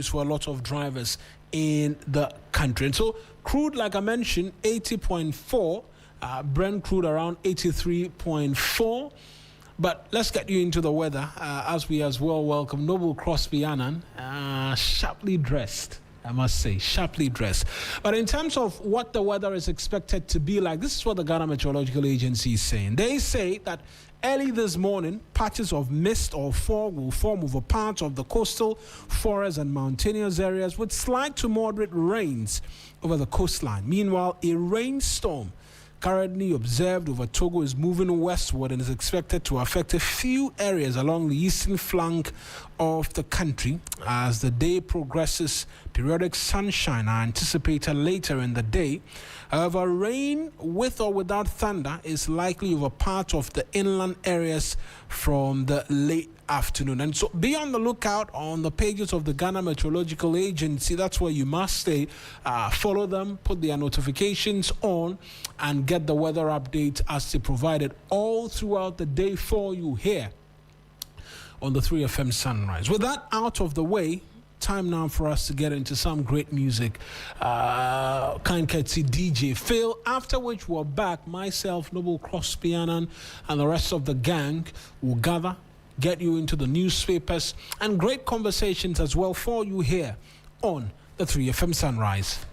for a lot of drivers in the country. And so crude, like I mentioned, 80.4, Brent crude around 83.4. But let's get you into the weather as we as well welcome Noble Crosby Annan, sharply dressed. I must say, sharply dressed. But in terms of what the weather is expected to be like, this is what the Ghana Meteorological Agency is saying. They say that early this morning, patches of mist or fog will form over parts of the coastal, forest and mountainous areas with slight to moderate rains over the coastline. Meanwhile, a rainstorm currently observed over Togo is moving westward and is expected to affect a few areas along the eastern flank of the country. As the day progresses, periodic sunshine are anticipated later in the day. However, rain with or without thunder is likely over part of the inland areas from the late afternoon. And so be on the lookout on the pages of the Ghana Meteorological Agency. That's where you must stay. Follow them, put their notifications on, and get the weather update as they provided all throughout the day for you here on the 3FM Sunrise. With that out of the way, time now for us to get into some great music. Kind courtesy DJ Phil, after which we're back. Myself, Noble Crosby Annan, and the rest of the gang will gather, get you into the newspapers, and great conversations as well for you here on the 3FM Sunrise.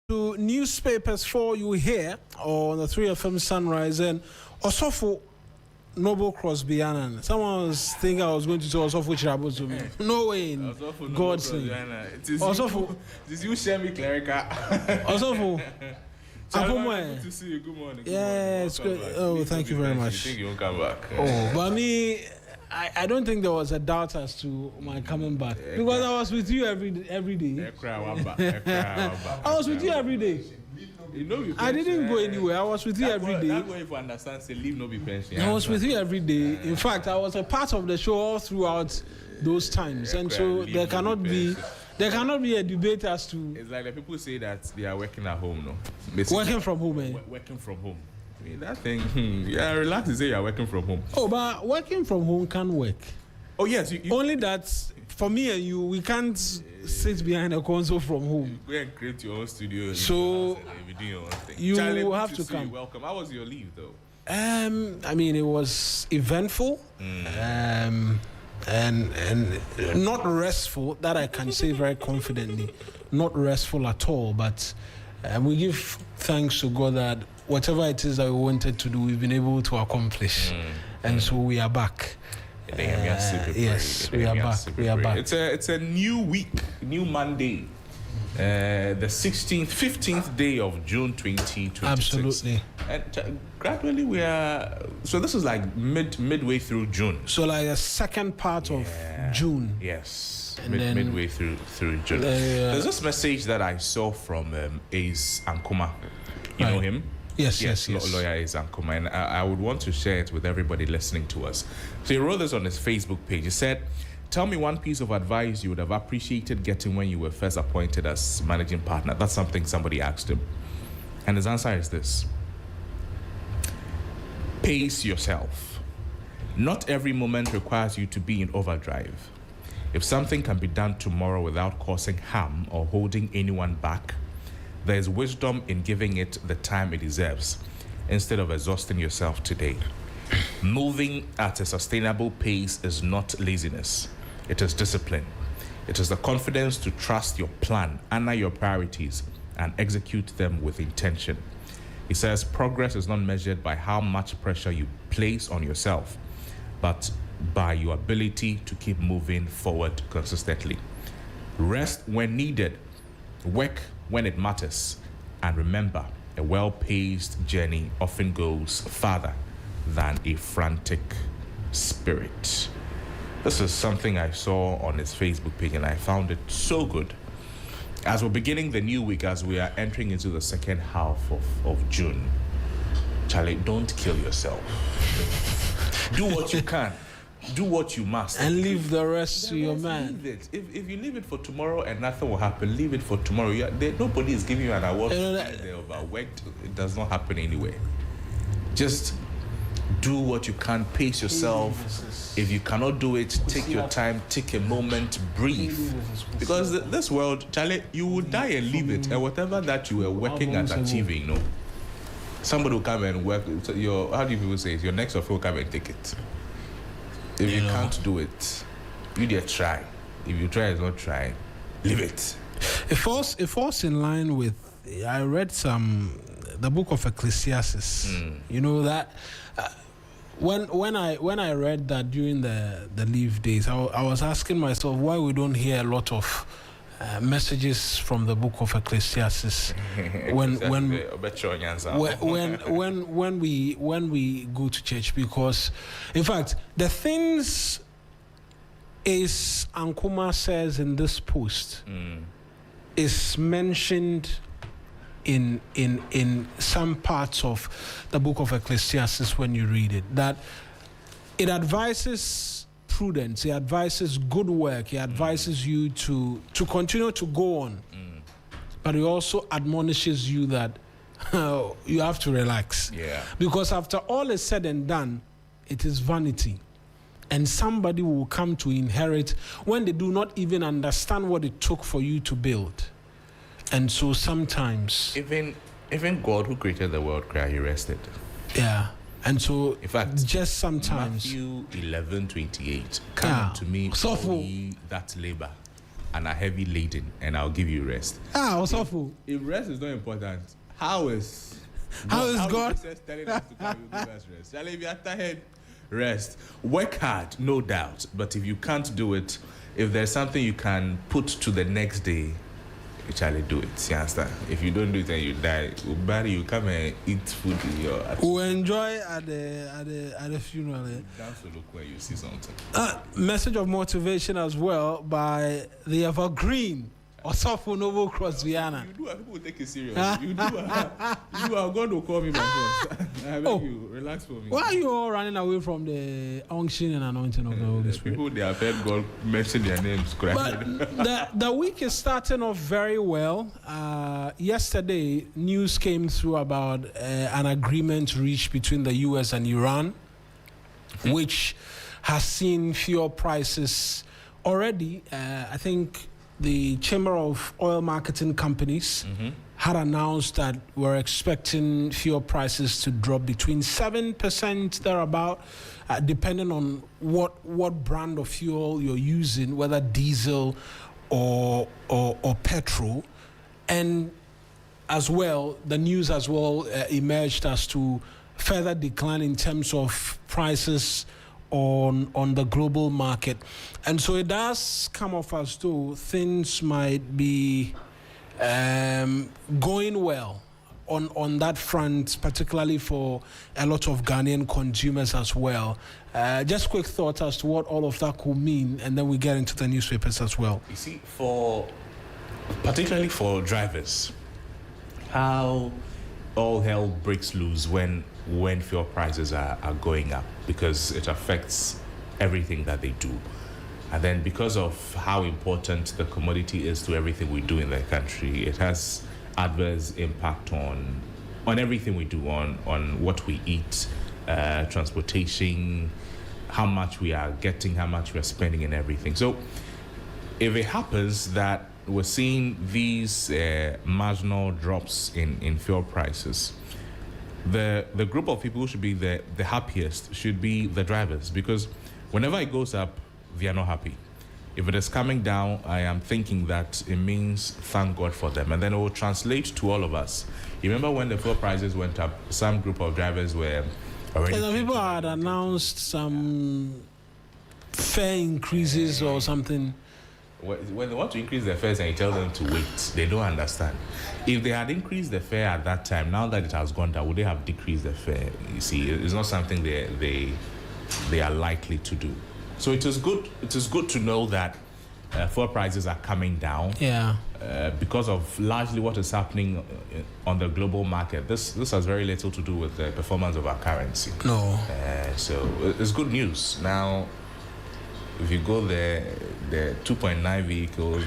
To newspapers for you here on the 3FM Sunrise and Osofo Noble Crosby Annan. Someone was thinking I was going to say Osofo Chirabo to me. No way in God's name. Osofo. This you share me clerical. Osofo. Good to see you. Good morning. Yeah, it's good. Oh, thank you very much. You think you'll come back? Oh, but me, I don't think there was a doubt as to my coming back because I was with you every day. I was with you every day. You know I didn't go anywhere. I was with you every day. That's why if you understand, say leave no be pension. I was with you every day. In fact, I was a part of the show all throughout those times, and so there cannot be a debate as to. It's like the people say that they are working at home, no? Basically, working from home, eh? Working from home. I mean, that thing, yeah, relax to say you are working from home. Oh, but working from home can work. Oh, yes. You only that, for me and you, we can't sit behind a console from home. Go and create your own studio. So, you Charlie, have to come. Welcome. How was your leave, though? I mean, it was eventful. And not restful, that I can say very confidently. Not restful at all, but we give thanks to God that whatever it is that we wanted to do, we've been able to accomplish. And so we are back. Yes, we are back. We are back. It's a new week, new Monday. The 15th day of June 2026. Absolutely. And gradually we are. So this is like midway through June. So like the second part of June. Yes. Midway through June. There's this message that I saw from Ace Ankuma. You know him? Yes. Lawyer Ace Ankuma, and I would want to share it with everybody listening to us. So he wrote this on his Facebook page. He said, "Tell me one piece of advice you would have appreciated getting when you were first appointed as managing partner." That's something somebody asked him. And his answer is this: pace yourself. Not every moment requires you to be in overdrive. If something can be done tomorrow without causing harm or holding anyone back, there is wisdom in giving it the time it deserves instead of exhausting yourself today. Moving at a sustainable pace is not laziness. It is discipline. It is the confidence to trust your plan, honor your priorities, and execute them with intention. He says progress is not measured by how much pressure you place on yourself, but by your ability to keep moving forward consistently. Rest when needed, work when it matters, and remember, a well-paced journey often goes farther than a frantic spirit. This is something I saw on his Facebook page, and I found it so good. As we're beginning the new week, as we are entering into the second half of June, Charlie, don't kill yourself. Do what you can. Do what you must. And leave the rest to your man. Leave it. If you leave it for tomorrow and nothing will happen, leave it for tomorrow. Nobody is giving you an award. They're overworked. It does not happen anyway. Just do what you can. Pace yourself. If you cannot do it, take your time. Take a moment. Breathe. Because this world, Charlie, you will die and leave it. And whatever that you were working at achieving, somebody will come and work. How do you people say it? Your next of will come and take it. If you can't do it, you dare try. If you try, it's not trying. Leave it. It falls in line with. I read the book of Ecclesiastes. You know that when I read that during the leave days, I was asking myself why we don't hear a lot of messages from the book of Ecclesiastes when we go to church, because in fact the things Ace Ankuma says in this post is mentioned in some parts of the book of Ecclesiastes when you read it, that it advises prudence, he advises good work, he advises you to continue to go on, but he also admonishes you that you have to relax, because after all is said and done, it is vanity, and somebody will come to inherit when they do not even understand what it took for you to build. And so sometimes even God, who created the world, he rested. And so, in fact, just sometimes Matthew 11:28, come to me, all ye that labor and are heavy laden, and I'll give you rest. What's awful? If rest is not important, how is God is telling us to come and give us rest? Shall we be after head? Rest. Work hard, no doubt. But if you can't do it, if there's something you can put to the next day, Charlie, do it. You understand? If you don't do it and you die, Barry, you come and eat food in your. We'll enjoy at the funeral. That's to look where you see something. Message of motivation as well by the evergreen Osofo Novo Cross Viana. You do, people will take it serious. You do, God will call me my boss. I beg you, relax for me. Why are you all running away from the unction and anointing of the Holy Spirit? People, they have heard God mention their names. But the week is starting off very well. Yesterday, news came through about an agreement reached between the U.S. and Iran, which has seen fuel prices already. I think the Chamber of Oil Marketing Companies had announced that we're expecting fuel prices to drop between 7% thereabout, depending on what brand of fuel you're using, whether diesel or petrol. And as well, the news as well emerged as to further decline in terms of prices on the global market. And so it does come off as though things might be going well on that front, particularly for a lot of Ghanaian consumers as well. Just quick thoughts as to what all of that could mean, and then we get into the newspapers as well. You see, particularly for drivers, how all hell breaks loose when fuel prices are going up, because it affects everything that they do. And then because of how important the commodity is to everything we do in the country, it has adverse impact on everything we do, on what we eat, transportation, how much we are getting, how much we are spending, and everything. So if it happens that we're seeing these marginal drops in fuel prices, the group of people who should be the happiest should be the drivers, because whenever it goes up, they are not happy. If it is coming down, I am thinking that it means thank God for them, and then it will translate to all of us. You remember when the fuel prices went up, some group of drivers were already. The people had announced some fare increases or something. When they want to increase their fares and you tell them to wait, they don't understand. If they had increased the fare at that time, now that it has gone down, would they have decreased the fare? You see, it's not something they are likely to do. So it is good. It is good to know that fuel prices are coming down. Yeah. Because of largely what is happening on the global market. This has very little to do with the performance of our currency. No. So it's good news. Now, if you go the 2.9 vehicles,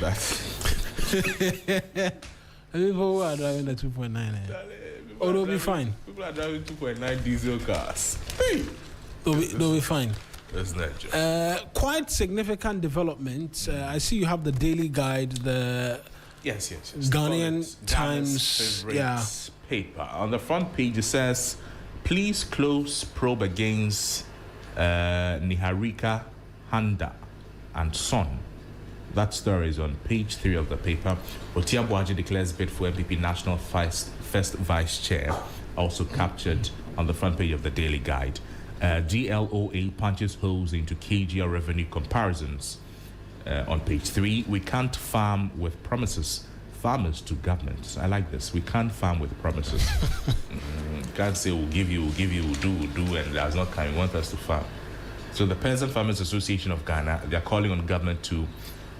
people who are driving the 2.9, they'll be fine. People are driving 2.9 diesel cars. They'll be fine. That's not just. Quite significant development. I see you have the daily guide, the yes. Ghanaian Times paper. On the front page it says, "Please close probe against Niharika Handa and Son." That story is on page 3 of the paper. Otia Boaji declares bid for MPP National First Vice Chair, also captured on the front page of the Daily Guide. GLOA punches holes into KGL revenue comparisons. On page 3, we can't farm with promises. Farmers to government. I like this. We can't farm with promises. Can't say we'll give you, we'll do, and that's not coming. Want us to farm. So the Peasant Farmers Association of Ghana, they are calling on government to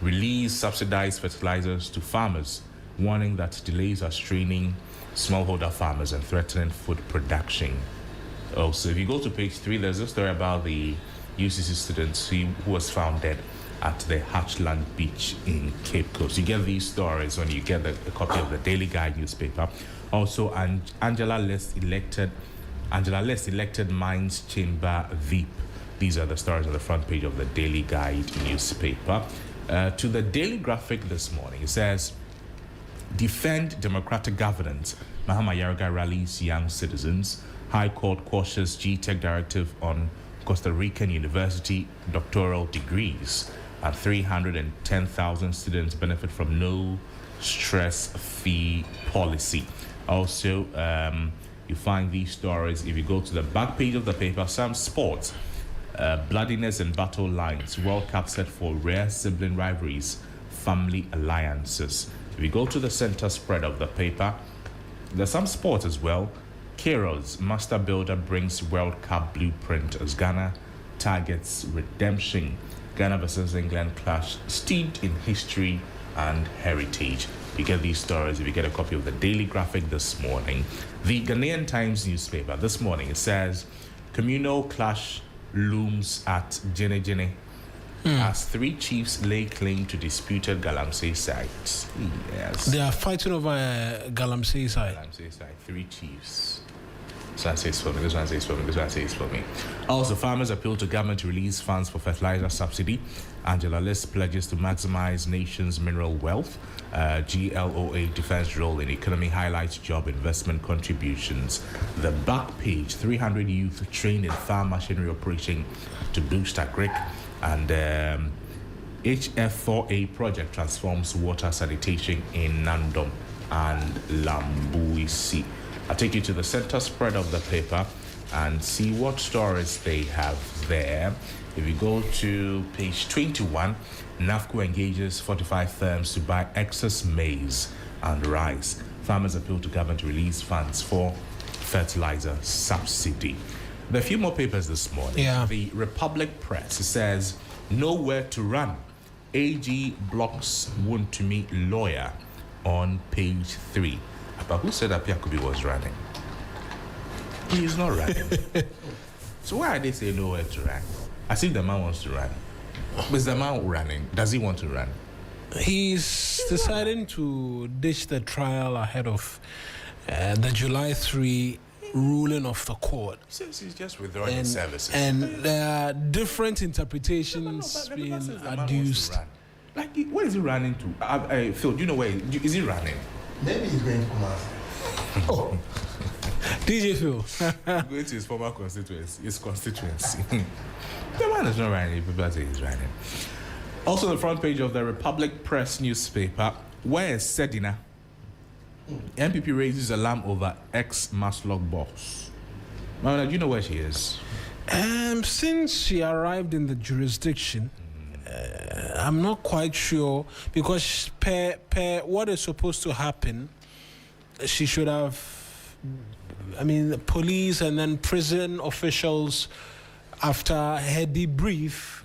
release subsidized fertilizers to farmers, warning that delays are straining smallholder farmers and threatening food production. Also, if you go to page 3, there's a story about the UCC student who was found dead at the Hatchland Beach in Cape Coast. You get these stories when you get a copy of the Daily Guide newspaper. Also, Angela Less elected Mines Chamber Veep. These are the stories on the front page of the Daily Guide newspaper. To the Daily Graphic this morning, it says, "Defend democratic governance. Mahama Yarga rallies young citizens. High Court quashes GTech directive on Costa Rican University doctoral degrees." and 310,000 students benefit from no stress fee policy. Also, you find these stories if you go to the back page of the paper. Some sports, bloodiness and battle lines, World Cup set for rare sibling rivalries, family alliances. If you go to the center spread of the paper, there's some sports as well. Kairos Master Builder brings World Cup blueprint as Ghana targets redemption. Ghana versus England clash steeped in history and heritage. You get these stories if you get a copy of the Daily Graphic this morning. The Ghanaian Times newspaper this morning, it says communal clash looms at Jene Jene as 3 chiefs lay claim to disputed Galamsey sites. Yes. They are fighting over Galamsey site. Galamsey site, 3 chiefs. This one says for me, this one says for me, this one says for me. Also, farmers appeal to government to release funds for fertilizer subsidy. Angela List pledges to maximize nation's mineral wealth. GLOA defense role in economy highlights job investment contributions. The back page, 300 youth trained in farm machinery operation to boost agric. And HF4A project transforms water sanitation in Nandom and Lambuisi. I'll take you to the center spread of the paper and see what stories they have there. If you go to page 21, NAFCO engages 45 firms to buy excess maize and rice. Farmers appeal to government to release funds for fertilizer subsidy. There are a few more papers this morning. Yeah. The Republic Press says, nowhere to run. AG blocks wound to meet lawyer on page 3. But who said that Piakubi was running? He's not running. So why are they saying nowhere to run? As if the man wants to run. But is the man running? Does he want to run? He's deciding to ditch the trial ahead of the July 3 ruling of the court. He says he's just withdrawing his services. And there are different interpretations being adduced. Like, where is he running to? Phil, do you know where? Is he running? Maybe he's going to Kumasi. Oh. DJ Phil. Going to his former constituency. The man is not running. People say he's running. Also, the front page of the Republic Press newspaper. Where is Sedina? MPP raises alarm over ex-Maslock boss. Mawuena, do you know where she is? Since she arrived in the jurisdiction, I'm not quite sure, because per what is supposed to happen, she should have, the police and then prison officials, after her debrief,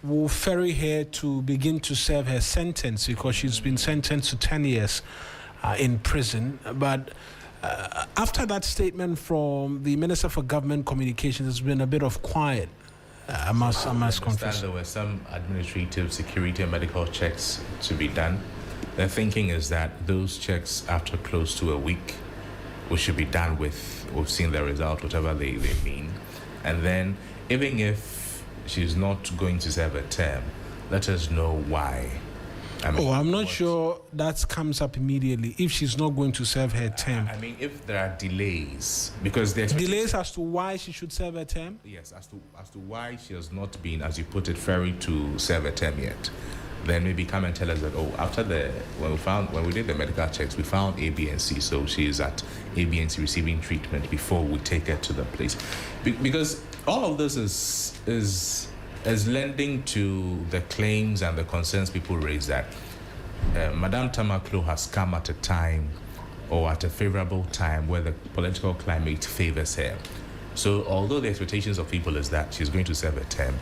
will ferry her to begin to serve her sentence, because she's been sentenced to 10 years in prison. But after that statement from the Minister for Government Communications, there's been a bit of quiet. I must confess. There were some administrative, security, and medical checks to be done. The thinking is that those checks, after close to a week, we should be done with. We've seen the result, whatever they mean. And then, even if she's not going to serve a term, let us know why. I'm not sure that comes up immediately if she's not going to serve her term. If there are delays, because there's delays as to why she should serve her term. Yes, as to why she has not been, as you put it, ferried to serve a term yet. Then maybe come and tell us that after when we did the medical checks, we found A, B, and C, so she is at A, B, and C receiving treatment before we take her to the place, because all of this is lending to the claims and the concerns people raise that Madame Tamaklo has come at a time, or at a favorable time, where the political climate favors her. So although the expectations of people is that she's going to serve a term,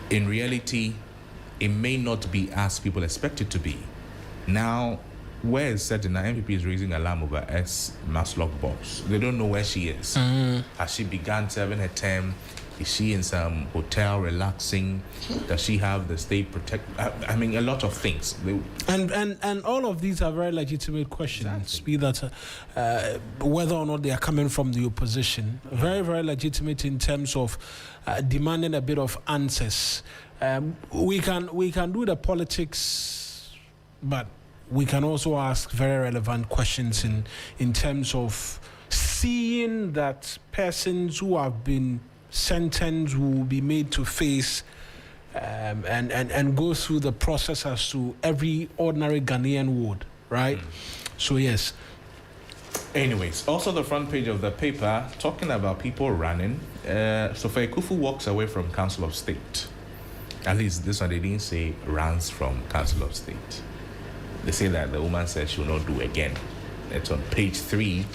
in reality, it may not be as people expect it to be. Now, where is Sedina? MPP is raising alarm over ex-Maslock boss. They don't know where she is. Has she begun serving her term? Is she in some hotel relaxing? Does she have the state protect? A lot of things. And all of these are very legitimate questions. Exactly. Be that whether or not they are coming from the opposition, very, very legitimate in terms of demanding a bit of answers. We can do the politics, but we can also ask very relevant questions in terms of seeing that persons who have been sentenced will be made to face and go through the process as to every ordinary Ghanaian would, right? So yes. Anyways, also the front page of the paper talking about people running. Sophia Kufu walks away from Council of State. At least this one they didn't say runs from Council of State. They say that the woman said she will not do again. It's on page 3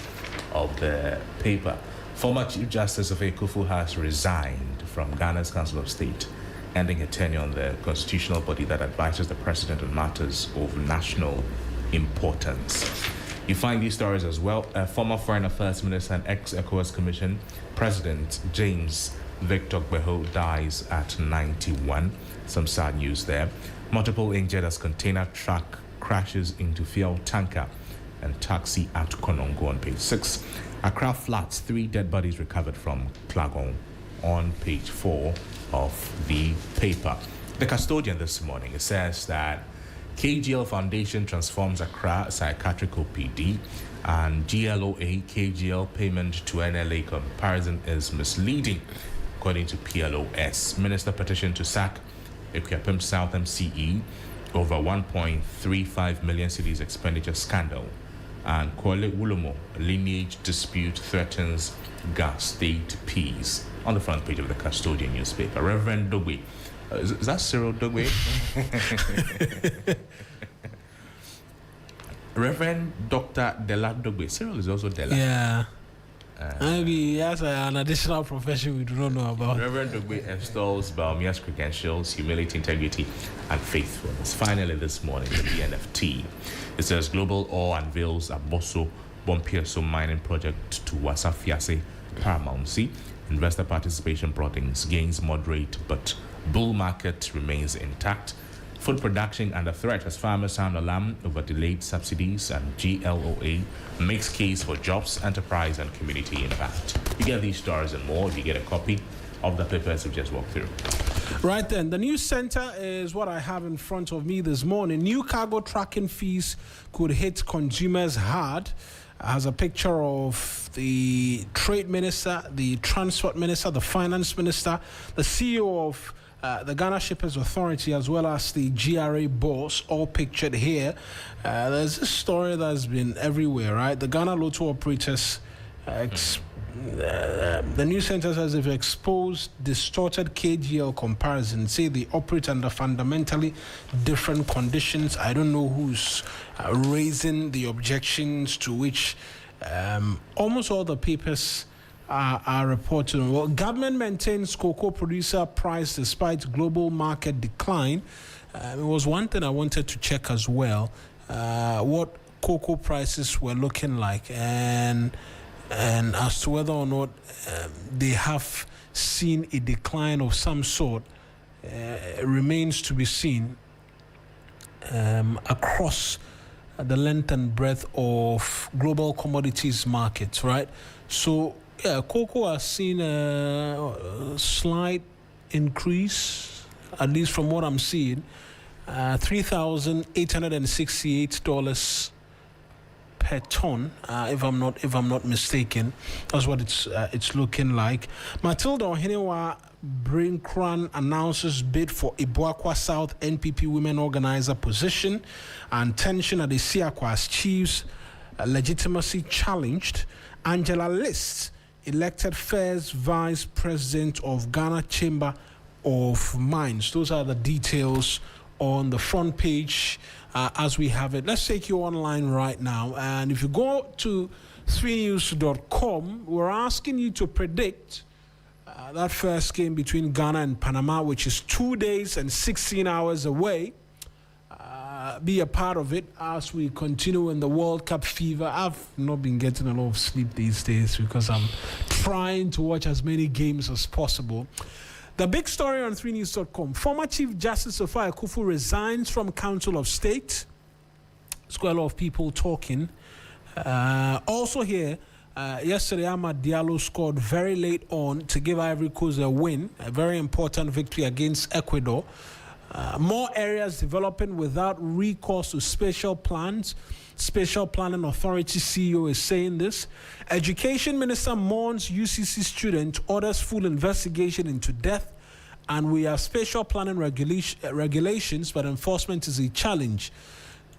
of the paper. Former Chief Justice Sophia Kufu has resigned from Ghana's Council of State, ending her tenure on the constitutional body that advises the president on matters of national importance. You find these stories as well. Former Foreign Affairs Minister and ex-ECOWAS Commission President James Victor Beho dies at 91. Some sad news there. Multiple injured as container truck crashes into fuel tanker and taxi at Konongo on page 6. Accra floods, 3 dead bodies recovered from Klagon on page 4 of the paper. The custodian this morning, it says that KGL Foundation transforms Accra Psychiatric OPD, and GLOA KGL payment to NLA comparison is misleading, according to PLOS. Minister petition to sack Equiapem South MCE over 1.35 million cedis expenditure scandal, and Kwale Ulomo lineage dispute threatens Gas state peace. On the front page of the custodian newspaper, Reverend Dogwe. Is that Cyril Dogwe? Reverend Dr. Dela Dogwe. Cyril is also Dela. Yeah. Maybe he has an additional profession we do not know about. Reverend Dogwe installs Baumia's credentials, humility, integrity, and faithfulness. Finally, this morning, the BNFT. It says Global Ore unveils a Bosso Bompierso mining project to Wasafiase Paramountcy. Investor participation broadens, gains moderate, but bull market remains intact. Food production under threat as farmers sound alarm over delayed subsidies, and GLOA makes case for jobs, enterprise, and community impact. You get these stories and more if you get a copy of the papers we just walked through. Right then, the news center is what I have in front of me this morning. New cargo tracking fees could hit consumers hard. Has a picture of the trade minister, the transport minister, the finance minister, the CEO of the Ghana Shippers Authority, as well as the GRA boss, all pictured here. There's a story that's been everywhere, right? The Ghana Lotto operators, the news center says they've exposed distorted KGL comparison, say they operate under fundamentally different conditions. I don't know who's raising the objections, to which almost all the papers are reporting. Well, government maintains cocoa producer price despite global market decline. It was one thing I wanted to check as well, what cocoa prices were looking like, and as to whether or not they have seen a decline of some sort remains to be seen across the length and breadth of global commodities markets, right? So, yeah, cocoa has seen a slight increase, at least from what I'm seeing, $3,868 per ton, if I'm not mistaken. That's what it's looking like. Matilda Ohenewa Brinkran announces bid for Ibuakwa South NPP Women Organizer position, and tension at the Siakwa's chiefs legitimacy challenged. Angela List elected first vice president of Ghana Chamber of Mines. Those are the details on the front page as we have it. Let's take you online right now, and if you go to 3news.com, we're asking you to predict that first game between Ghana and Panama, which is 2 days and 16 hours away. Be a part of it as we continue in the World Cup fever. I've not been getting a lot of sleep these days because I'm trying to watch as many games as possible. The big story on 3news.com. Former Chief Justice Sophia Kufu resigns from Council of State. There's quite a lot of people talking. Also here, yesterday Ahmad Diallo scored very late on to give Ivory Coast a win, a very important victory against Ecuador. More areas developing without recourse to special plans. Special Planning Authority CEO is saying this. Education Minister mourns UCC student, orders full investigation into death. and we have spatial planning regulations, but enforcement is a challenge.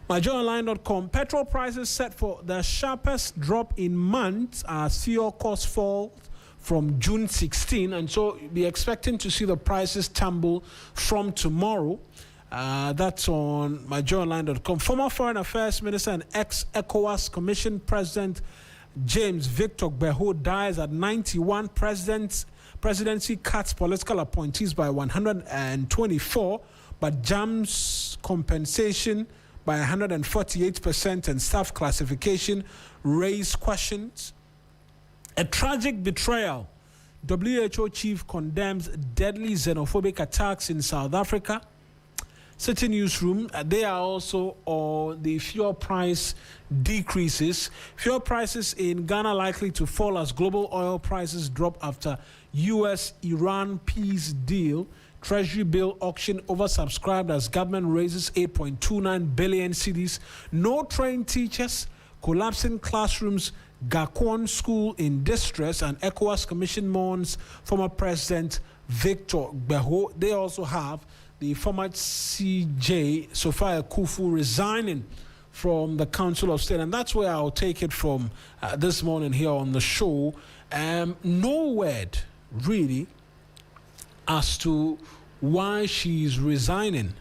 MyJoyOnline.com, petrol prices set for the sharpest drop in months as fuel costs fall from June 16, and so be expecting to see the prices tumble from tomorrow. That's on MyJoyOnline.com. Former Foreign Affairs Minister and ex-ECOWAS Commission President James Victor Egbeta dies at 91. Presidency cuts political appointees by 124, but jumps compensation by 148%, and staff classification raise questions. A tragic betrayal. WHO chief condemns deadly xenophobic attacks in South Africa. City Newsroom, they are also on the fuel price decreases. Fuel prices in Ghana likely to fall as global oil prices drop after U.S.-Iran peace deal. Treasury bill auction oversubscribed as government raises 8.29 billion cedis. No trained teachers, collapsing classrooms, Gakon school in distress, and ECOWAS Commission mourns former President Victor Egbeta. They also have the former CJ, Sophia Kufu, resigning from the Council of State. And that's where I'll take it from this morning here on the show. No word, really, as to why she's resigning.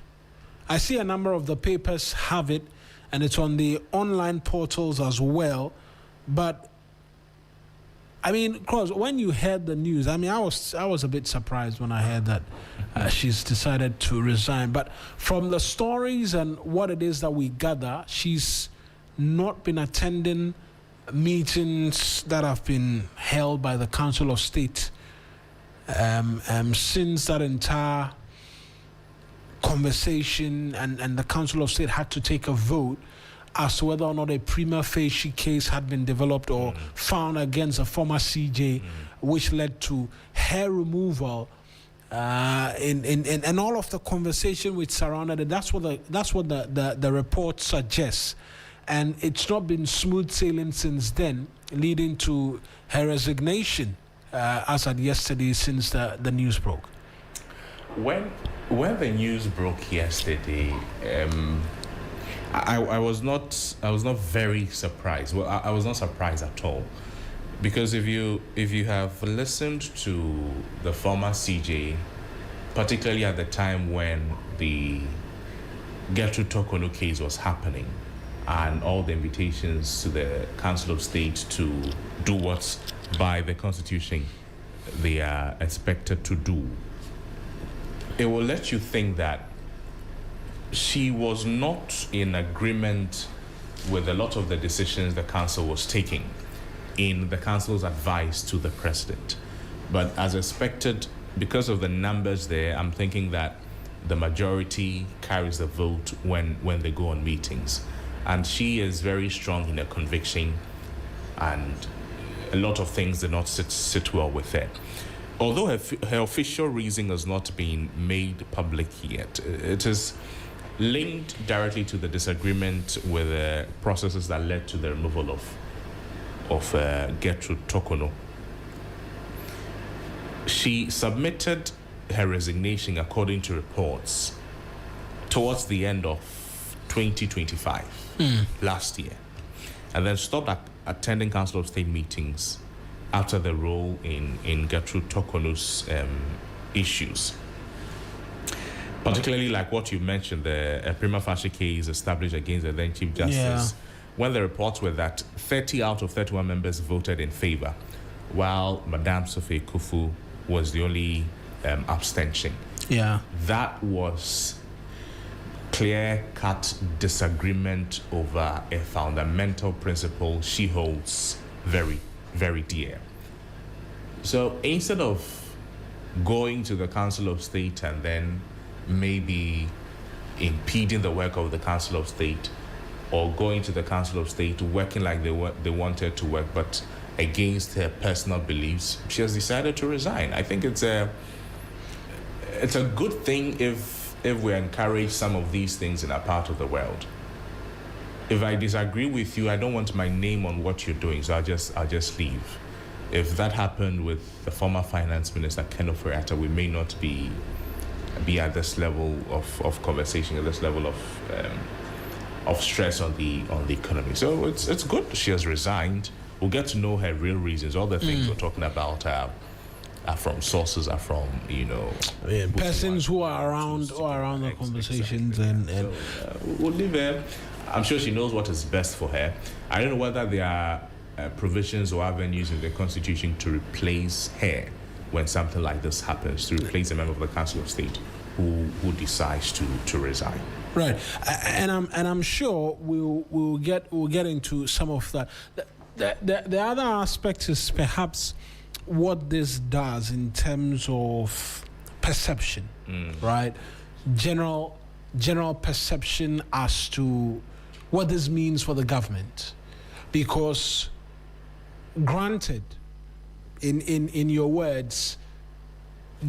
I see a number of the papers have it, and it's on the online portals as well. But I mean, Cross, when you heard the news, I mean, I was a bit surprised when I heard that she's decided to resign. But from the stories and what it is that we gather, she's not been attending meetings that have been held by the Council of State since that entire conversation, and the Council of State had to take a vote as to whether or not a prima facie case had been developed or found against a former CJ, which led to her removal. And all of the conversation which surrounded it, that's what the report suggests. And it's not been smooth sailing since then, leading to her resignation as at yesterday, since the news broke. When the news broke yesterday, I was not very surprised. Well, I was not surprised at all, because if you have listened to the former CJ, particularly at the time when the Gertrude Tokono case was happening, and all the invitations to the Council of State to do what by the Constitution they are expected to do, it will let you think that she was not in agreement with a lot of the decisions the council was taking in the council's advice to the president. But as expected, because of the numbers there, I'm thinking that the majority carries the vote when they go on meetings. And she is very strong in her conviction, and a lot of things did not sit well with her. Although her official reason has not been made public yet, it is linked directly to the disagreement with the processes that led to the removal of Gertrude Tokono. She submitted her resignation, according to reports, towards the end of 2025, last year, and then stopped attending Council of State meetings after the role in Gertrude Tokono's issues. Particularly like what you mentioned, the prima facie case established against the then Chief Justice, when the reports were that 30 out of 31 members voted in favor, while Madame Sophie Kufu was the only abstention. Yeah. That was clear-cut disagreement over a fundamental principle she holds very, very dear. So instead of going to the Council of State and then maybe impeding the work of the Council of State, or going to the Council of State working like they wanted to work, but against her personal beliefs, she has decided to resign. I think it's a good thing if we encourage some of these things in our part of the world. If I disagree with you, I don't want my name on what you're doing, so I'll just leave. if that happened with the former finance minister, Ken Ofori-Atta, we may not be at this level of conversation, at this level of stress on the economy. So it's good she has resigned. We'll get to know her real reasons. All the things we're talking about are from sources, are from persons who are around the conversations, exactly. So we'll leave her. I'm sure she knows what is best for her. I don't know whether there are provisions or avenues in the Constitution to replace her when something like this happens, to replace a member of the Council of State who decides to resign. Right, and I'm sure we'll get into some of that. The other aspect is perhaps what this does in terms of perception, right? General perception as to what this means for the government, because granted, in your words,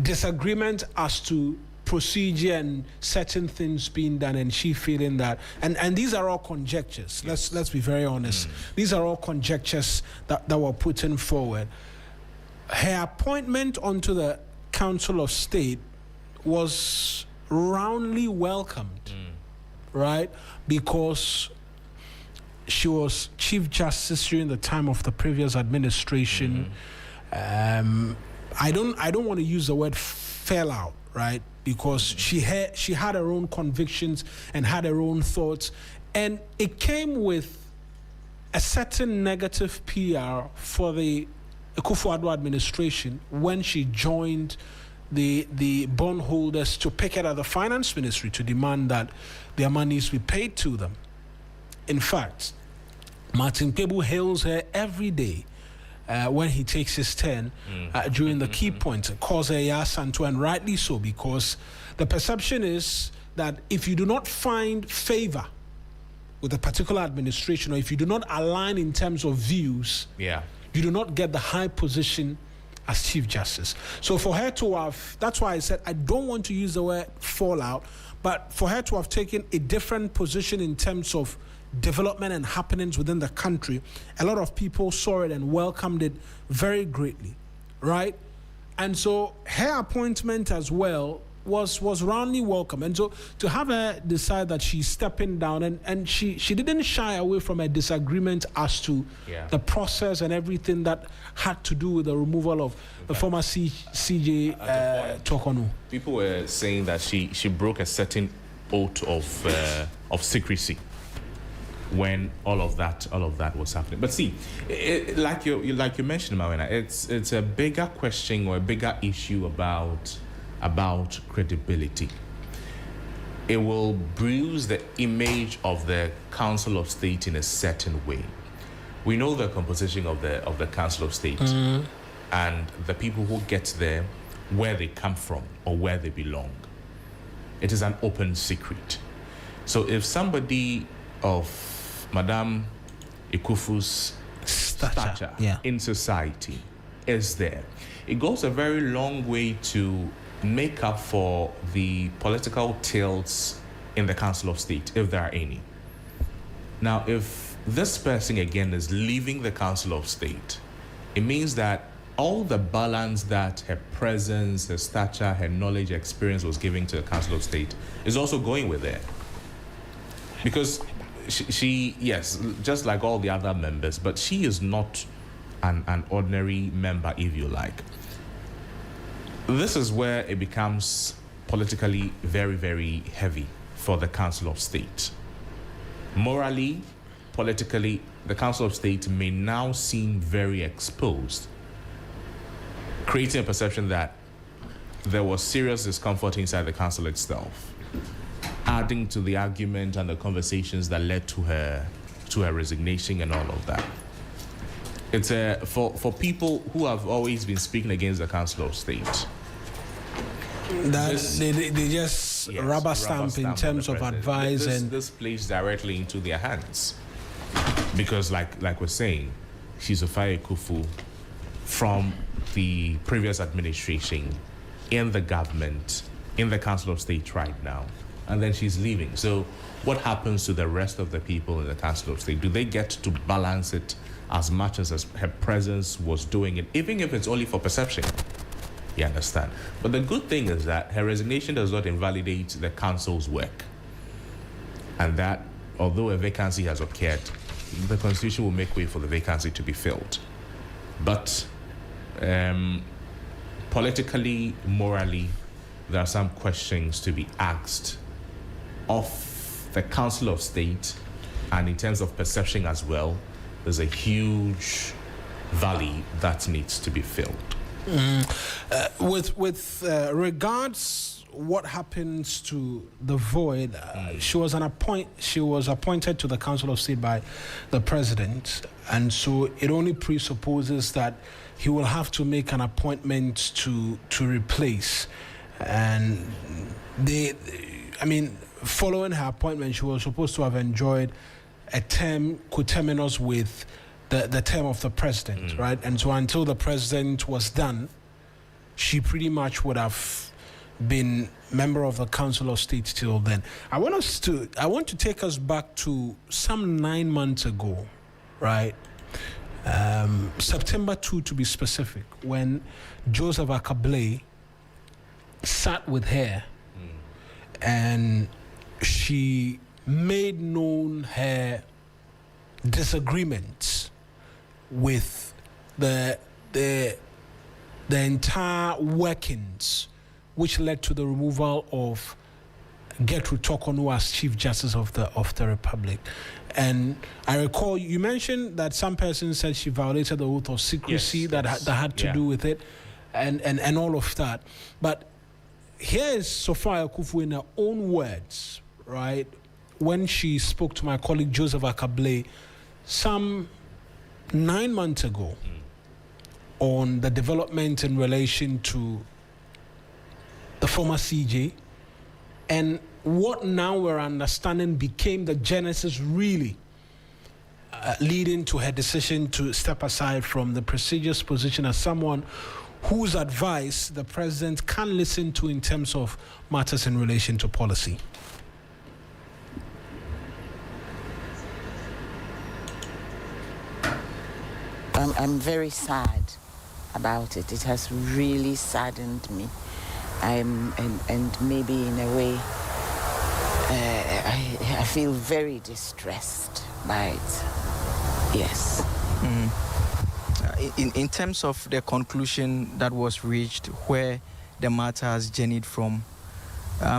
disagreement as to procedure and certain things being done, and she feeling that, and these are all conjectures. Let's be very honest. These are all conjectures that were put in forward. Her appointment onto the Council of State was roundly welcomed, right? Because she was Chief Justice during the time of the previous administration. I don't want to use the word fell out, right? Because she had her own convictions and had her own thoughts, and it came with a certain negative PR for the Akufo-Addo administration when she joined the bondholders to picket at the finance ministry to demand that their monies be paid to them. In fact, Martin Pebu hails her every day when he takes his turn during the key points. Calls her Yasanto, and rightly so, because the perception is that if you do not find favor with a particular administration, or if you do not align in terms of views, you do not get the high position as Chief Justice. So for her to have, that's why I said I don't want to use the word fallout, but for her to have taken a different position in terms of development and happenings within the country, a lot of people saw it and welcomed it very greatly, right? And so her appointment as well was roundly welcome. And so to have her decide that she's stepping down, and she didn't shy away from a disagreement as to the process and everything that had to do with the removal of the former CJ Tokonu. People were saying that she broke a certain oath of secrecy when all of that was happening. But see, like you mentioned, Mawuena, it's a bigger question or a bigger issue about credibility. It will bruise the image of the Council of State in a certain way. We know the composition of the Council of State and the people who get there, where they come from or where they belong. It is an open secret. So if somebody of Madame Ekufu's stature in society is there, it goes a very long way to make up for the political tilts in the Council of State, if there are any. Now, if this person again is leaving the Council of State, it means that all the balance that her presence, her stature, her knowledge, experience was giving to the Council of State is also going with her. Because she, yes, just like all the other members, but she is not an ordinary member, if you like. This is where it becomes politically very, very heavy for the Council of State. Morally, politically, the Council of State may now seem very exposed, creating a perception that there was serious discomfort inside the council itself, adding to the argument and the conversations that led to her resignation and all of that. It's for people who have always been speaking against the Council of State. They just rubber stamp in terms of advice, and this plays directly into their hands, because like we're saying, she's a Fire Kufu from the previous administration, in the government, in the Council of State right now, and then she's leaving. So what happens to the rest of the people in the Council of State? Do they get to balance it as much as her presence was doing it, even if it's only for perception. You understand? But the good thing is that her resignation does not invalidate the council's work. And that, although a vacancy has occurred, the constitution will make way for the vacancy to be filled. But politically, morally, there are some questions to be asked of the Council of State, and in terms of perception as well, there's a huge valley that needs to be filled. With regards what happens to the void, she was appointed to the Council of State by the president, and so it only presupposes that he will have to make an appointment to replace. And following her appointment, she was supposed to have enjoyed a term coterminous with the term of the president, right? And so until the president was done, she pretty much would have been member of the Council of State till then. I want to take us back to some 9 months ago, right? September 2 to be specific, when Joseph Akabley sat with her and she made known her disagreements with the entire workings, which led to the removal of Gertrude Tokonu as Chief Justice of the Republic. And I recall you mentioned that some persons said she violated the oath of secrecy that had to do with it, and all of that. But here is Sophia Akufu in her own words, right? When she spoke to my colleague Joseph Akabley some 9 months ago on the development in relation to the former CJ, and what now we're understanding became the genesis really leading to her decision to step aside from the prestigious position as someone whose advice the president can listen to in terms of matters in relation to policy. I'm very sad about it. It has really saddened me. And maybe in a way, I feel very distressed by it. Yes. In terms of the conclusion that was reached, where the matter has journeyed from,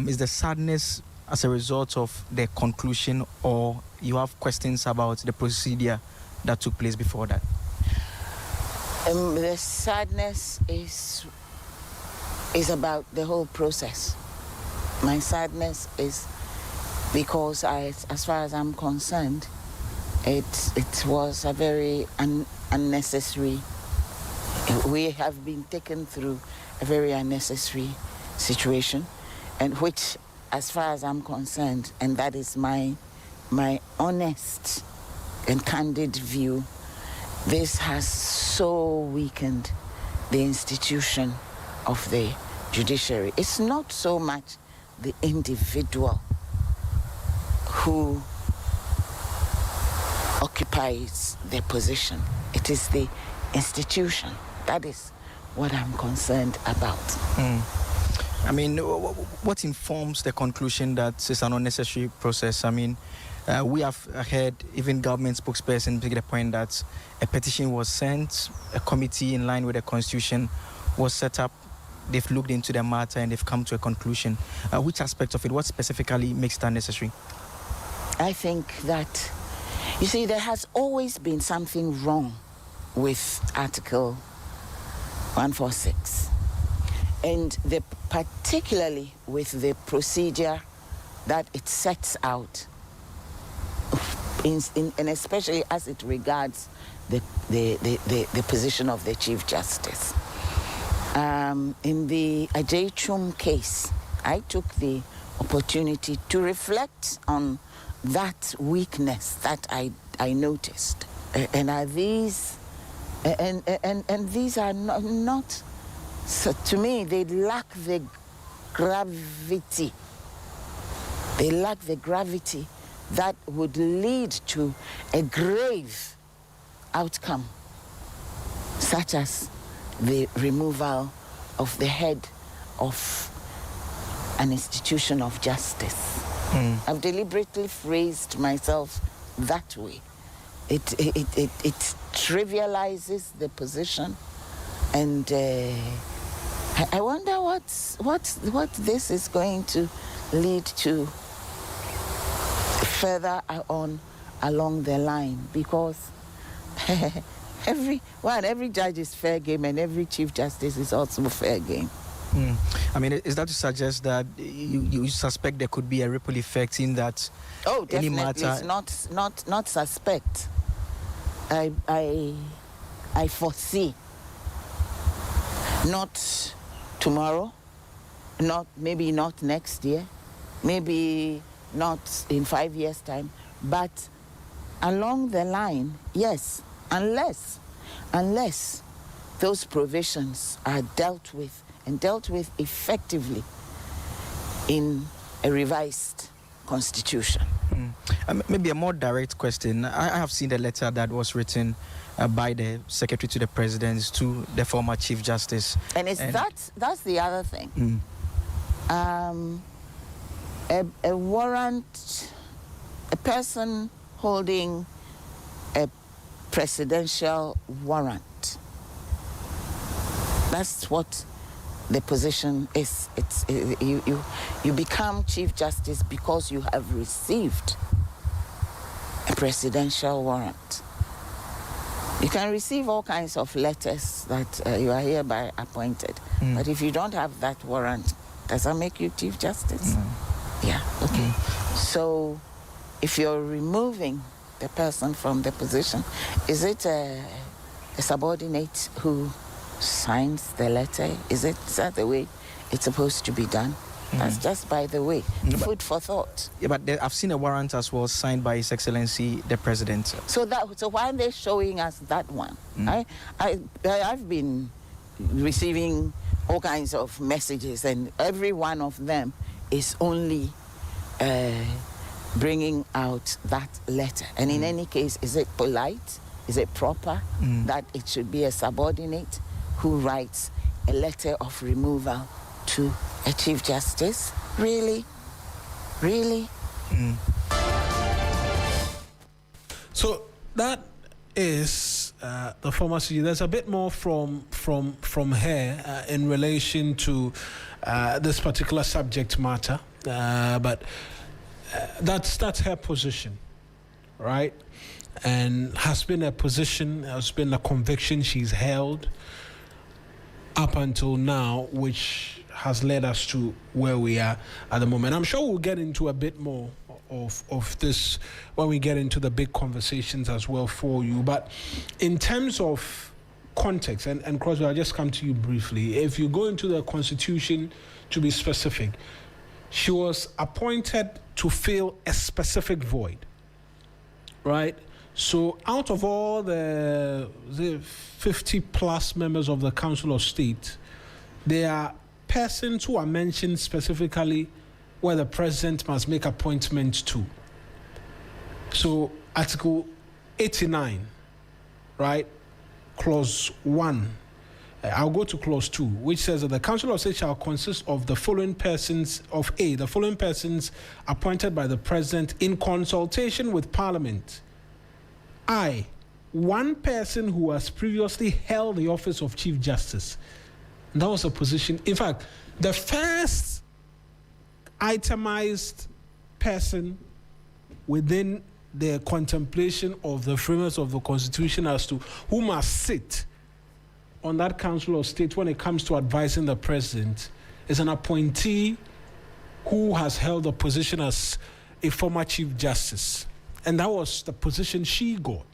is the sadness as a result of the conclusion, or you have questions about the procedure that took place before that? The sadness is about the whole process. My sadness is because, as far as I'm concerned, it was a very unnecessary. We have been taken through a very unnecessary situation, and which, as far as I'm concerned, and that is my honest and candid view, this has so weakened the institution of the judiciary. It's not so much the individual who occupies their position. It is the institution. That is what I'm concerned about. I mean, what informs the conclusion that it's an unnecessary process? I mean, we have heard even government spokesperson make the point that a petition was sent, a committee in line with the constitution was set up, they've looked into the matter and they've come to a conclusion. Which aspect of it, what specifically makes that necessary? I think that, you see, there has always been something wrong with Article 146, and particularly with the procedure that it sets out, and especially as it regards the position of the Chief Justice. In the Ajay case, I took the opportunity to reflect on that weakness that I noticed, and these are not so, to me, they lack the gravity. They lack the gravity that would lead to a grave outcome, such as the removal of the head of an institution of justice. I've deliberately phrased myself that way. It trivializes the position, and I wonder what this is going to lead to further on along the line, because every judge is fair game and every chief justice is also fair game. I mean, is that to suggest that you suspect there could be a ripple effect in that? Oh, definitely. Any matter? It's not suspect. I foresee, not tomorrow, maybe not next year, maybe not in 5 years' time, but along the line, yes, unless those provisions are dealt with effectively in a revised constitution. Maybe a more direct question. I have seen the letter that was written by the Secretary to the President to the former Chief Justice. And that's the other thing. A warrant, a person holding a presidential warrant, that's what the position is. You become Chief Justice because you have received a presidential warrant. You can receive all kinds of letters that you are hereby appointed, but if you don't have that warrant, does that make you Chief Justice? Yeah, okay. So if you're removing the person from the position, is it a subordinate who signs the letter? Is that the way it's supposed to be done? That's just by the way, food for thought. Yeah, but I've seen a warrant as well signed by His Excellency the President. So why are they showing us that one? I've been receiving all kinds of messages, and every one of them is only bringing out that letter. And in any case, is it polite? Is it proper that it should be a subordinate who writes a letter of removal to a Chief Justice? Really? So that is the former CG. There's a bit more from her in relation to this particular subject matter, but that's her position, right? And has been a position, has been a conviction she's held up until now, which has led us to where we are at the moment. I'm sure we'll get into a bit more of this when we get into the big conversations as well for you. But in terms of context, and Crosby, I'll just come to you briefly. If you go into the Constitution, to be specific, she was appointed to fill a specific void, right? So out of all the 50 plus members of the Council of State, there are persons who are mentioned specifically where the president must make appointments to. So Article 89, right? Clause 1. I'll go to Clause 2, which says that the Council of State shall consist of the following persons, the following persons appointed by the president in consultation with Parliament. One person who has previously held the office of Chief Justice. And that was a position. In fact, the first itemized person within the contemplation of the framers of the Constitution as to who must sit on that Council of State when it comes to advising the president is an appointee who has held a position as a former Chief Justice. And that was the position she got.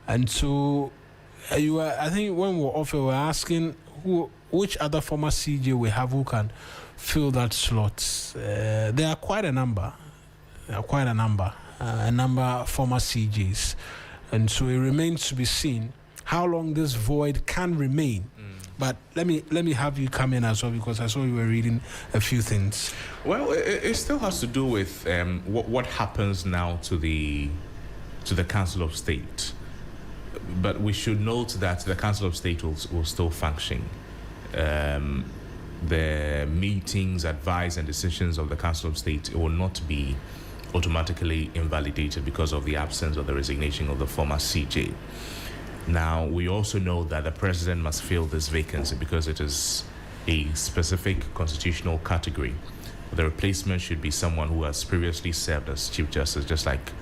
And so, I think when we were off, we were asking which other former CJ we have who can fill that slot. There are quite a number. A number of former CJs. And so it remains to be seen how long this void can remain. But let me have you come in as well, because I saw you were reading a few things. Well, it still has to do with what happens now to the Council of State. but we should note that the Council of State will still function. The meetings, advice, and decisions of the Council of State will not be automatically invalidated because of the absence or the resignation of the former CJ. Now, we also know that the president must fill this vacancy because it is a specific constitutional category. The replacement should be someone who has previously served as Chief Justice, just like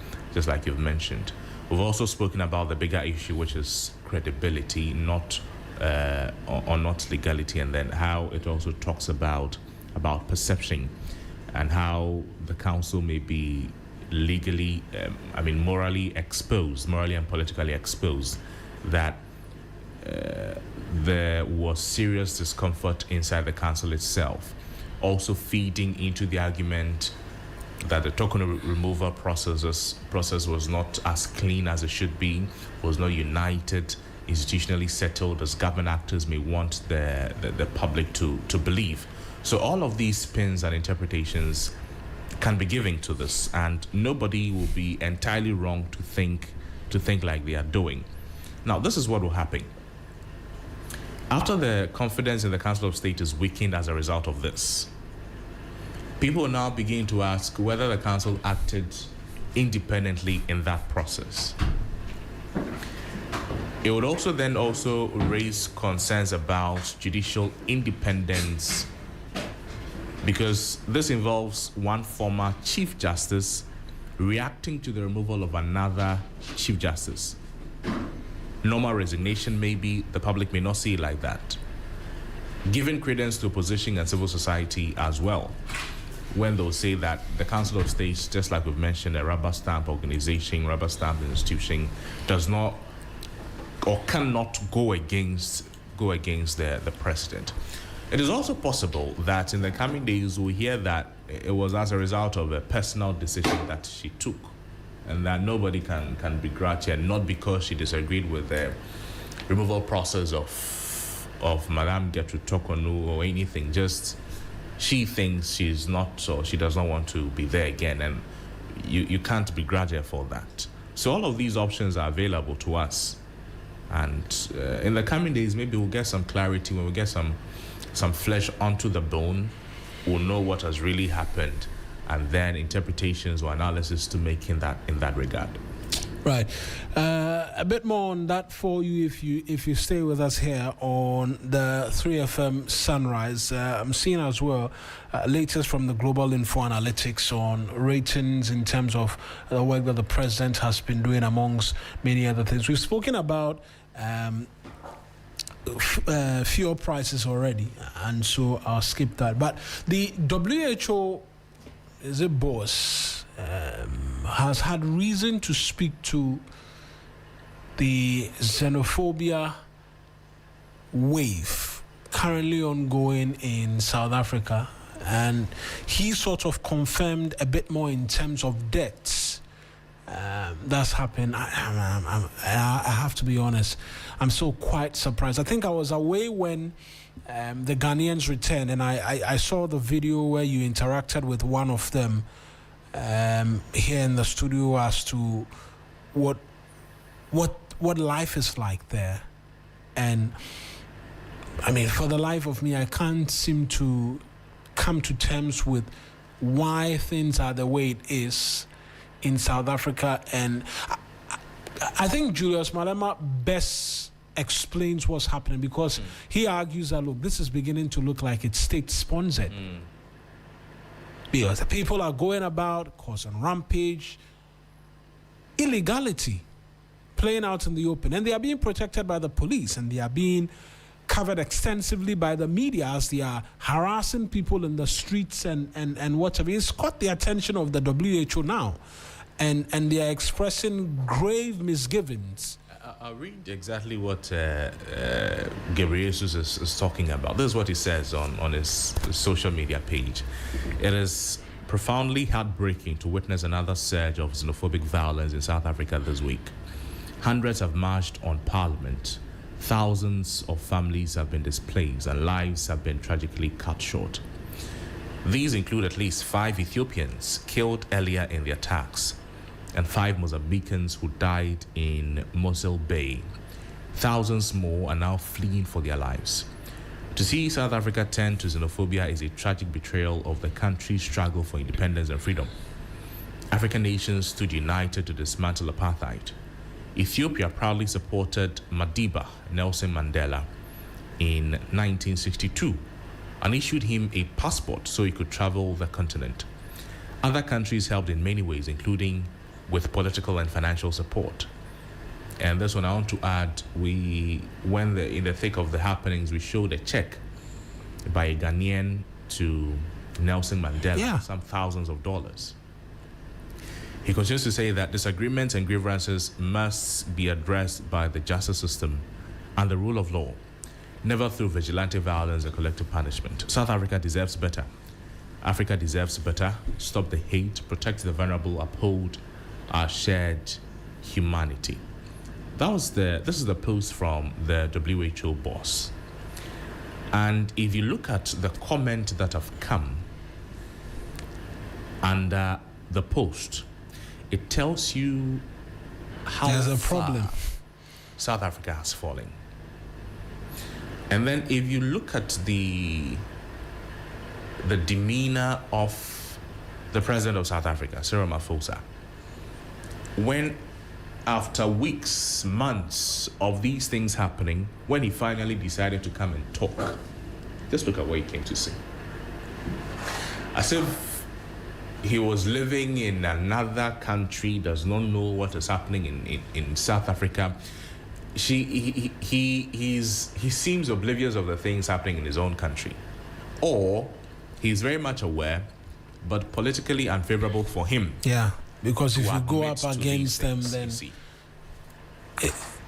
you've mentioned. We've also spoken about the bigger issue, which is credibility, not legality, and then how it also talks about perception and how the council may be legally, morally and politically exposed, that there was serious discomfort inside the council itself, also feeding into the argument that the token removal process was not as clean as it should be, was not united, institutionally settled as government actors may want the public to believe. So all of these spins and interpretations can be given to this, and nobody will be entirely wrong to think like they are doing. Now, this is what will happen. After the confidence in the Council of State is weakened as a result of this, people now begin to ask whether the council acted independently in that process. It would also raise concerns about judicial independence, because this involves one former Chief Justice reacting to the removal of another Chief Justice. Normal resignation, maybe the public may not see it like that. Giving credence to opposition and civil society as well, when they'll say that the Council of State, just like we've mentioned, a rubber stamp organization, rubber stamp institution, does not or cannot go against the president. It is also possible that in the coming days we'll hear that it was as a result of a personal decision that she took, and that nobody can begrudge her, not because she disagreed with the removal process of Madame Gertrude Tokonu or anything. Just she thinks she's not, or she does not want to be there again, and you can't begrudge her for that. So all of these options are available to us, and in the coming days maybe we'll get some clarity. When we get some flesh onto the bone, we'll know what has really happened, and then interpretations or analysis to make in that regard. Right. A bit more on that for you if you stay with us here on the 3FM Sunrise. I'm seeing as well latest from the Global Info Analytics on ratings in terms of the work that the president has been doing, amongst many other things. We've spoken about fuel prices already, and so I'll skip that. But the WHO, is it boss, has had reason to speak to the xenophobia wave currently ongoing in South Africa, and he sort of confirmed a bit more in terms of deaths that's happened. I have to be honest, I'm so quite surprised. I think I was away when the Ghanaians returned, and I saw the video where you interacted with one of them here in the studio as to what life is like there. And I mean, for the life of me, I can't seem to come to terms with why things are the way it is in South Africa. And I think Julius Malema best explains what's happening, because he argues that, look, this is beginning to look like it's state-sponsored. Because the people are going about causing rampage, illegality playing out in the open, and they are being protected by the police, and they are being covered extensively by the media as they are harassing people in the streets and whatever. It's caught the attention of the WHO now, and they are expressing grave misgivings. I'll read exactly what Ghebreyesus is talking about. This is what he says on his social media page. It is profoundly heartbreaking to witness another surge of xenophobic violence in South Africa this week. Hundreds have marched on Parliament. Thousands of families have been displaced, and lives have been tragically cut short. These include at least 5 Ethiopians killed earlier in the attacks. and 5 Mozambicans who died in Mossel Bay. Thousands more are now fleeing for their lives. To see South Africa turn to xenophobia is a tragic betrayal of the country's struggle for independence and freedom. African nations stood united to dismantle apartheid. Ethiopia proudly supported Madiba Nelson Mandela in 1962 and issued him a passport so he could travel the continent. Other countries helped in many ways, including with political and financial support. And this one I want to add, in the thick of the happenings, we showed a check by a Ghanaian to Nelson Mandela, some thousands of dollars. He continues to say that disagreements and grievances must be addressed by the justice system and the rule of law, never through vigilante violence and collective punishment. South Africa deserves better. Africa deserves better. Stop the hate, protect the vulnerable, uphold our shared humanity. This is the post from the WHO boss. And if you look at the comment that have come under the post, it tells you how there's a far problem South Africa has fallen. And then if you look at the demeanor of the president of South Africa, Cyril Ramaphosa, when after weeks, months of these things happening, when he finally decided to come and talk, just look at what he came to say. As if he was living in another country, does not know what is happening in South Africa. He seems oblivious of the things happening in his own country. Or he's very much aware, but politically unfavorable for him. Yeah, because if you go up against them, things, then...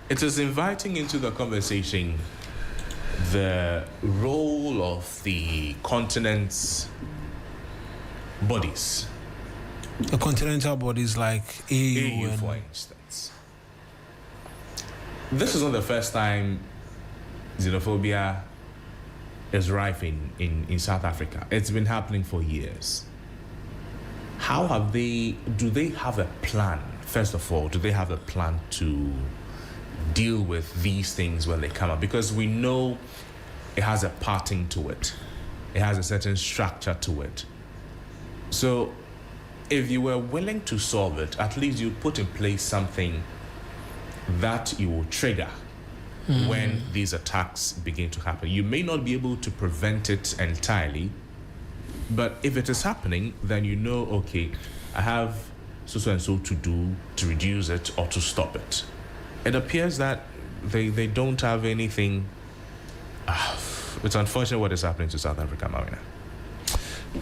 It is inviting into the conversation the role of the continent's bodies. The continental bodies like EU for instance. This is not the first time xenophobia is rife in South Africa. It's been happening for years. Do they have a plan? First of all, do they have a plan to deal with these things when they come up? Because we know it has a pattern to it. It has a certain structure to it. So if you were willing to solve it, at least you put in place something that you will trigger when these attacks begin to happen. You may not be able to prevent it entirely, but if it is happening, then you know, okay, I have so and so to do to reduce it or to stop it. It appears that they don't have anything. It's unfortunate what is happening to South Africa, Mawuena.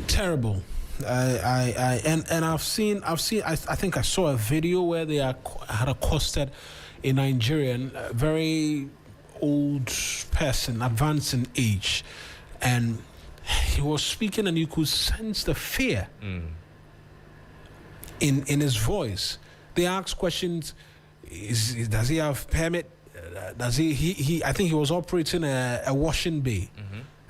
Terrible. I've seen. I think I saw a video where they had accosted a Nigerian, a very old person, advanced in age, and he was speaking, and you could sense the fear in his voice. They asked questions. Does he have permit? Does he? I think he was operating a washing bay,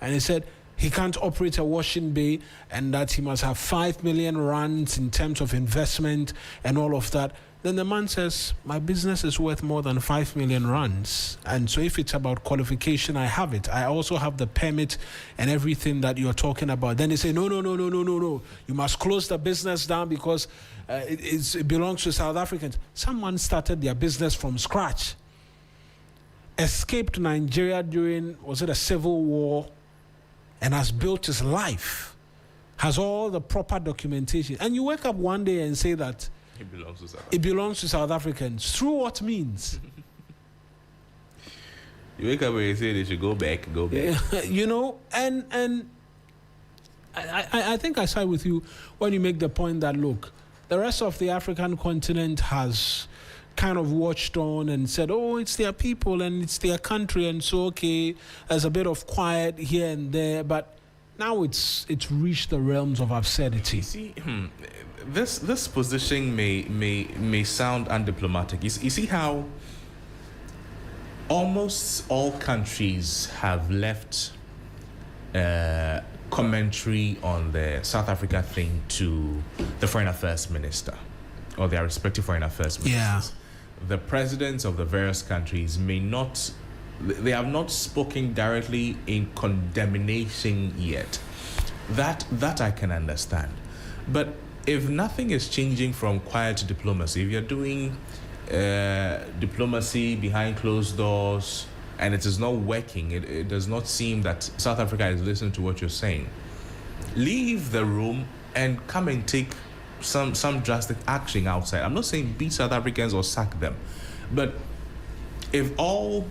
and he said he can't operate a washing bay, and that he must have 5 million rands in terms of investment and all of that. Then the man says, my business is worth more than 5 million rands. And so if it's about qualification, I have it. I also have the permit and everything that you're talking about. Then they say, no. You must close the business down because it belongs to South Africans. Someone started their business from scratch. Escaped Nigeria during, was it a civil war? And has built his life. Has all the proper documentation. And you wake up one day and say that it belongs to South Africans. Through what means? You wake up and you say they should go back. You know, and I think I side with you when you make the point that, look, the rest of the African continent has kind of watched on and said, oh, it's their people and it's their country, and so, okay, there's a bit of quiet here and there, but now it's reached the realms of absurdity. You see, this position may sound undiplomatic. You see how almost all countries have left commentary on the South Africa thing to the Foreign Affairs Minister or their respective foreign affairs ministers, the presidents of the various countries they have not spoken directly in condemnation yet. That I can understand. But if nothing is changing from quiet diplomacy, if you're doing diplomacy behind closed doors and it is not working, it does not seem that South Africa is listening to what you're saying, leave the room and come and take some drastic action outside. I'm not saying beat South Africans or sack them, but if all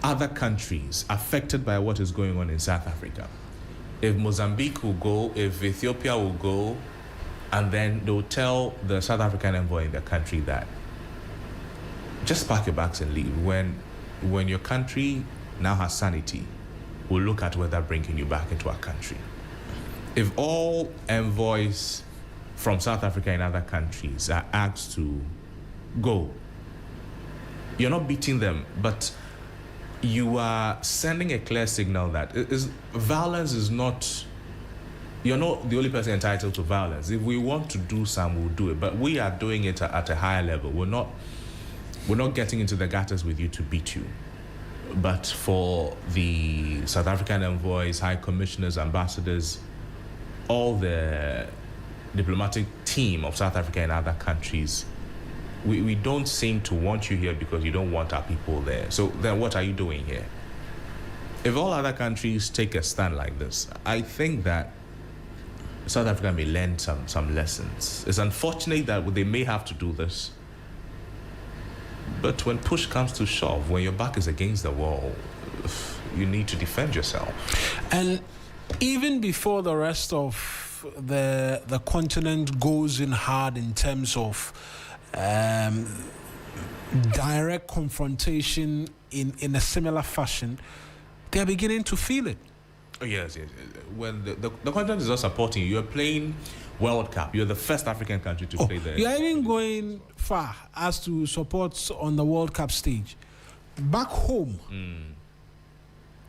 other countries affected by what is going on in South Africa, if Mozambique will go, if Ethiopia will go, and then they'll tell the South African envoy in their country that just pack your bags and leave. When your country now has sanity, we'll look at whether bringing you back into our country. If all envoys from South Africa and other countries are asked to go, you're not beating them, but you are sending a clear signal that violence is not, you're not the only person entitled to violence. If we want to do some, we'll do it, but we are doing it at a higher level. We're not getting into the gutters with you to beat you. But for the South African envoys, high commissioners, ambassadors, all the diplomatic team of South Africa and other countries, we don't seem to want you here because you don't want our people there. So then what are you doing here? If all other countries take a stand like this, I think that South Africa may learn some lessons. It's unfortunate that they may have to do this, but when push comes to shove, when your back is against the wall, you need to defend yourself. And even before the rest of the continent goes in hard in terms of direct confrontation in a similar fashion, they are beginning to feel it. Oh, yes. When the continent is not supporting you, you're playing World Cup. You're the first African country to play there. You're even going far as to support on the World Cup stage. Back home,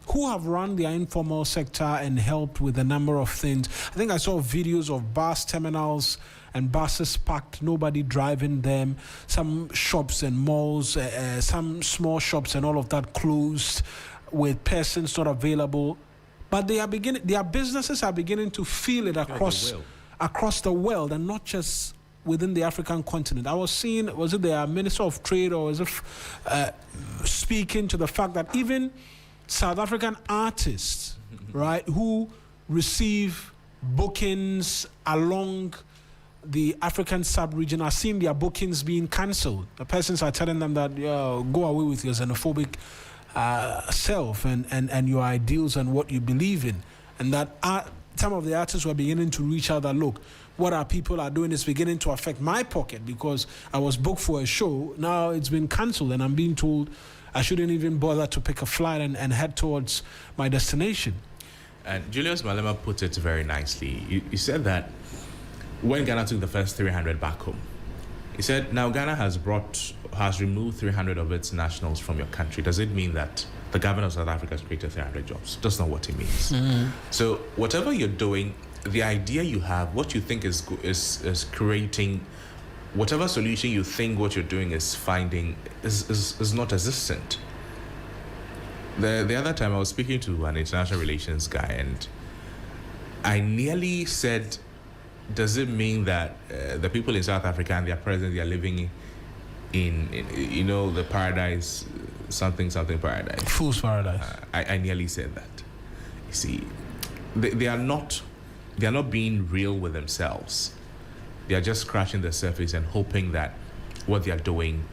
who have run their informal sector and helped with a number of things. I think I saw videos of bus terminals and buses parked, nobody driving them, some shops and malls, some small shops and all of that closed with persons not available. But their businesses are beginning to feel it across the world and not just within the African continent. I was seeing, was it the Minister of Trade or was it speaking to the fact that even South African artists, right, who receive bookings along the African sub-region are seeing their bookings being cancelled. The persons are telling them that go away with your xenophobic self and your ideals and what you believe in. And that some of the artists were beginning to reach out that, look, what our people are doing is beginning to affect my pocket because I was booked for a show. Now it's been cancelled and I'm being told I shouldn't even bother to pick a flight and head towards my destination. And Julius Malema put it very nicely. He said that when Ghana took the first 300 back home, he said, now Ghana has removed 300 of its nationals from your country. Does it mean that the government of South Africa has created 300 jobs? That's not what it means. So whatever you're doing, the idea you have, what you think is creating, whatever solution you think what you're doing is finding is not existent. The other time I was speaking to an international relations guy and I nearly said, does it mean that the people in South Africa and their president, they are living in the paradise, something paradise? Fool's paradise. I nearly said that. You see, they are not being real with themselves. They are just scratching the surface and hoping that what they are doing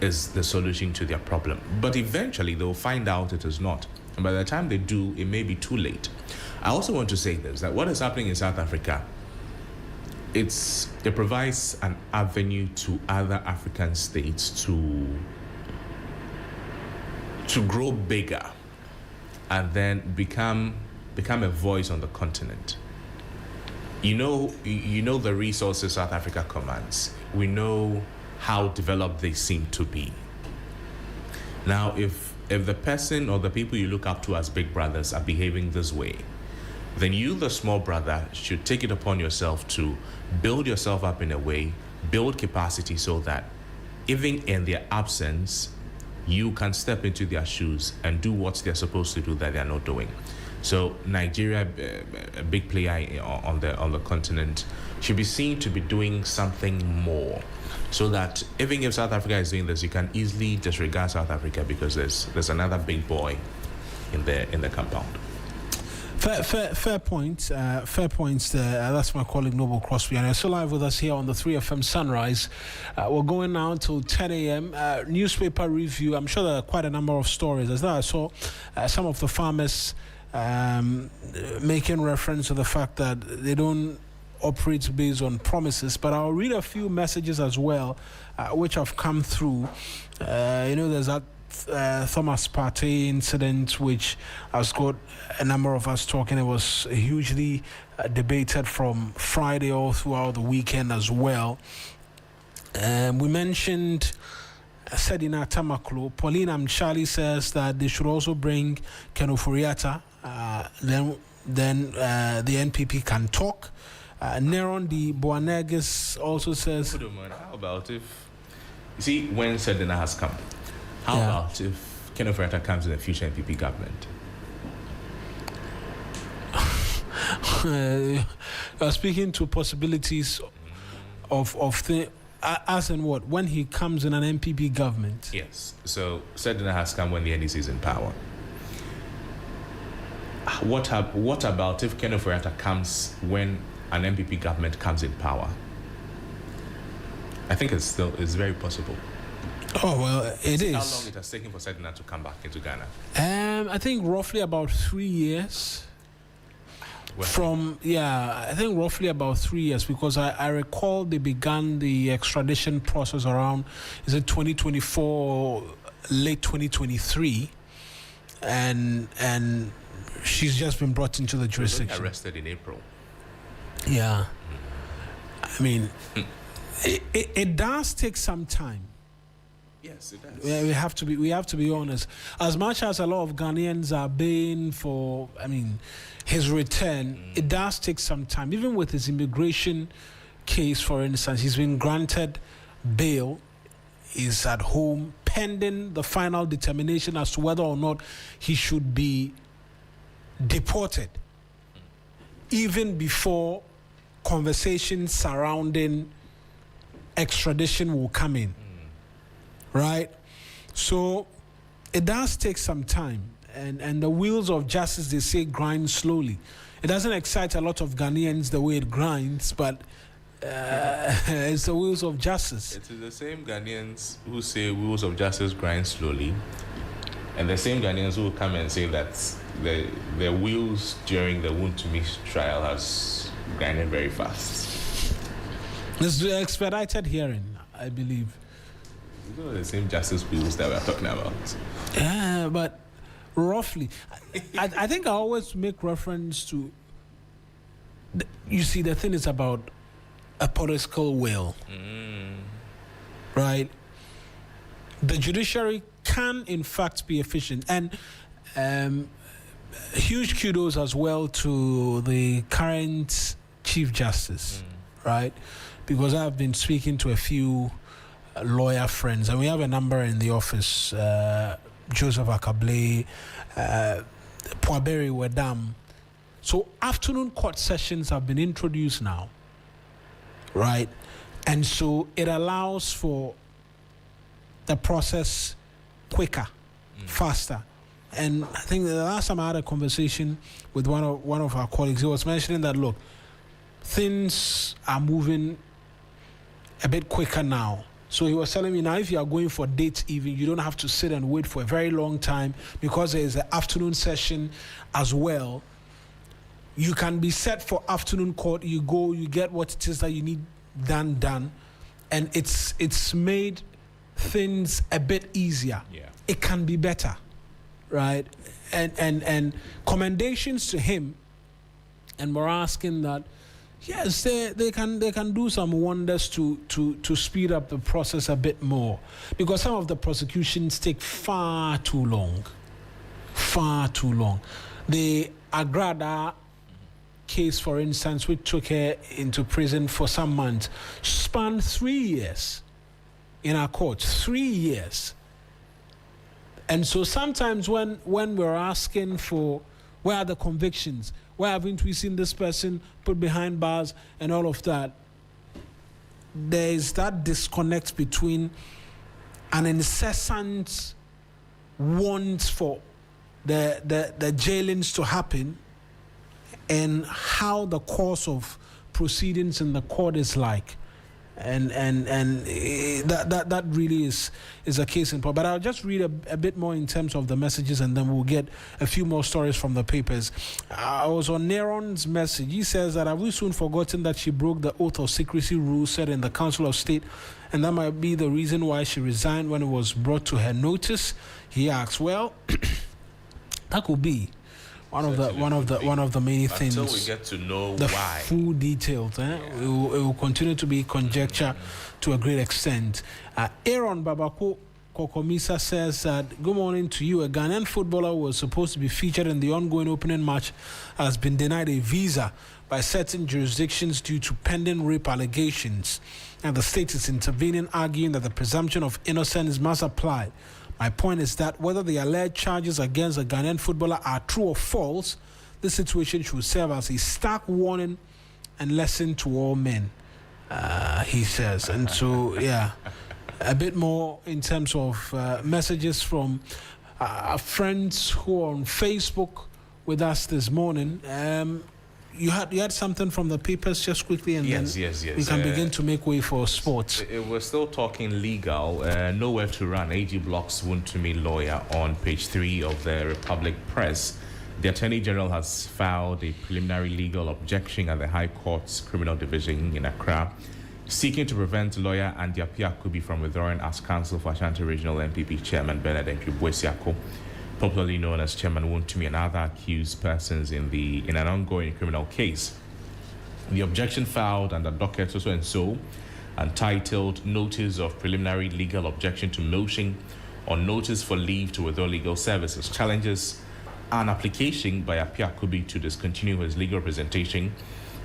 is the solution to their problem. But eventually they'll find out it is not. And by the time they do, it may be too late. I also want to say this, that what is happening in South Africa, it provides an avenue to other African states to grow bigger and then become a voice on the continent. You know the resources South Africa commands. We know how developed they seem to be. Now, if the person or the people you look up to as big brothers are behaving this way, then you, the small brother, should take it upon yourself to build yourself up in a way build capacity so that even in their absence, you can step into their shoes and do what they're supposed to do that they're not doing. So Nigeria, a big player on the continent, should be seen to be doing something more, so that even if South Africa is doing this, you can easily disregard South Africa because there's another big boy in the compound. Fair points. Fair points there. That's my colleague Noble Crosby, and you're still live with us here on the 3FM Sunrise. We're going now till 10 a.m. Newspaper review. I'm sure there are quite a number of stories. As I saw some of the farmers making reference to the fact that they don't operate based on promises, but I'll read a few messages as well which have come through. There's that Thomas Partey incident which has got a number of us talking. It was hugely debated from Friday all throughout the weekend as well. We mentioned Sedina Tamaklo. Pauline Amchali says that they should also bring Ken Ofori-Atta. Then the NPP can talk. Neron de Boanerges also says, how about if, you see, when Sedina has come, how about if Ken Ofori-Atta comes in the future NPP government? Speaking to possibilities of the as in what, when he comes in an NPP government? Yes. So Sedina has come when the NDC is in power. What about if Ken Ofori-Atta comes when an NPP government comes in power? I think it's very possible. Oh, well, it is. How long it has taken for Sedina to come back into Ghana? I think roughly about 3 years. I think roughly about 3 years, because I recall they began the extradition process around, is it 2024 or late 2023? And she's just been brought into the jurisdiction. She was arrested in April. Yeah. I mean, it does take some time. Yes, it does. We have to be honest. As much as a lot of Ghanaians are baying for, his return, it does take some time. Even with his immigration case, for instance, he's been granted bail, is at home pending the final determination as to whether or not he should be deported, even before conversations surrounding extradition will come in. Right? So it does take some time, and the wheels of justice, they say, grind slowly. It doesn't excite a lot of Ghanaians the way it grinds, but it's the wheels of justice. It is the same Ghanaians who say wheels of justice grind slowly, and the same Ghanaians who will come and say that the wheels during the Wontumi trial has grinded very fast. It's the expedited hearing, I believe. These are the same justice wheels that we're talking about. Yeah, but roughly. I think I always make reference to, you see, the thing is about a political will. Right? The judiciary can, in fact, be efficient. And huge kudos as well to the current Chief Justice, right? Because I've been speaking to a few lawyer friends, and we have a number in the office, Joseph Akable, Poaberi Wedam. So afternoon court sessions have been introduced now, right? And so it allows for the process quicker, faster. And I think the last time I had a conversation with one of our colleagues, he was mentioning that, look, things are moving a bit quicker now. So he was telling me, now if you are going for dates even, you don't have to sit and wait for a very long time, because there is an afternoon session as well. You can be set for afternoon court. You go, you get what it is that you need done. And it's made things a bit easier. Yeah. It can be better, right? And commendations to him. And we're asking that, yes, they can do some wonders to speed up the process a bit more, because some of the prosecutions take far too long. The Agrada case, for instance, which took her into prison for some months, spanned 3 years in our courts. 3 years. And so sometimes when we're asking for where are the convictions, why haven't we seen this person put behind bars and all of that, there is that disconnect between an incessant want for the jailings to happen and how the course of proceedings in the court is like. And that really is a case in point. But I'll just read a bit more in terms of the messages, and then we'll get a few more stories from the papers. I was on Neron's message. He says that, have we soon forgotten that she broke the oath of secrecy rule set in the Council of State, and that might be the reason why she resigned when it was brought to her notice? He asks, well, that could be one of the many things. Until we get to know the why. full details, it will continue to be conjecture to a great extent. Aaron Babako Kokomisa says that, good morning to you. A Ghanaian footballer who was supposed to be featured in the ongoing opening match has been denied a visa by certain jurisdictions due to pending rape allegations, and the state is intervening, arguing that the presumption of innocence must apply. My point is that whether the alleged charges against the Ghanaian footballer are true or false, this situation should serve as a stark warning and lesson to all men, he says. And so, yeah, a bit more in terms of messages from friends who are on Facebook with us this morning. You had something from the papers just quickly, and yes. we can begin to make way for sports. We're still talking legal. Nowhere to run. AG Block's Wontumi lawyer on page 3 of the Republic Press. The Attorney General has filed a preliminary legal objection at the High Court's Criminal Division in Accra, seeking to prevent lawyer Andy Apiakubi from withdrawing as counsel for Ashanti Regional MPP Chairman Bernard Entry-Boesiako, popularly known as Chairman Wontumi, and other accused persons in an ongoing criminal case. The objection filed under docket so entitled Notice of Preliminary Legal Objection to Motion or Notice for Leave to Withdraw Legal Services challenges an application by Apiakubi to discontinue his legal representation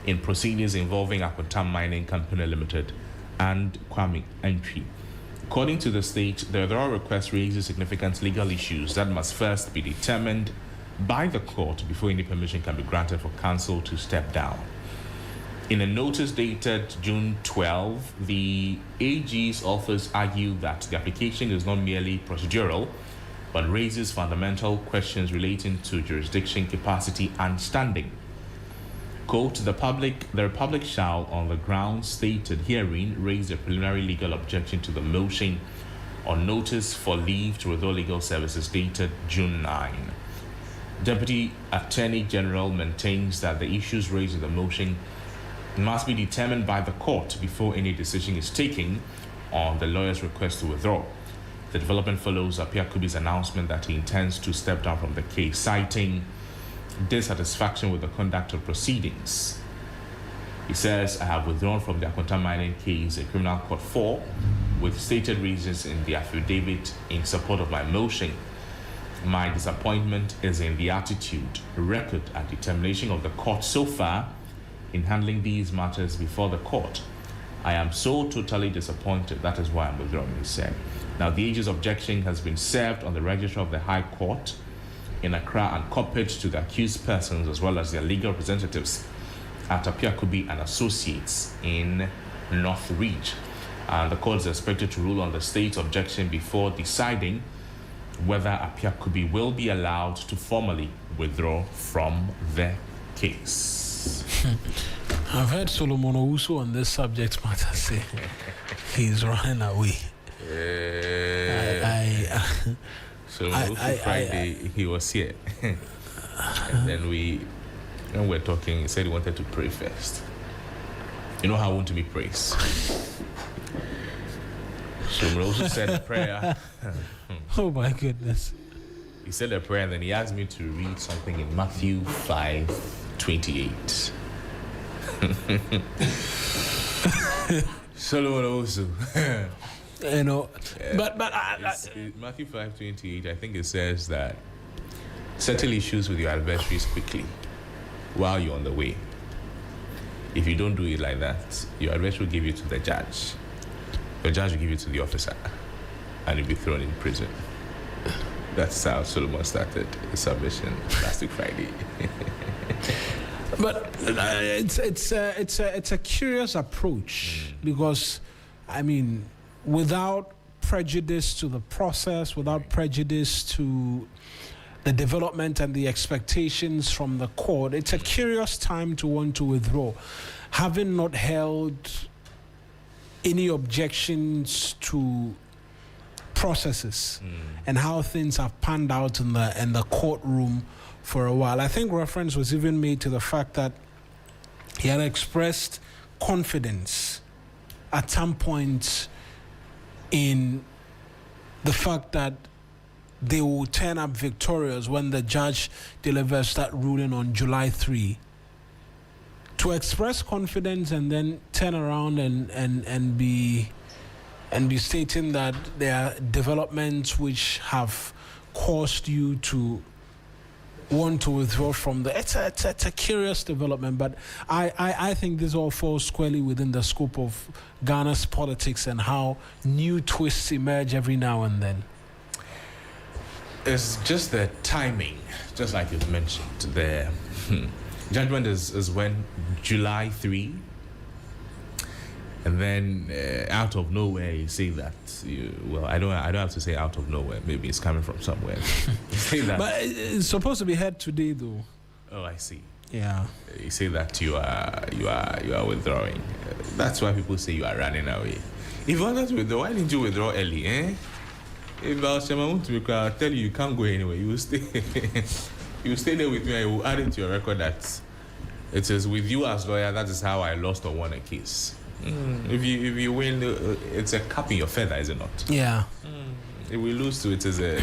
in proceedings involving Akotam Mining Company Limited and Kwame Entry. According to the state, the withdrawal request raises significant legal issues that must first be determined by the court before any permission can be granted for counsel to step down. In a notice dated June 12, the AG's office argued that the application is not merely procedural, but raises fundamental questions relating to jurisdiction, capacity, and standing. Quote, the Republic shall, on the grounds stated herein, raise a preliminary legal objection to the motion on notice for leave to withdraw legal services dated June 9. Deputy Attorney General maintains that the issues raised in the motion must be determined by the court before any decision is taken on the lawyer's request to withdraw. The development follows Apiakubi's announcement that he intends to step down from the case, citing dissatisfaction with the conduct of proceedings. He says, I have withdrawn from the Akotam Mining case in Criminal Court 4 with stated reasons in the affidavit in support of my motion. My disappointment is in the attitude, record, and determination of the court so far in handling these matters before the court. I am so totally disappointed. That is why I'm withdrawing, he said. Now, the AG's objection has been served on the register of the High Court in Accra and copied to the accused persons as well as their legal representatives at Apiakubi and Associates in North Reach. And the court is expected to rule on the state's objection before deciding whether Apiakubi will be allowed to formally withdraw from the case. I've heard Solomon Owusu on this subject matter say he's running away. So Friday he was here, and then when we're talking, he said he wanted to pray first. You know how I want to be praised. So we also said a prayer. Oh my goodness! He said a prayer, and then he asked me to read something in Matthew 5:28. Solomon also. You know, but Matthew 5:28, I think it says that settle issues with your adversaries quickly while you're on the way. If you don't do it like that, your arrest will give you to the judge. The judge will give you to the officer, and you'll be thrown in prison. That's how Solomon started his submission last week Friday. But it's a curious approach because, I mean, without prejudice to the process, without prejudice to the development and the expectations from the court, it's a curious time to want to withdraw, having not held any objections to processes and how things have panned out in the courtroom for a while. I think reference was even made to the fact that he had expressed confidence at some point in the fact that they will turn up victorious when the judge delivers that ruling on July 3. To express confidence and then turn around and be stating that there are developments which have caused you to want to withdraw from it's a curious development, but I think this all falls squarely within the scope of Ghana's politics and how new twists emerge every now and then. It's just the timing, just like you've mentioned. The judgment is when July 3, and then out of nowhere you say that. I don't have to say out of nowhere. Maybe it's coming from somewhere. You say that. But it's supposed to be heard today, though. Oh, I see. Yeah. You say that you are withdrawing. That's why people say you are running away. If you wanted to withdraw, why didn't you withdraw early? If I was want to I'll tell you can't go anywhere. You will stay. You will stay there with me. I will add it to your record that it is with you as lawyer. That is how I lost or won a case. If you win, it's a cap in your feather, is it not? Yeah. If we lose to it, is a.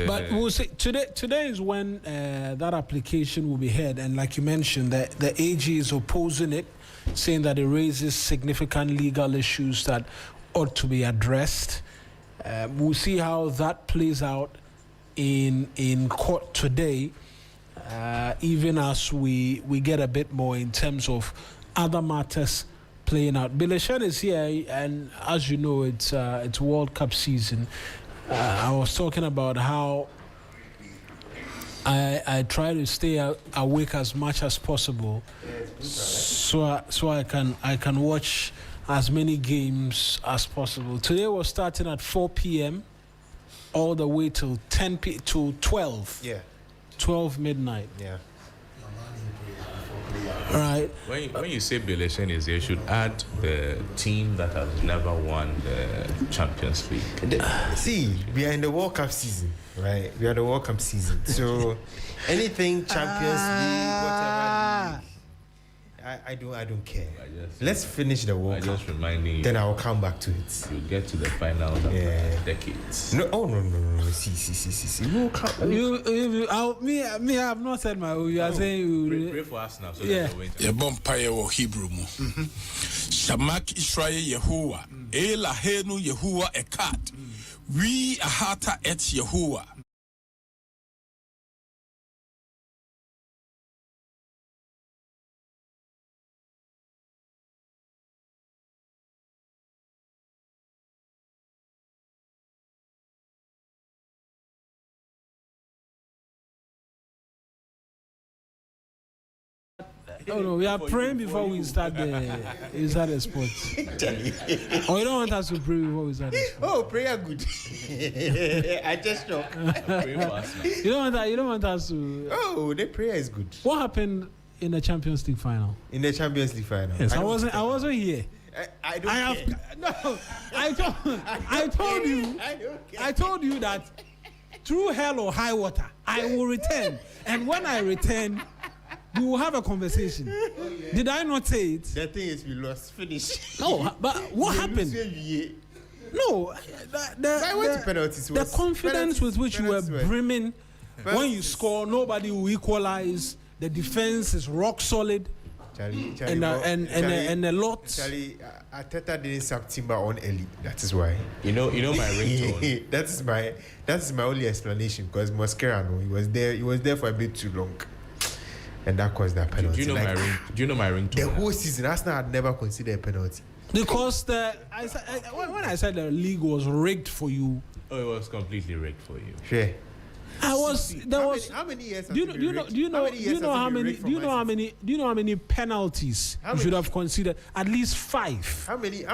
But we'll see. Today is when that application will be heard, and like you mentioned, the AG is opposing it, saying that it raises significant legal issues that ought to be addressed. We'll see how that plays out in court today. Even as we get a bit more in terms of other matters playing out. Bilishan is here, and as you know, it's World Cup season. I was talking about how I try to stay awake as much as possible, so I can watch as many games as possible. Today was starting at 4 p.m. all the way till 12. Yeah. 12 midnight. Yeah. Right. When you say Belation is here, you should add the team that has never won the Champions League. See, we are in the World Cup season, right? We are the World Cup season. So anything Champions League, whatever league, I don't care. Let's finish the World Cup. Just reminding you. Then I will come back to it. You get to the finals after decades. No, no. See. World Cup. Me, I have not said my own. You are saying you Pray for us now. So yeah. Ye bompire wo Hebrew mu. Shamak Israel Yehovah. Elahenu Yehovah ekat. We ahata et Yehovah. Oh no, we are praying before we start the sports. Oh, you don't want us to pray before we start the sports? Oh, prayer good. I just shocked. Pray for us now. You don't want us to. Oh, the prayer is good. What happened in the Champions League final? In the Champions League final. Yes, I wasn't here. I don't care. No, I told you that through hell or high water, I will return. And when I return, we will have a conversation. Oh, yeah. Did I not say it? The thing is, we lost. Finish. No, but what happened? No, the confidence with which you were brimming when you score, nobody will equalize. The defense is rock solid. Charlie, and a lot. Charlie, Arteta didn't sack Timber on early. That is why. You know my ringtone. That is my only explanation because Mosquera, he was there for a bit too long. and that caused that penalty. Do you know Like, my ring? Do you know my ringtone? the whole season, Arsenal had never considered a penalty. Because when I said the league was rigged for you, Oh, it was completely rigged for you. Sure. How many years? Do you know how many penalties you should have considered? At least 5. How many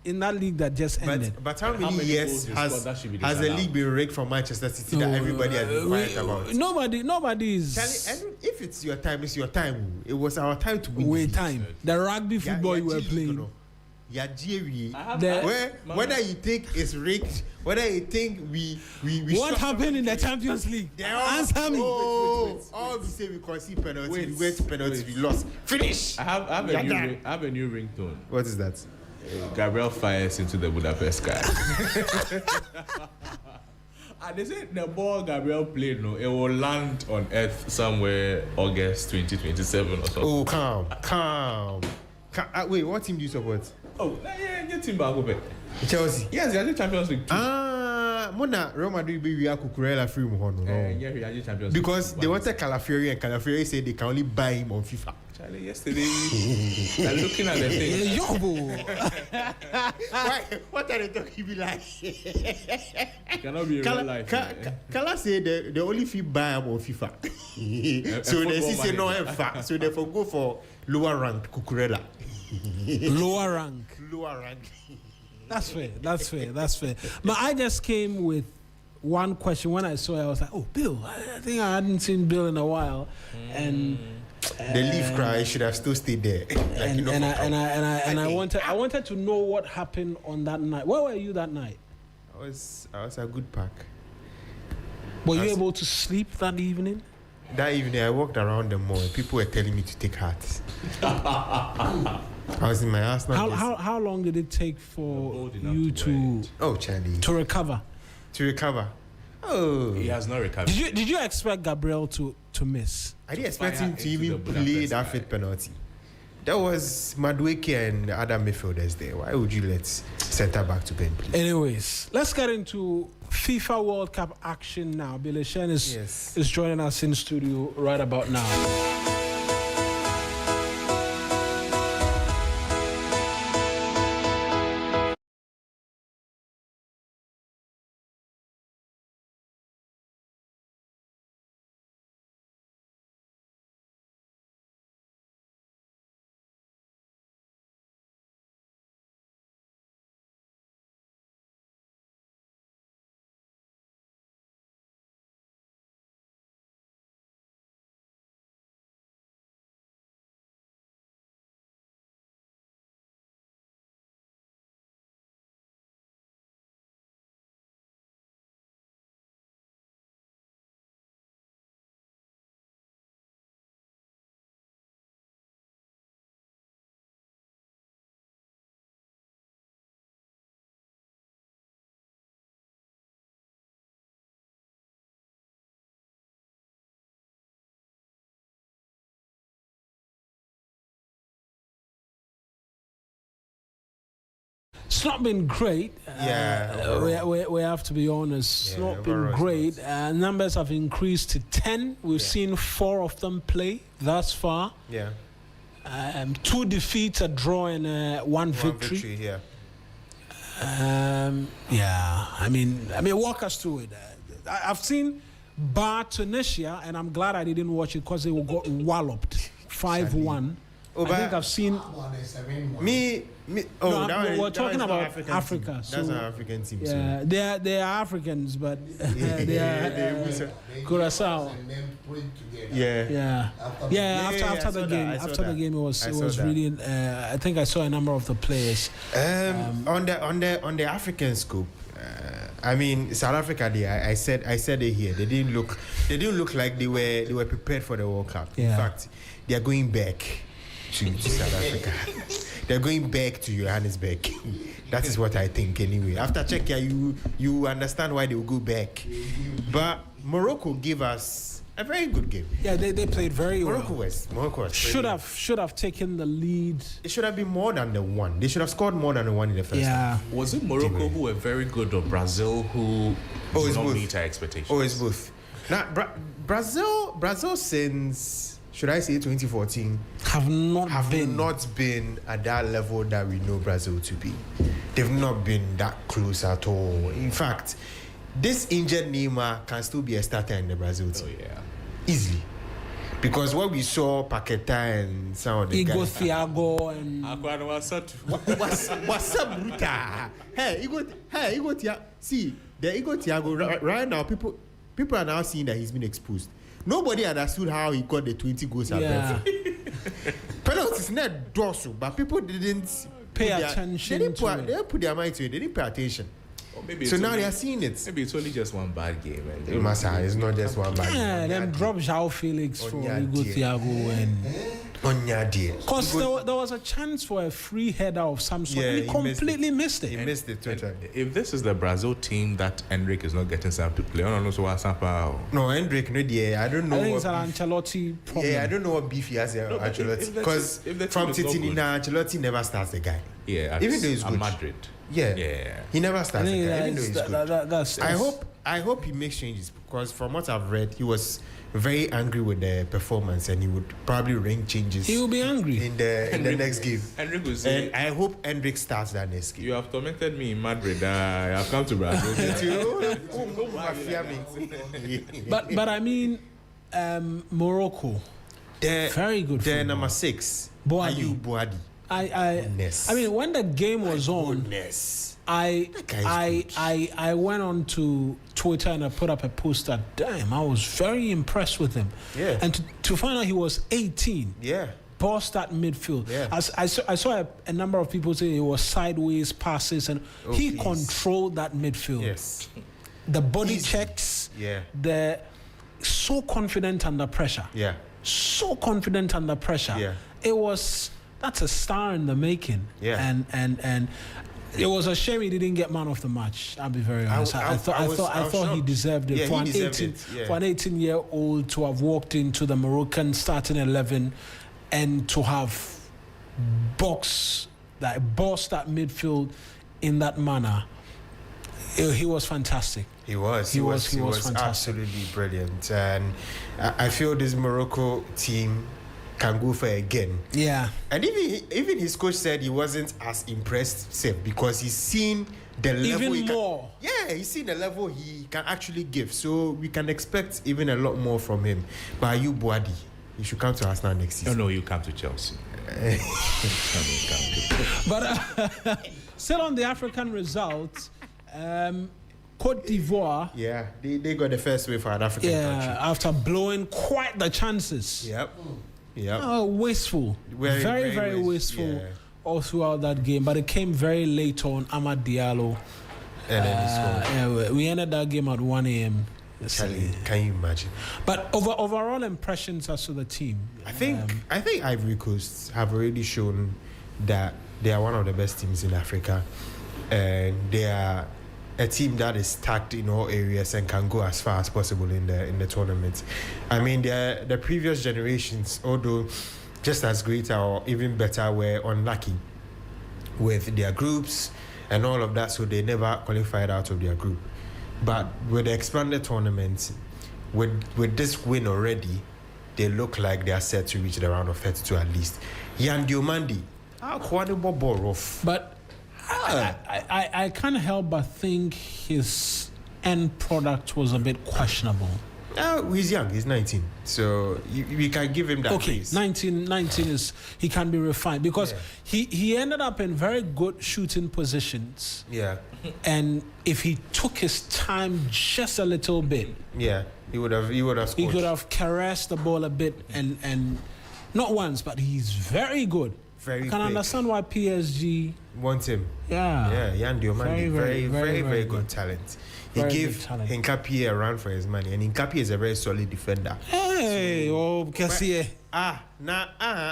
in that league that just ended. But how many years has the league been rigged from Manchester City that everybody has been quiet about? Nobody is. Charlie, and if it's your time, it's your time. It was our time to win. Wait, time. The rugby football you were playing. Whether you think it's rigged, whether you think we what happened in the Champions League? Answer me. All we say we concede penalties, we went to penalties, we lost. Finish. I have a new ringtone. What is that? Gabriel fires into the Budapest sky. And they said the ball Gabriel played, it will land on Earth somewhere August 2027 or something. Oh, calm. Wait, what team do you support? Oh, yeah, your team back over. Chelsea. Yes, they're the Champions League too. Mona Real Madrid be Cucurella free Yeah, Champions because League. they wanted Calafiori, and Calafiori said they can only buy him on FIFA. Charlie, yesterday, I'm looking at the thing. Why? What are they talking be like? Cannot be real life. Kala say they only fit buy him on FIFA. So they see no FIFA. So they go for lower rank Cucurella. Lower rank. That's fair. But I just came with one question. When I saw it, I was like, oh, Bill. I think I hadn't seen Bill in a while. And the leaf cry should have still stayed there. I wanted to know what happened on that night. Where were you that night? I was a good pack. Were you able to sleep that evening? That evening, I walked around the mall. People were telling me to take heart. I was in my Arsenal. How long did it take for you to recover? To recover. Oh, he has not recovered. Did you expect Gabriel to miss? I didn't expect him to even play that fifth penalty. There was Madueke and other midfielders there. Why would you let centre back to Ben play? Anyways, let's get into FIFA World Cup action now. Billy Shen is joining us in studio right about now. It's not been great. We have to be honest. It's not been great. Numbers have increased to 10. We've seen 4 of them play thus far. 2 defeats, a draw, and one victory. I mean, walk us through it. I've seen Bar Tunisia, and I'm glad I didn't watch it because they got walloped 5-1. I think I've seen we're talking about Africa. So that's an African team. Yeah, they are Africans, but they are Curaçao. After the game, it was really. I think I saw a number of the players. On the African scope. I mean, South Africa. I said it here. They didn't look like they were prepared for the World Cup. In fact, they are going back to South Africa. They're going back to Johannesburg. That is what I think anyway. After Czechia, you understand why they will go back. But Morocco gave us a very good game. Yeah, they played very well. Morocco was should have taken the lead. It should have been more than the one. They should have scored more than the one in the first half. Was it Morocco who were very good or Brazil who did not meet our expectations? Oh, it's both. Now, Brazil since should I say 2014, have not been at that level that we know Brazil to be. They've not been that close at all. In fact, this injured Neymar can still be a starter in the Brazil team. Oh, yeah. Easily. Because what we saw, Paqueta and some of the guys. Thiago and... What's up, Bruta? Hey, Thiago. See, the Thiago, right now, people are now seeing that he's been exposed. Nobody understood how he got the 20 goals at Brentford. Penalties not dorsal, but people didn't pay attention. They didn't put their mind to it. They didn't pay attention. So now they are seeing it. Maybe it's only just one bad game. It's not just one bad game. Yeah, then drop João Felix for Hugo Thiago and... Because there was a chance for a free header of some sort. Yeah, he completely missed it. He missed it totally. If this is the Brazil team that Endrick is not getting some to play, I don't know what's happening. No, Endrick, I don't know. I think it's an Ancelotti problem. Yeah, I don't know what beef he has Ancelotti. Because from Titinina, Ancelotti never starts the guy. Yeah, even though he's good. Madrid. Yeah. He never starts the guy, even though he's good. I hope he makes changes, because from what I've read, he was very angry with the performance, and he would probably ring changes. He will be angry in the next game. And I hope Endrick starts that next game. You have tormented me in Madrid. I have come to Brazil. but I mean, Morocco. Very good. They're number 6. Boadi. I mean, when the game was on, I went on to Twitter and I put up a post that, damn, I was very impressed with him. Yeah. And to find out he was 18. Yeah. Bossed that midfield. Yeah. I saw a number of people say it was sideways passes, and he controlled that midfield. Yes. The body checks. Yeah. The so confident under pressure. Yeah. So confident under pressure. Yeah. That's a star in the making. Yeah. And it was a shame he didn't get man of the match. I'll be very honest. I thought he deserved it. Yeah, for an 18-year-old to have walked into the Moroccan starting 11 and to have bossed that midfield in that manner. He was fantastic. He was fantastic. Absolutely brilliant. And I feel this Morocco team can go for it again. Yeah. And even his coach said he wasn't as impressed, because he's seen the level. Even more. He's seen the level he can actually give. So we can expect even a lot more from him. But Ayew Boadi, he should come to Arsenal next season. No, you come to Chelsea. But still on the African results, Cote d'Ivoire. Yeah, they got the first wave for an African country. After blowing quite the chances. Yep. Wasteful. Very wasteful all throughout that game. But it came very late on. Amad Diallo. And then he scored. We ended that game at 1 a.m. Can you imagine? But overall impressions as to the team. I think Ivory Coast have already shown that they are one of the best teams in Africa, and they are a team that is stacked in all areas and can go as far as possible in the tournament. I mean, the previous generations, although just as great or even better, were unlucky with their groups and all of that, so they never qualified out of their group. But with the expanded tournament, with this win already, they look like they are set to reach the round of 32 at least. Yan Diomandi, but I can't help but think his end product was a bit questionable. He's young, he's 19, so we can give him that. Okay, place. 19 is, he can be refined, because he ended up in very good shooting positions. Yeah. And if he took his time just a little bit, he would have scored. He could have caressed the ball a bit, and not once, but he's very good. I can understand why PSG wants him. Yeah, Yan Diomandi, very good talent. He gave Hincapié a run for his money, and Hincapié is a very solid defender.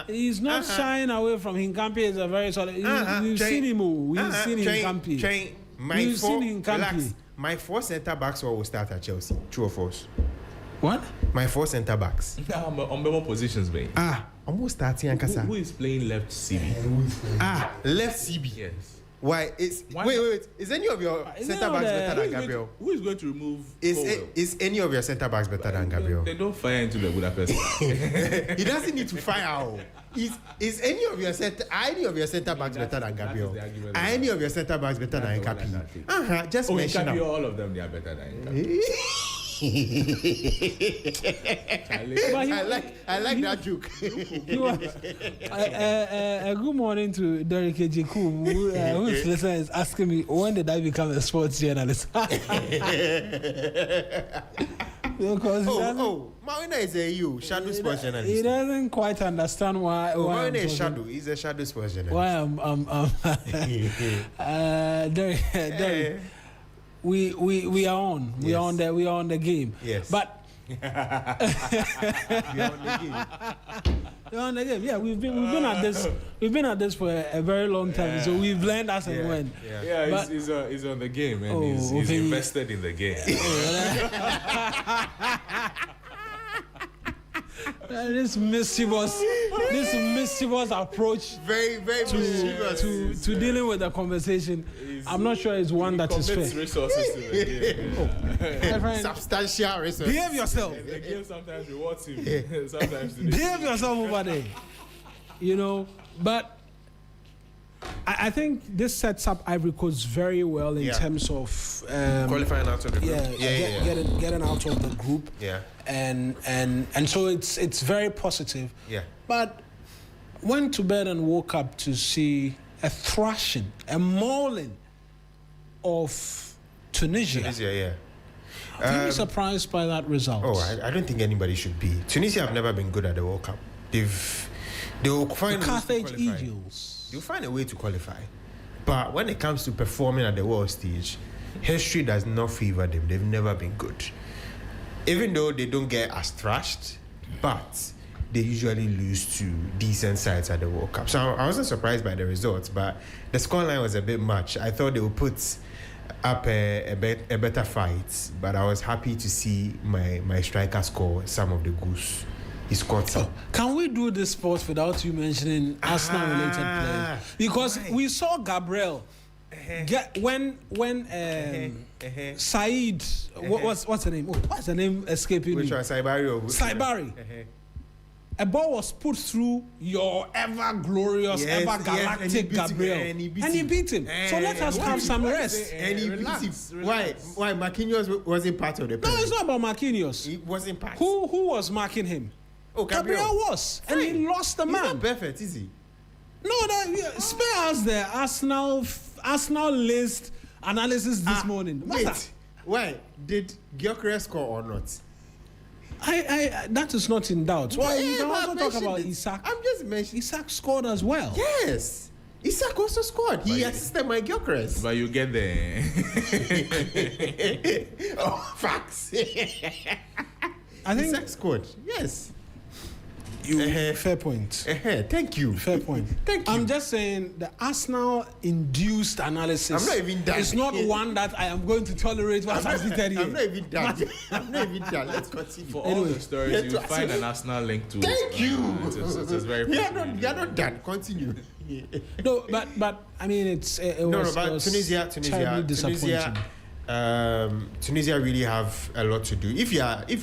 He's not shying away from Hincapié. Is a very solid. We've seen him. We've seen Hincapié. My 4 centre backs will start at Chelsea. True or false? What? My 4 centre backs. On what positions, mate? Almost starting. Who is playing left CB? Left CB. Yes. Why? Wait. Is any of your centre backs better than Gabriel? Who is going to remove? Is any of your centre backs better than Gabriel? They don't fire into the Budapest. He doesn't need to fire. Is any of your centre backs better than Gabriel? Are any of your centre backs better than Nkapi? Just mention them. All of them, they are better than Nkapi. I like that joke. Good morning to Derek Ejiku, whose listener is asking me, when did I become a sports journalist? Because Mawuena is a shadow sports journalist. He doesn't quite understand why. Mawuena is shadow. He's a shadow sports journalist. Why Derek, we are on. We are on the game. Yes. But we are on the game. We're on the game. Yeah, we've been at this. We've been at this for a very long time. So we've learned as and when. Yeah, he's on the game, and he's invested in the game. This mischievous approach, very mischievous to dealing with the conversation. I'm not sure it's one that is fair. Resources to the game. Substantial resources. Behave yourself. The game sometimes rewards him. Sometimes behave yourself over there. But I think this sets up Ivory Coast very well in terms of qualifying out of the group. Getting out of the group. Yeah. And so it's very positive. Yeah. But went to bed and woke up to see a thrashing, a mauling of Tunisia. Are you surprised by that result? I don't think anybody should be. Tunisia have never been good at the World Cup. They will find Carthage Eagles. They'll find a way to qualify. But when it comes to performing at the world stage, history does not favor them. They've never been good. Even though they don't get as thrashed, but they usually lose to decent sides at the World Cup. So I wasn't surprised by the results, but the scoreline was a bit much. I thought they would put up a better fight, but I was happy to see my striker score some of the goals. He scored some. Can we do this sport without you mentioning Arsenal-related players? Because we saw Gabriel when Said, what's the name? What's the name escaping me? Which one, Saibari. A ball was put through your ever glorious, ever galactic Gabriel, and he beat him. So let us have some rest. And he beat him. Why? Marquinhos wasn't part of the play? No, it's not about Marquinhos. He wasn't part. Who was marking him? Gabriel was, and he lost the man. He's not perfect, is he? No, spare us the Arsenal list analysis this morning. Wait, why did Gyökeres score or not? That is not in doubt. Why you can also talk about Isak? I'm just mentioning Isak scored as well. Yes, Isak also scored. He assisted my Gyökeres. But you get there. Facts. I think Isak scored. Yes. Fair point. Thank you. Fair point. Thank you. I'm just saying the Arsenal-induced analysis. I'm not even done. It's not one that I am going to tolerate once I sit here. I'm not even done. Let's continue. For all the stories, you find an Arsenal link to. Thank you. It's very. You're not done. Continue. No, but I mean it was Tunisia terribly disappointing. Tunisia really have a lot to do. If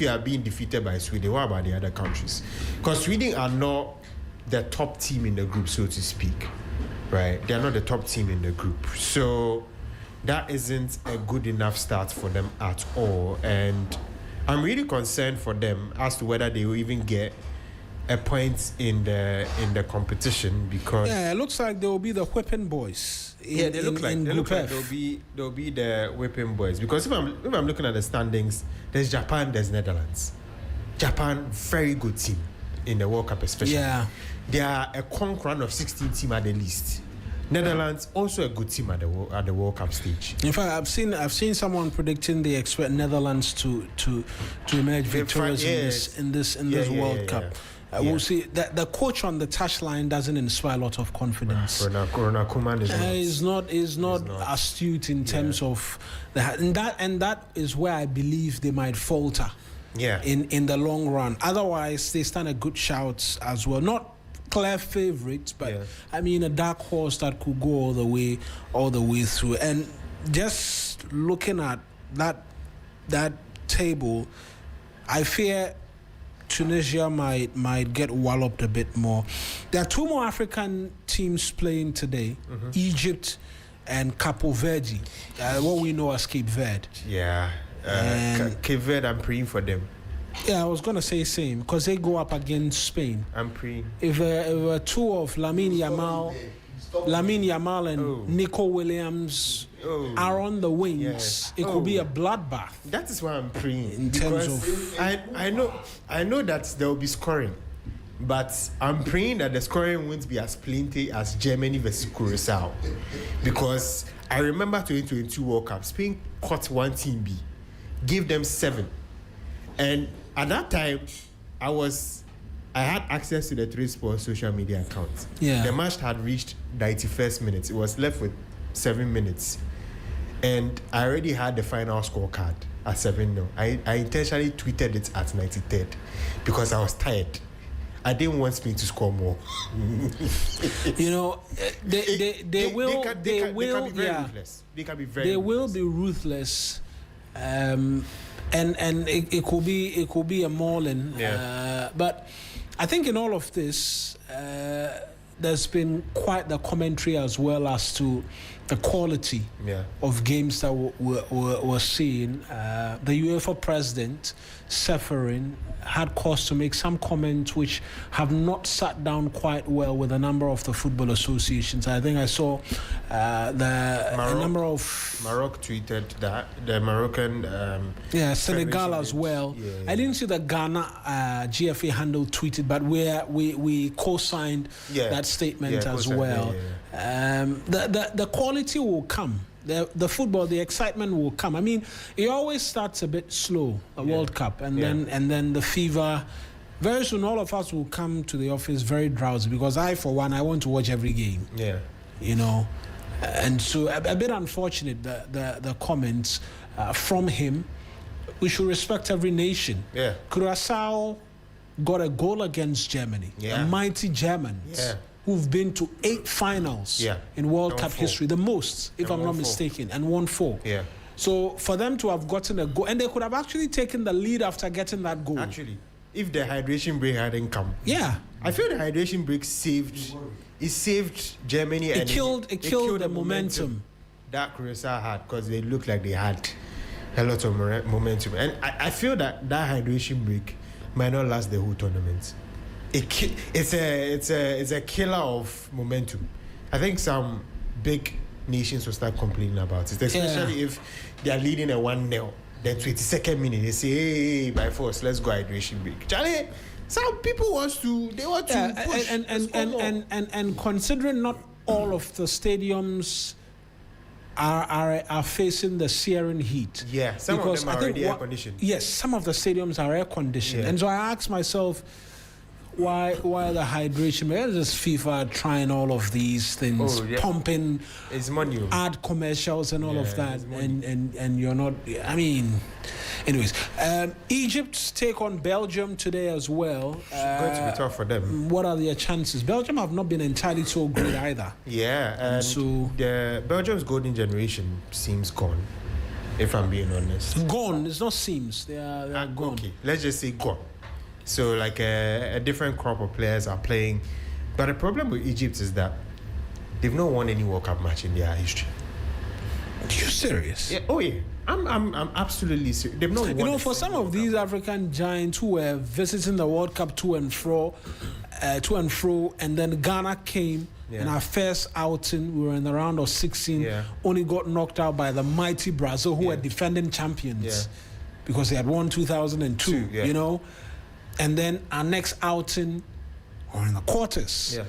you are being defeated by Sweden, what about the other countries? Because Sweden are not the top team in the group, so to speak, right? They are not the top team in the group, so that isn't a good enough start for them at all. And I'm really concerned for them as to whether they will even get a point in the competition, because it looks like they will be the whipping boys. They look like they'll be the whipping boys, because if I'm looking at the standings, there's Japan, there's Netherlands. Japan, very good team in the World Cup, especially. Yeah, they are a conk run of 16 team at the least. Netherlands also a good team at the World Cup stage. In fact, I've seen someone predicting they expect Netherlands to emerge victorious in this World Cup. We'll see that the coach on the touchline doesn't inspire a lot of confidence. Ronald Koeman is not astute in terms of that, and that is where I believe they might falter. Yeah. In the long run. Otherwise, they stand a good shout as well. Not clear favorites, but I mean a dark horse that could go all the way through. And just looking at that table, I fear Tunisia might get walloped a bit more. There are two more African teams playing today: Egypt and Cape Verde, what we know as Cape Verde. Yeah, Cape Verde, I'm praying for them. Yeah, I was going to say same, because they go up against Spain. I'm praying. If two of Lamine Yamal and Nico Williams are on the wings, it could be a bloodbath. That is why I'm praying. In terms of, I know that there will be scoring, but I'm praying that the scoring won't be as plenty as Germany versus Curacao, because I remember 2022 World Cup, Spain caught one team B, gave them 7, and at that time I had access to the 3 Sports social media accounts. Yeah. The match had reached 91st minutes. It was left with 7 minutes. And I already had the final scorecard at 7-0. I intentionally tweeted it at 93rd because I was tired. I didn't want Spain to score more. you know, they will be very ruthless. They can be very They ruthless. will be ruthless. And it could be a mauling. But I think in all of this, there's been quite the commentary as well as to the quality of games that we're seeing. The UEFA president, Seferin, had cause to make some comments which have not sat down quite well with a number of the football associations. I think I saw a number of... Morocco tweeted that, the Moroccan... Senegal as well. I didn't see the Ghana GFA handle tweeted, but we co-signed that statement as well. The quality will come. The football, the excitement will come. I mean, it always starts a bit slow, a World Cup, and then the fever. Very soon, all of us will come to the office very drowsy, because I, for one, I want to watch every game. Yeah. You know, and so a bit unfortunate the comments from him. We should respect every nation. Yeah. Curaçao got a goal against Germany. Yeah. The mighty Germans. Yeah. Who've been to 8 finals in World Cup history, the most, if I'm not mistaken, and won 4. Yeah. So for them to have gotten a goal, and they could have actually taken the lead after getting that goal. Actually, if the hydration break hadn't come, I feel the hydration break saved Germany. It killed the momentum that Curacao had, because they looked like they had a lot of momentum, and I feel that hydration break might not last the whole tournament. It's a killer of momentum. I think some big nations will start complaining about it, especially if they are leading a 1-0. Then 22nd minute they say, "Hey, by force, let's go hydration break." Charlie, some people want to push and considering not all of the stadiums are facing the searing heat. Yeah, some of them are already air conditioned. Yes, some of the stadiums are air conditioned, and so I asked myself, why the hydration? Where is FIFA trying all of these things, pumping, it's money, ad commercials and all of that, and you're not. I mean, anyways, Egypt take on Belgium today as well. Going to be tough for them. What are their chances? Belgium have not been entirely so great either. Yeah, and so the Belgium's golden generation seems gone. If I'm being honest, gone. It's not seems. They are gone. Okay, let's just say gone. So like a different crop of players are playing, but the problem with Egypt is that they've not won any World Cup match in their history. Are you serious? Yeah. Oh yeah. I'm absolutely serious. They've not won. For some of these African giants who were visiting the World Cup to and fro, and then Ghana came. In our first outing, we were in the round of 16. Only got knocked out by the mighty Brazil, who were defending champions because they had won 2002. You know. And then our next outing, we're in the quarters.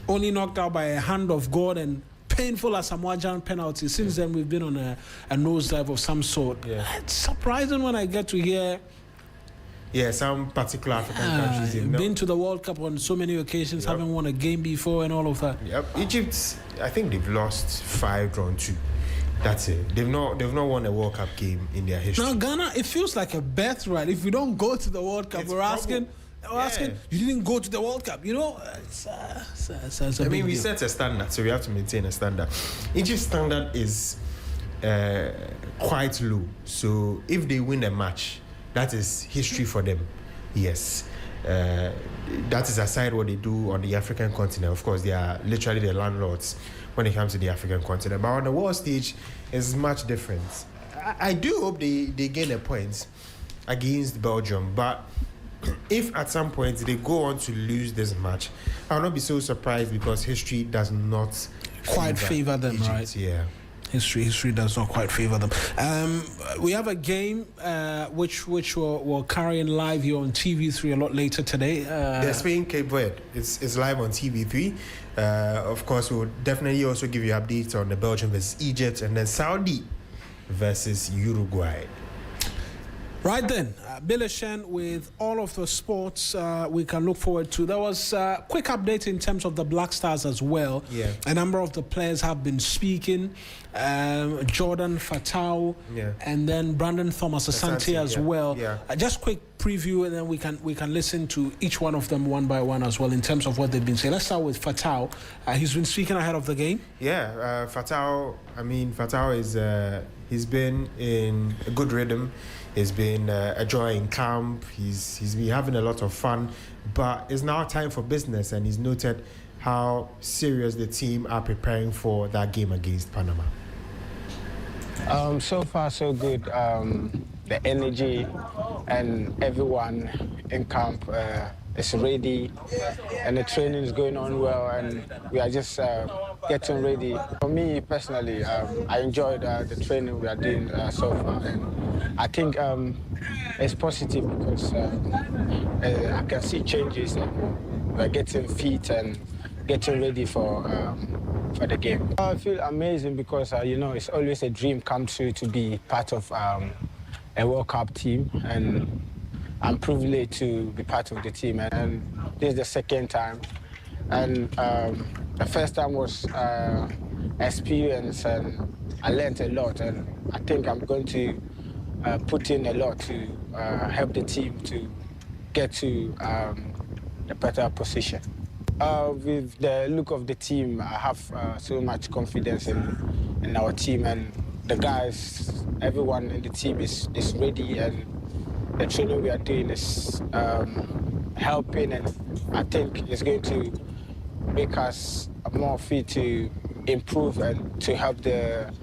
Only knocked out by a hand of God and painful as Samoa penalty. Since then, we've been on a nosedive of some sort. It's surprising when I get to hear. Some particular African countries. Been to the World Cup on so many occasions, haven't won a game before and all of that. Egypt, I think they've lost 5, drawn 2. That's it. They've not won a World Cup game in their history. Now Ghana, it feels like a birthright. If we don't go to the World Cup, we're asking asking, you didn't go to the World Cup, you know? I mean, we set a standard, so we have to maintain a standard. Egypt's standard is quite low. So if they win a match, that is history for them. Yes. That is aside what they do on the African continent. Of course, they are literally the landlords when it comes to the African continent. But on the world stage, it's much different. I do hope they gain a point against Belgium. But if at some point they go on to lose this match, I will not be so surprised because history does not quite favor them, Egypt, right? Yeah. History does not quite favor them. We have a game which we're carrying live here on TV3 a lot later today. The Spain Cape Verde. It's live on TV3. Of course, we'll definitely also give you updates on the Belgium versus Egypt and then Saudi versus Uruguay. Right then, Billy Shen with all of the sports we can look forward to. There was a quick update in terms of the Black Stars as well. Yeah. A number of the players have been speaking. Jordan Fatau, and then Brandon Thomas Asante as well. Yeah. Just quick preview, and then we can listen to each one of them one by one as well in terms of what they've been saying. Let's start with Fatau. He's been speaking ahead of the game. Yeah, Fatau. I mean, Fatau is he's been in a good rhythm. It's been a joy in camp. He's been having a lot of fun, but it's now time for business, and he's noted how serious the team are preparing for that game against Panama. So far, so good. The energy and everyone in camp is ready, and the training is going on well, and we are just getting ready. For me personally, I enjoyed the training we are doing so far, and I think it's positive because I can see changes, and we're getting fit and getting ready for the game. I feel amazing because it's always a dream come true to be part of a World Cup team, and I'm privileged to be part of the team. And this is the second time, and the first time was experience, and I learned a lot, and I think I'm going to put in a lot to help the team to get to a better position. With the look of the team, I have so much confidence in our team, and the guys, everyone in the team is ready, and the training we are doing is helping, and I think it's going to make us more fit to improve and to help the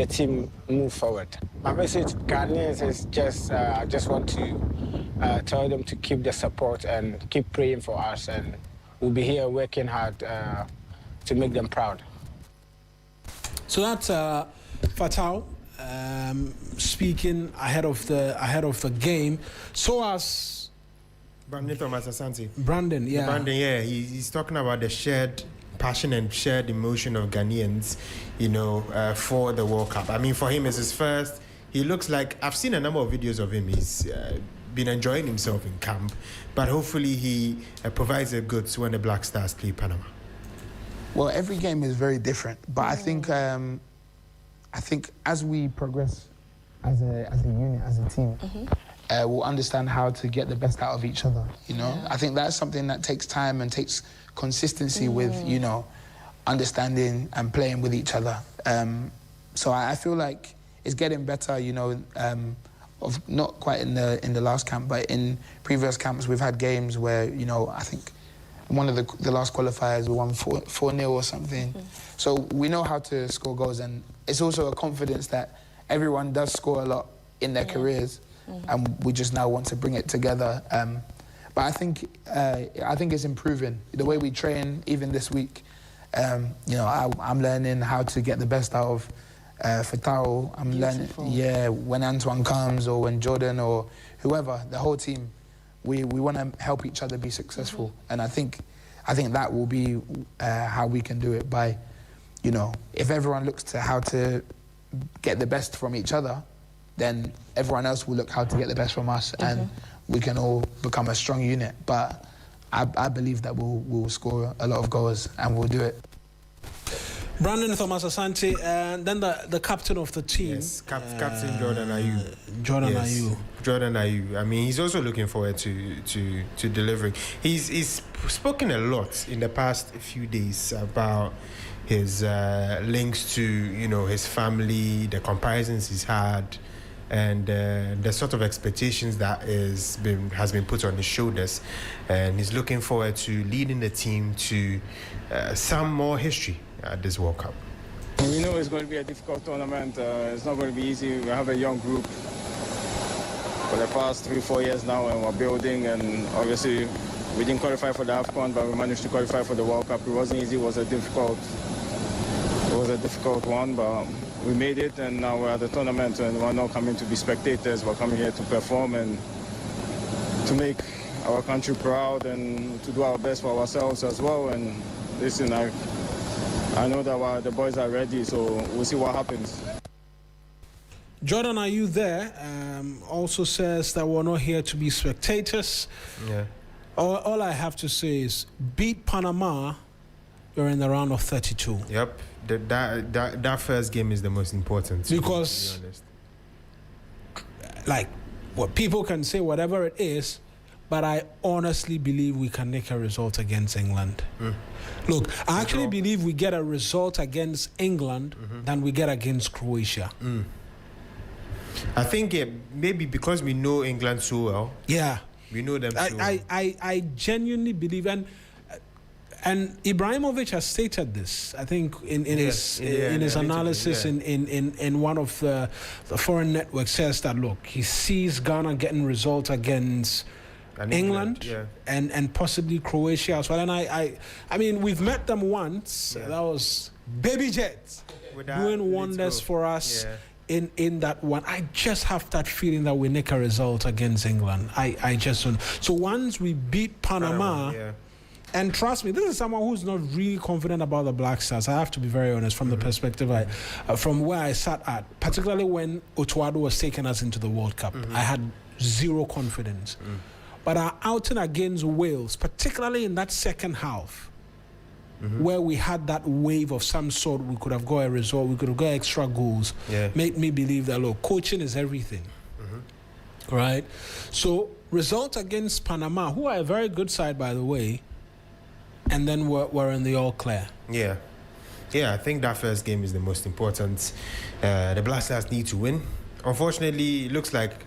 team move forward. My message to Ghanaians is just, I just want to tell them to keep the support and keep praying for us, and we'll be here working hard to make them proud. So that's Fatau speaking ahead of the game. So as Brandon Thomas Asante. Brandon, he's talking about the shared passion and shared emotion of Ghanaians, for the World Cup. I mean, for him, it's his first. He looks like, I've seen a number of videos of him. He's been enjoying himself in camp, but hopefully he provides a goods when the Black Stars play Panama. Well, every game is very different, but I think as we progress as a unit, as a team, we'll understand how to get the best out of each other. I think that's something that takes time and takes consistency with understanding and playing with each other. So I feel like it's getting better. Of not quite in the last camp, but in previous camps we've had games where I think one of the last qualifiers we won 4-0 or something. So we know how to score goals, and it's also a confidence that everyone does score a lot in their careers, and we just now want to bring it together. But I think it's improving the way we train. Even this week, I'm learning how to get the best out of Fatau. I'm learning, when Antoine comes or when Jordan or whoever, the whole team, we want to help each other be successful. And I think that will be how we can do it by, if everyone looks to how to get the best from each other, then everyone else will look how to get the best from us, and we can all become a strong unit. But I believe that we'll score a lot of goals, and we'll do it. Brandon Thomas Asante, and then the captain of the team. Yes, Captain Jordan Ayew. Jordan Ayew. I mean, he's also looking forward to delivering. He's spoken a lot in the past few days about his links to his family, the comparisons he's had, and the sort of expectations that has been put on his shoulders, and he's looking forward to leading the team to some more history at this World Cup. We know it's going to be a difficult tournament. It's not going to be easy. We have a young group for the past 3-4 years now, and we're building. And obviously, we didn't qualify for the AFCON, but we managed to qualify for the World Cup. It wasn't easy. It was a difficult one, but we made it, and now we're at the tournament, and we're not coming to be spectators. We're coming here to perform and to make our country proud and to do our best for ourselves as well. And listen, I know that the boys are ready, so we'll see what happens. Jordan, are you there? Also says that we're not here to be spectators. Yeah. All I have to say is beat Panama, you're in the round of 32. Yep. That first game is the most important. Because, to be honest, like, what people can say, whatever it is, but I honestly believe we can make a result against England. Look, I actually believe we get a result against England than we get against Croatia. I think maybe because we know England so well. Yeah. We know them so well. I genuinely believe, and Ibrahimovic has stated this, I think, in his analysis in one of the foreign networks, says that, look, he sees Ghana getting results against England and possibly Croatia as well. And I mean, we've met them once. That was Baby Jet doing wonders for us in that one. I just have that feeling that we make a result against England. I just don't. So once we beat Panama, and trust me, this is someone who's not really confident about the Black Stars. I have to be very honest from the perspective from where I sat at, particularly when Otuado was taking us into the World Cup. I had zero confidence. But our outing against Wales, particularly in that second half, where we had that wave of some sort, we could have got a result, we could have got extra goals, made me believe that, look, coaching is everything. Right? So, result against Panama, who are a very good side, by the way, and then we're in the all clear. Yeah, I think that first game is the most important. The Black Stars need to win. Unfortunately, it looks like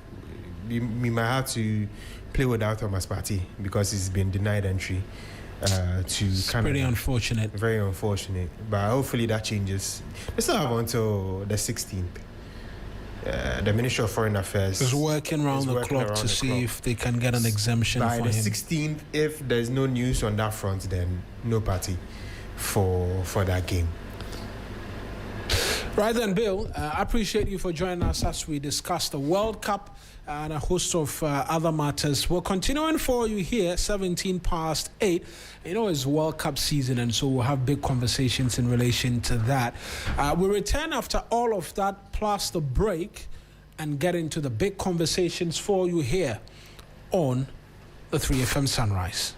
we might have to play without Thomas Partey because he's been denied entry to Canada. Pretty unfortunate. Very unfortunate. But hopefully that changes. They still have until the 16th. The Ministry of Foreign Affairs is working around the clock to see if they can get an exemption by for the him. 16th. If there's no news on that front, then no party for that game. Right then, Bill, I appreciate you for joining us as we discuss the World Cup and a host of other matters. We're continuing for you here, 8:17. You know, it's World Cup season, and so we'll have big conversations in relation to that. We return after all of that, plus the break, and get into the big conversations for you here on the 3FM Sunrise.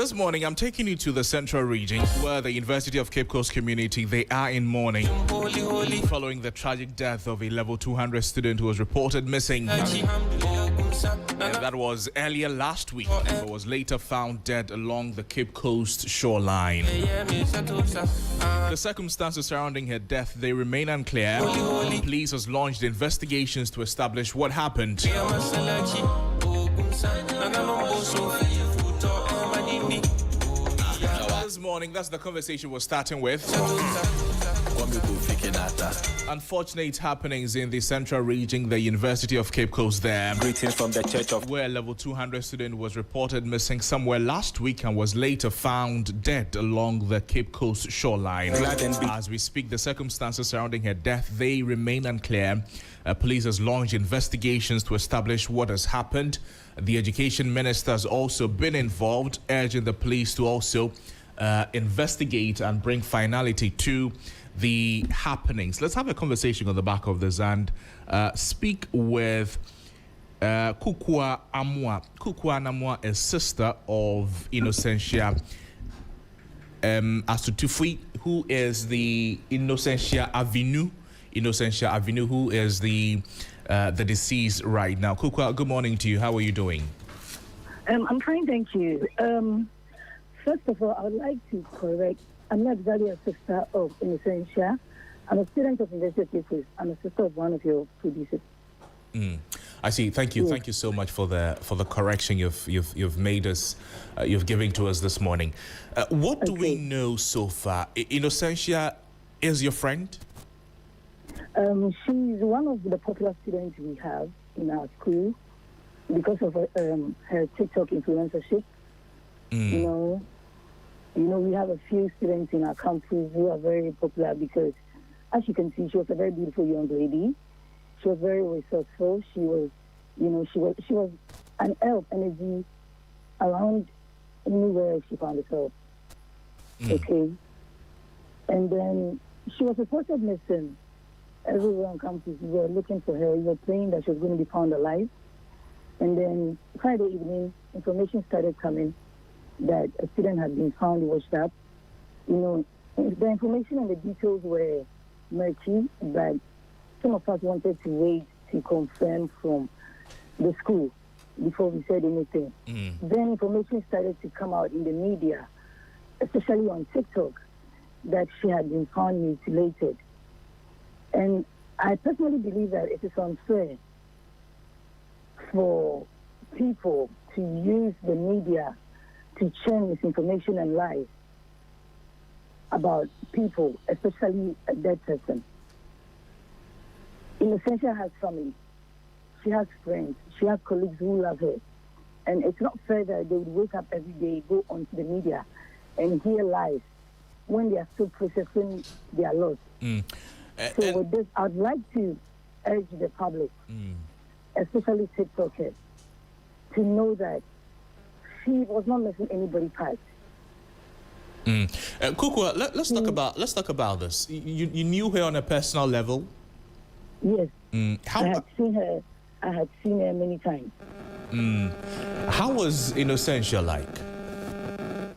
This morning, I'm taking you to the Central Region, where the University of Cape Coast community, they are in mourning following the tragic death of a level 200 student who was reported missing. And that was earlier last week, but was later found dead along the Cape Coast shoreline. The circumstances surrounding her death, they remain unclear. Police has launched investigations to establish what happened. This morning, that's the conversation we're starting with. Unfortunate happenings in the Central Region, the University of Cape Coast there. Greetings from the Church of... Where a level 200 student was reported missing somewhere last week and was later found dead along the Cape Coast shoreline. As we speak, the circumstances surrounding her death, they remain unclear. Police has launched investigations to establish what has happened. The Education Minister has also been involved, urging the police to also investigate and bring finality to the happenings. Let's have a conversation on the back of this and speak with Kukua Amwa. Kukua Amwa is sister of Innocentia Asutufui, who is the Innocentia Avenue, who is the deceased right now. Kukua, good morning to you. How are you doing? I'm fine, thank you. First of all, I would like to correct. I'm not exactly a sister of Innocentia. I'm a student of University of Cape Coast. I'm a sister of one of your producers. I see. Thank you. Thank you so much for the correction you've made us. You've given to us this morning. What do we know so far? Innocentia is your friend? She's one of the popular students we have in our school because of her TikTok influencership. You know, we have a few students in our campus who are very popular because, as you can see, she was a very beautiful young lady. She was very resourceful. She was an elf energy around anywhere she found herself. Okay, and then she was reported missing. Everywhere on campus, we were looking for her. We were praying that she was going to be found alive. And then Friday evening, information started coming that a student had been found washed up. You know, the information and the details were murky, but some of us wanted to wait to confirm from the school before we said anything. Then information started to come out in the media, especially on TikTok, that she had been found mutilated. And I personally believe that it is unfair for people to use the media to churn misinformation and lies about people, especially a dead person. Innocentia has family. She has friends. She has colleagues who love her. And it's not fair that they would wake up every day, go onto the media, and hear lies when they are still processing their loss. So with this, I'd like to urge the public, especially TikTokers, to know that she was not missing anybody's past. Kukua, let's talk about this. You knew her on a personal level? Yes. I had seen her many times. How was Innocentia like?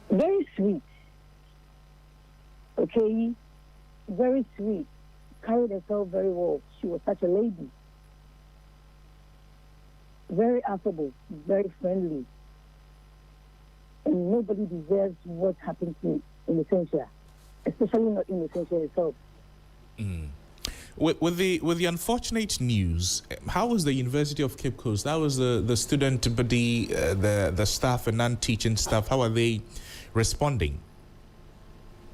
Very sweet. Okay? Very sweet. Carried herself very well. She was such a lady. Very affable, very friendly. And nobody deserves what happened to Innocentia, especially not Innocentia herself. With the unfortunate news, how was the University of Cape Coast? How was the student body, the staff and non-teaching staff? How are they responding?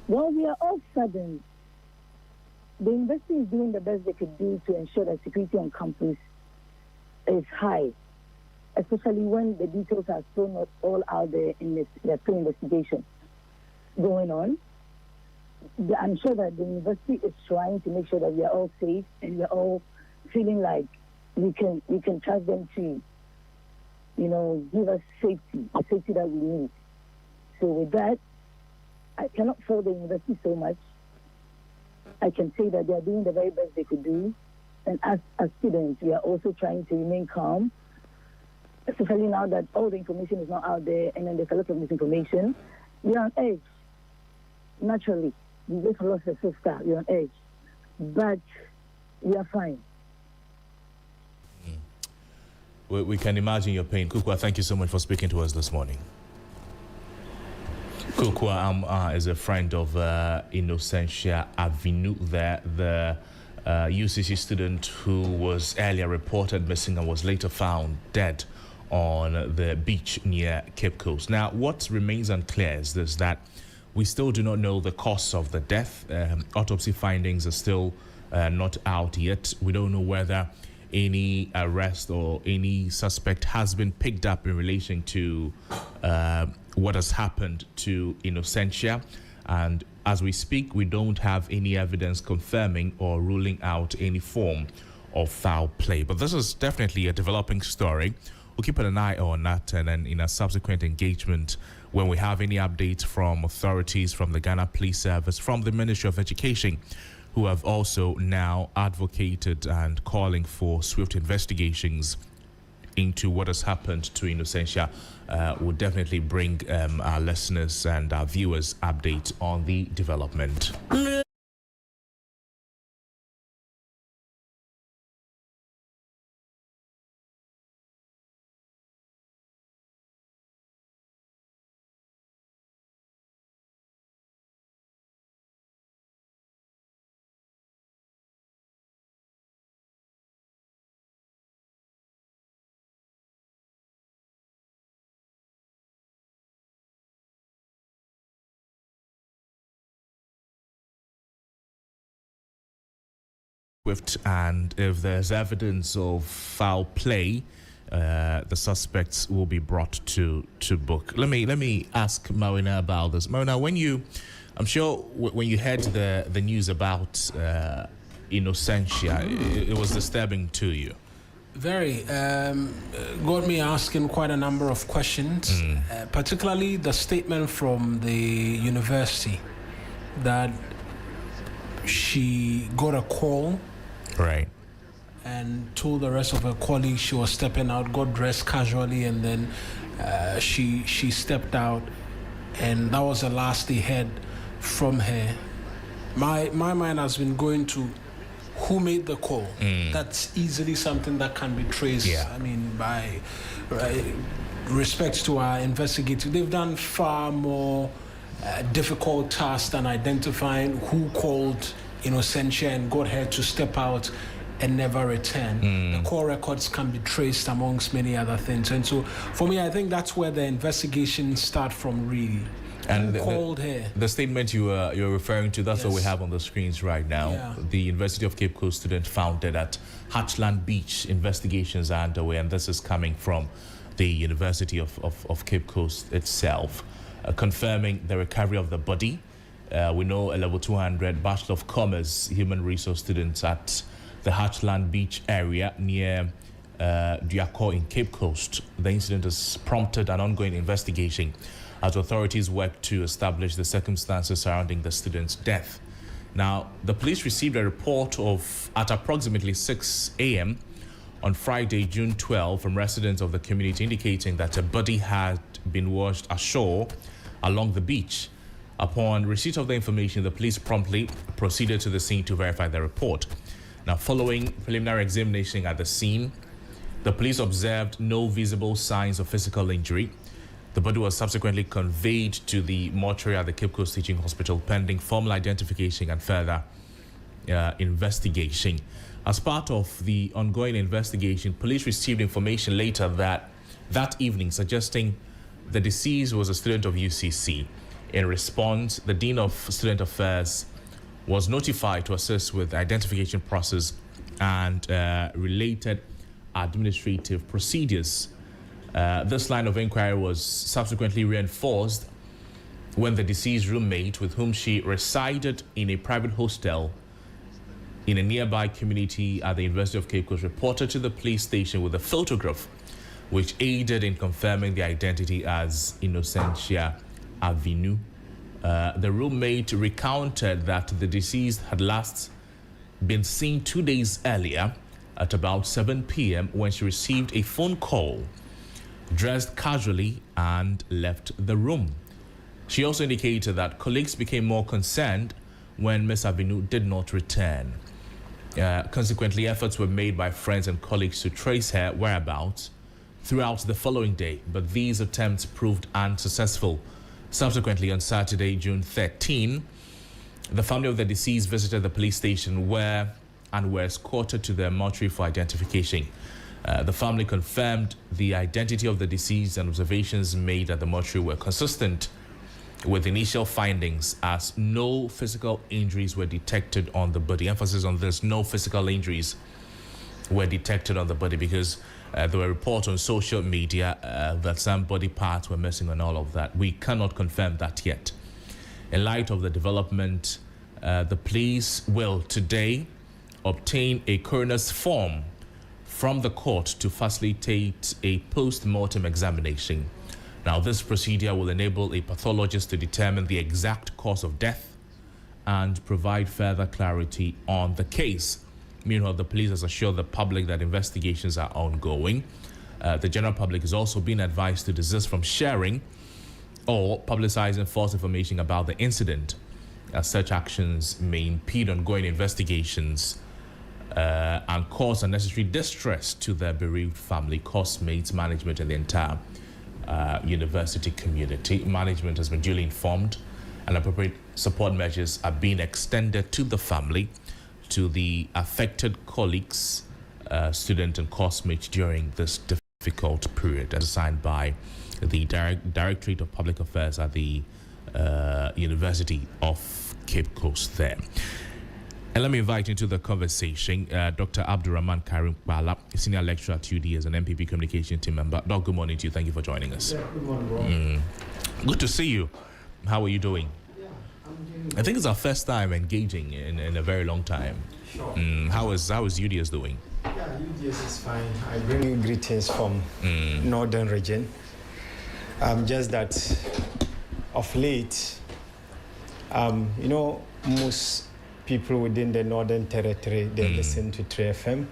Well, we are all saddened. The university is doing the best they could do to ensure that security on campus is high, especially when the details are still not all out there in this. There's still investigation going on. I'm sure that the university is trying to make sure that we are all safe and we are all feeling like we can trust them to, give us safety, the safety that we need. So with that, I cannot fault the university so much. I can say that they are doing the very best they could do. And as students, we are also trying to remain calm especially now that all the information is not out there and then there's a lot of misinformation. We're on edge. Naturally, we just lost a sister. We're on edge. But we are fine. We can imagine your pain. Kukwa, thank you so much for speaking to us this morning. Kukwa is a friend of Innocentia Avinu, the UCC student who was earlier reported missing and was later found dead on the beach near Cape Coast. Now, what remains unclear is this, that we still do not know the cause of the death. Autopsy findings are still not out yet. We don't know whether any arrest or any suspect has been picked up in relation to what has happened to Innocentia. And as we speak, we don't have any evidence confirming or ruling out any form of foul play. But this is definitely a developing story. We'll keep an eye on that, and then in a subsequent engagement, when we have any updates from authorities, from the Ghana Police Service, from the Ministry of Education, who have also now advocated and calling for swift investigations into what has happened to Innocentia, will definitely bring our listeners and our viewers updates on the development. And if there's evidence of foul play, the suspects will be brought to book. Let me ask Mawuena about this. Mawuena, I'm sure when you heard the news about Innocentia, it was disturbing to you. Very. Got me asking quite a number of questions, particularly the statement from the university that she got a call. Right. And told the rest of her colleagues she was stepping out, got dressed casually, and then she stepped out, and that was the last they heard from her. My mind has been going to who made the call. That's easily something that can be traced. Yeah. I mean, by respect to our investigators, they've done far more difficult task than identifying who called Innocentia and got her to step out and never return. The call records can be traced amongst many other things. And so for me, I think that's where the investigation starts from, really. And called her. The statement you're referring to, that's Yes. what we have on the screens right now. Yeah. The University of Cape Coast student found dead at Hatchland Beach. Investigations are underway, and this is coming from the University of Cape Coast itself, confirming the recovery of the body. We know a level 200 Bachelor of Commerce human resource students at the Hatchland Beach area near Duako in Cape Coast. The incident has prompted an ongoing investigation as authorities work to establish the circumstances surrounding the student's death. Now, the police received a report at approximately 6 a.m. on Friday, June 12, from residents of the community indicating that a body had been washed ashore along the beach. Upon receipt of the information, the police promptly proceeded to the scene to verify the report. Now, following preliminary examination at the scene, the police observed no visible signs of physical injury. The body was subsequently conveyed to the mortuary at the Cape Coast Teaching Hospital pending formal identification and further investigation. As part of the ongoing investigation, police received information later that evening suggesting the deceased was a student of UCC. In response, the Dean of Student Affairs was notified to assist with the identification process and related administrative procedures. This line of inquiry was subsequently reinforced when the deceased roommate, with whom she resided in a private hostel in a nearby community at the University of Cape Coast, reported to the police station with a photograph which aided in confirming the identity as Innocentia Avinu. The roommate recounted that the deceased had last been seen 2 days earlier at about 7 p.m. when she received a phone call dressed casually, and left the room. She also indicated that colleagues became more concerned when Ms. Avinu did not return. Consequently, efforts were made by friends and colleagues to trace her whereabouts throughout the following day, but these attempts proved unsuccessful. Subsequently, on Saturday, June 13, the family of the deceased visited the police station were escorted to the mortuary for identification. The family confirmed the identity of the deceased, and observations made at the mortuary were consistent with initial findings, as no physical injuries were detected on the body. Emphasis on this: no physical injuries were detected on the body, because there were reports on social media that some body parts were missing and all of that. We cannot confirm that yet. In light of the development, the police will today obtain a coroner's form from the court to facilitate a post-mortem examination. Now, this procedure will enable a pathologist to determine the exact cause of death and provide further clarity on the case. Meanwhile, the police has assured the public that investigations are ongoing. The general public is also being advised to desist from sharing or publicizing false information about the incident, as such actions may impede ongoing investigations and cause unnecessary distress to the bereaved family, classmates, management, and the entire university community. Management has been duly informed, and appropriate support measures are being extended to the family, to the affected colleagues, students, and classmates during this difficult period, as assigned by the Directorate of Public Affairs at the University of Cape Coast there. And let me invite into the conversation Dr. Abdurrahman Karim Bala, Senior Lecturer at UD as an MPP Communication Team member. Doc, good morning to you. Thank you for joining us. Yeah, good morning, bro. Good to see you. How are you doing? Yeah, I'm doing I think it's our first time engaging in a very long time. Sure. How is UDS doing? Yeah, UDS is fine. I bring you greetings from Northern region. Just that of late, most people within the Northern Territory, they listen to 3FM,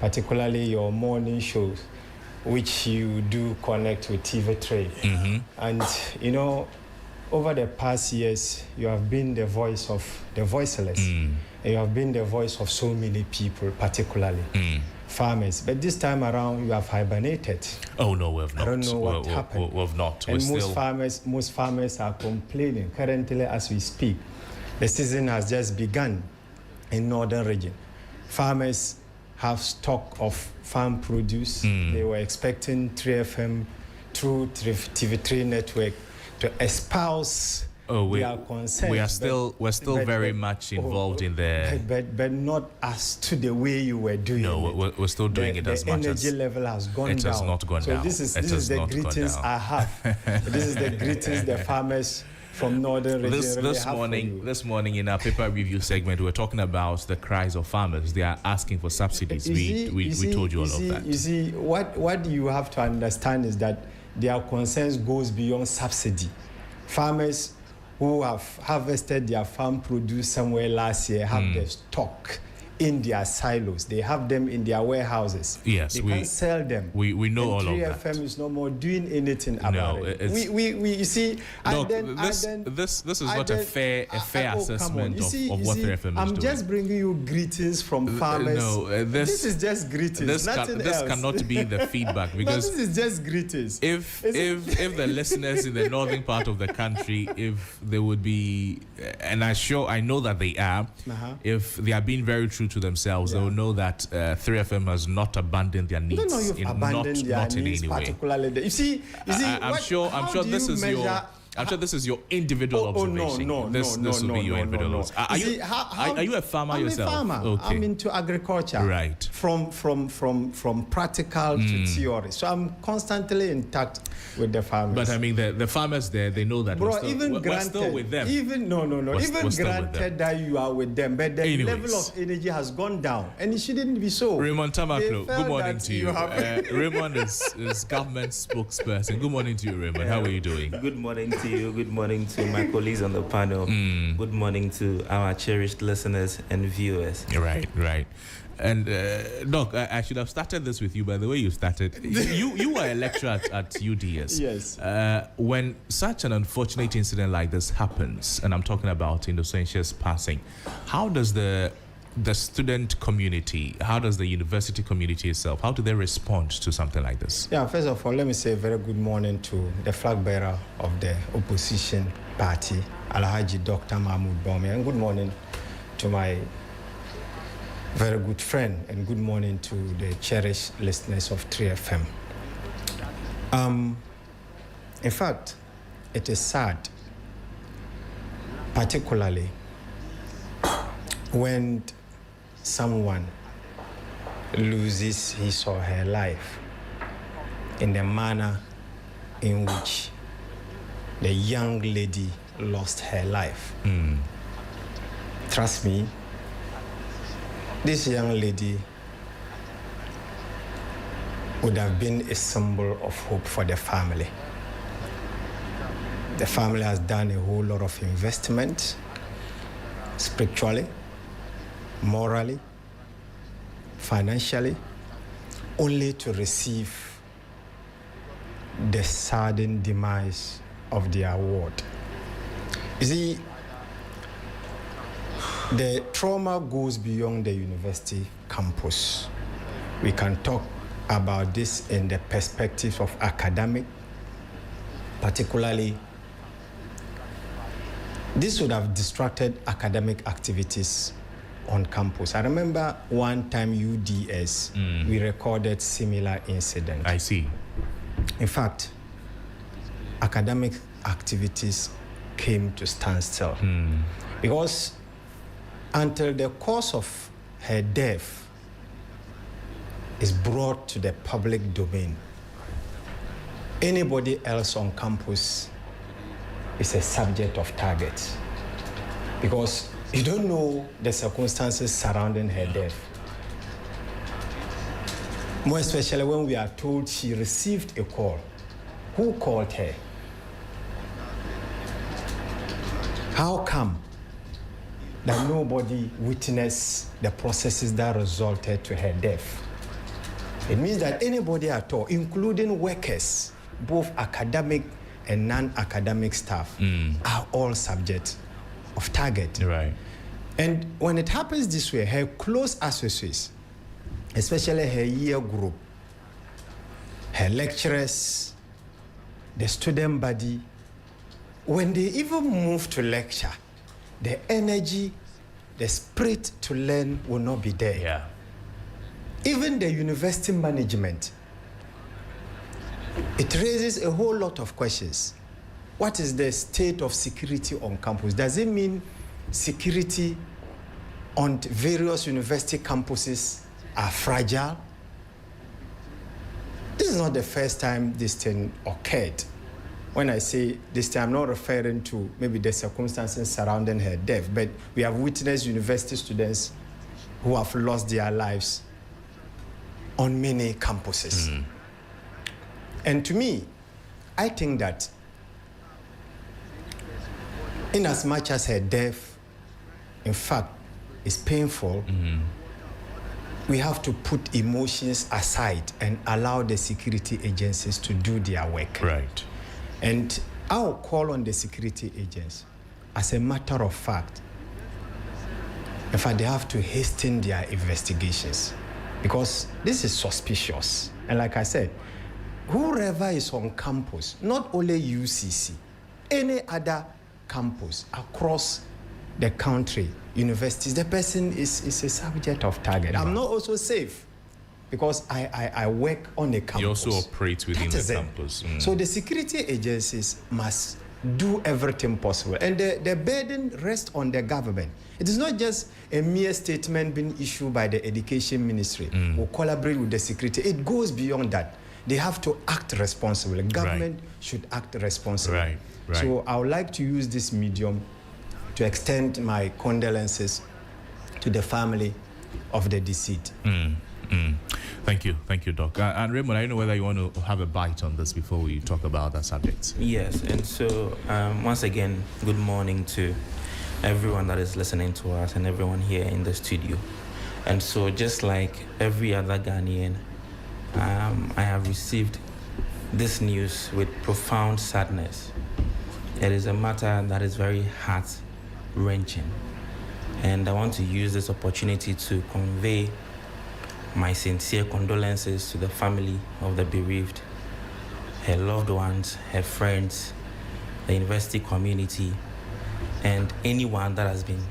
particularly your morning shows, which you do connect with TV3. And, over the past years, you have been the voice of the voiceless. And you have been the voice of so many people, particularly farmers. But this time around, you have hibernated. Oh, no, we have not. I don't know what happened. We have not. And most farmers are complaining. Currently, as we speak, the season has just begun in Northern region. Farmers have stock of farm produce. They were expecting 3FM through TV3 network to espouse their concerns. We're still very much involved in the... But not as to the way you were doing it. No, we're still doing it as much as... The energy level has gone down. It has not gone down. So this is the greetings I have. This is the greetings the farmers from Northern region this morning in our paper review segment, we're talking about the cries of farmers. They are asking for subsidies. We told you all of that. You see, what you have to understand is that their concerns goes beyond subsidy. Farmers who have harvested their farm produce somewhere last year have the stock in their silos. They have them in their warehouses. Yes, they can't sell them. We know all of that. 3FM is no more doing anything about it. You see, Look, this is not a fair assessment of what 3FM is doing. I'm just bringing you greetings from farmers. This is just greetings. This cannot be the feedback, because this is just greetings. If the listeners in the northern part of the country, if they would be, and I know that they are, if they are being very true to themselves, they will know that 3FM has not abandoned their needs. No, you've abandoned their needs, in any way. Particularly, you see, I'm sure this is your. I'm sure this is your individual observation. This will be your individual. Are you a farmer yourself? I'm a farmer. Okay. I'm into agriculture. Right. From practical to theory. So I'm constantly in touch with the farmers. But I mean, the farmers there, they know that we're still with them. Even granted that you are with them, but the level of energy has gone down, and it shouldn't be so. Raymond Tamaklo, good morning to you. Raymond is government spokesperson. Good morning to you, Raymond. How are you doing? Good morning to you. Good morning to my colleagues on the panel. Good morning to our cherished listeners and viewers. Right. And Doc, I should have started this with you, by the way you started. You were a lecturer at UDS. Yes. When such an unfortunate incident like this happens, and I'm talking about Innocentia's passing, how does the student community, how does the university community itself, how do they respond to something like this? Yeah, first of all, let me say a very good morning to the flag bearer of the opposition party, Alhaji Dr. Mahmoud Bawumia, and good morning to my very good friend, and good morning to the cherished listeners of 3FM. In fact, it is sad, particularly when someone loses his or her life in the manner in which the young lady lost her life. Trust me, this young lady would have been a symbol of hope for the family. The family has done a whole lot of investment, spiritually, morally, financially, only to receive the sudden demise of the award. You see, the trauma goes beyond the university campus. We can talk about this in the perspective of academic, particularly this would have distracted academic activities on campus. I remember one time UDS, we recorded similar incident. I see. In fact, academic activities came to standstill because until the cause of her death is brought to the public domain, anybody else on campus is a subject of target because you don't know the circumstances surrounding her death. More especially when we are told she received a call. Who called her? How come that nobody witnessed the processes that resulted to her death? It means that anybody at all, including workers, both academic and non-academic staff, are all subject of target. Right. And when it happens this way, her close associates, especially her year group, her lecturers, the student body, when they even move to lecture, the energy, the spirit to learn will not be there. Yeah. Even the university management, it raises a whole lot of questions. What is the state of security on campus? Does it mean security on various university campuses are fragile? This is not the first time this thing occurred. When I say this time, I'm not referring to maybe the circumstances surrounding her death, but we have witnessed university students who have lost their lives on many campuses. And to me, I think that in as much as her death, in fact, is painful, we have to put emotions aside and allow the security agencies to do their work. Right. And I'll call on the security agents, as a matter of fact, in fact, they have to hasten their investigations because this is suspicious. And like I said, whoever is on campus, not only UCC, any other campus across the country, universities, the person is a subject of target. I'm not also safe because I work on a campus. You also operate within the campus. So the security agencies must do everything possible. And the burden rests on the government. It is not just a mere statement being issued by the education ministry or collaborate with the security. It goes beyond that. They have to act responsibly. Government should act responsibly. Right. So I would like to use this medium to extend my condolences to the family of the deceased. Thank you, Doc. And Raymond, I don't know whether you want to have a bite on this before we talk about that subject. Yes, and so once again, good morning to everyone that is listening to us and everyone here in the studio. And so just like every other Ghanaian, I have received this news with profound sadness. It is a matter that is very heart-wrenching. And I want to use this opportunity to convey my sincere condolences to the family of the bereaved, her loved ones, her friends, the university community, and anyone that has been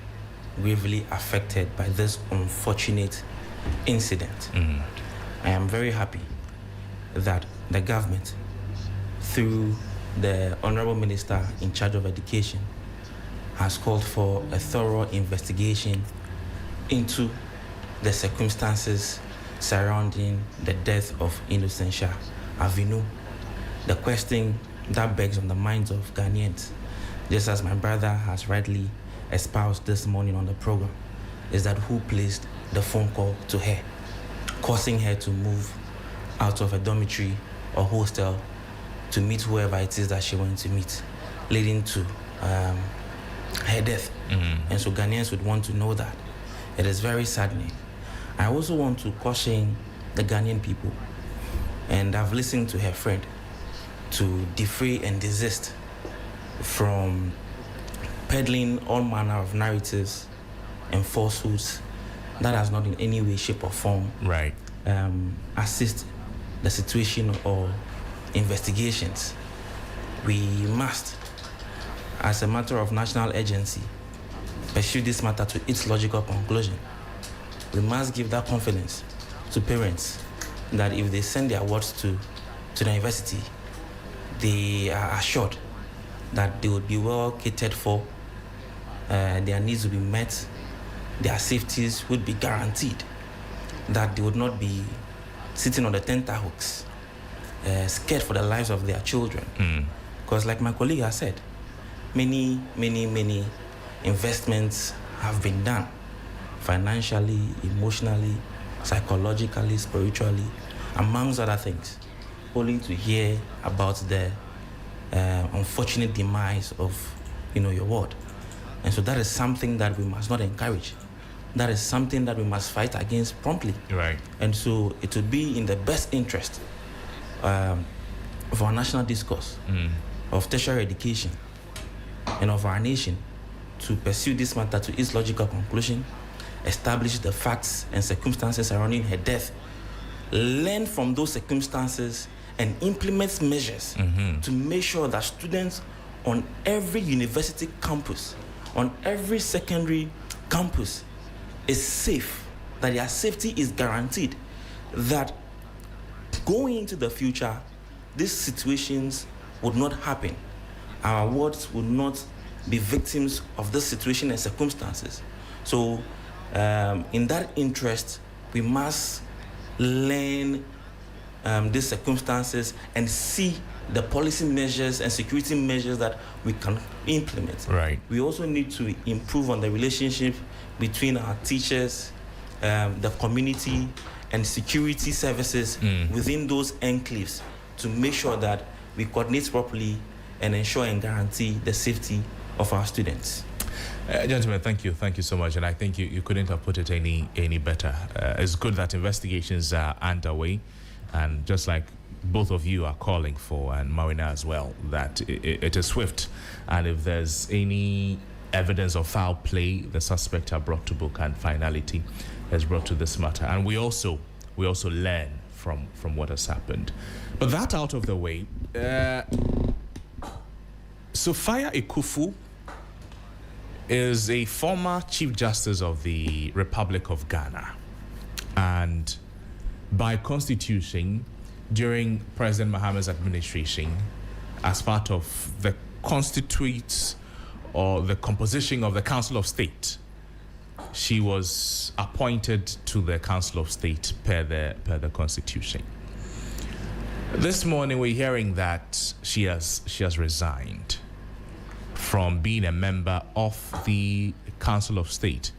gravely affected by this unfortunate incident. I am very happy that the government, through the Honorable Minister in charge of education, has called for a thorough investigation into the circumstances surrounding the death of Innocentia Avinu. The question that begs on the minds of Ghanaians, just as my brother has rightly espoused this morning on the program, is that who placed the phone call to her, causing her to move out of a dormitory or hostel to meet whoever it is that she went to meet, leading to her death. And so Ghanaians would want to know that. It is very saddening. I also want to caution the Ghanaian people, and I've listened to her friend, to defray and desist from peddling all manner of narratives and falsehoods that has not in any way, shape or form assist the situation or investigations. We must, as a matter of national urgency, pursue this matter to its logical conclusion. We must give that confidence to parents that if they send their wards to the university, they are assured that they would be well catered for, their needs will be met, their safeties would be guaranteed, that they would not be sitting on the tenterhooks, scared for the lives of their children. Because like my colleague has said, many investments have been done, financially, emotionally, psychologically, spiritually, amongst other things, only to hear about the unfortunate demise of your ward. And so that is something that we must not encourage. That is something that we must fight against promptly. Right. And so it would be in the best interest of our national discourse, of tertiary education, and of our nation to pursue this matter to its logical conclusion, establish the facts and circumstances surrounding her death, learn from those circumstances, and implement measures to make sure that students on every university campus, on every secondary campus, is safe, that their safety is guaranteed, that going into the future, these situations would not happen. Our wards would not be victims of this situation and circumstances. So, in that interest, we must learn these circumstances and see the policy measures and security measures that we can implement. Right. We also need to improve on the relationship between our teachers, the community, and security services within those enclaves to make sure that we coordinate properly and ensure and guarantee the safety of our students. Gentlemen, thank you so much, and I think you couldn't have put it any better. It's good that investigations are underway, and just like both of you are calling for, and Mawuena as well, that it is swift, and if there's any evidence of foul play, the suspect are brought to book and finality is brought to this matter. And we also learn from what has happened. But that out of the way, Sophia Ekufu is a former Chief Justice of the Republic of Ghana, and by constitution, during President Mahama's administration, as part of the constitutes or the composition of the Council of State, she was appointed to the Council of State per the constitution. This morning we're hearing that she has resigned from being a member of the Council of State.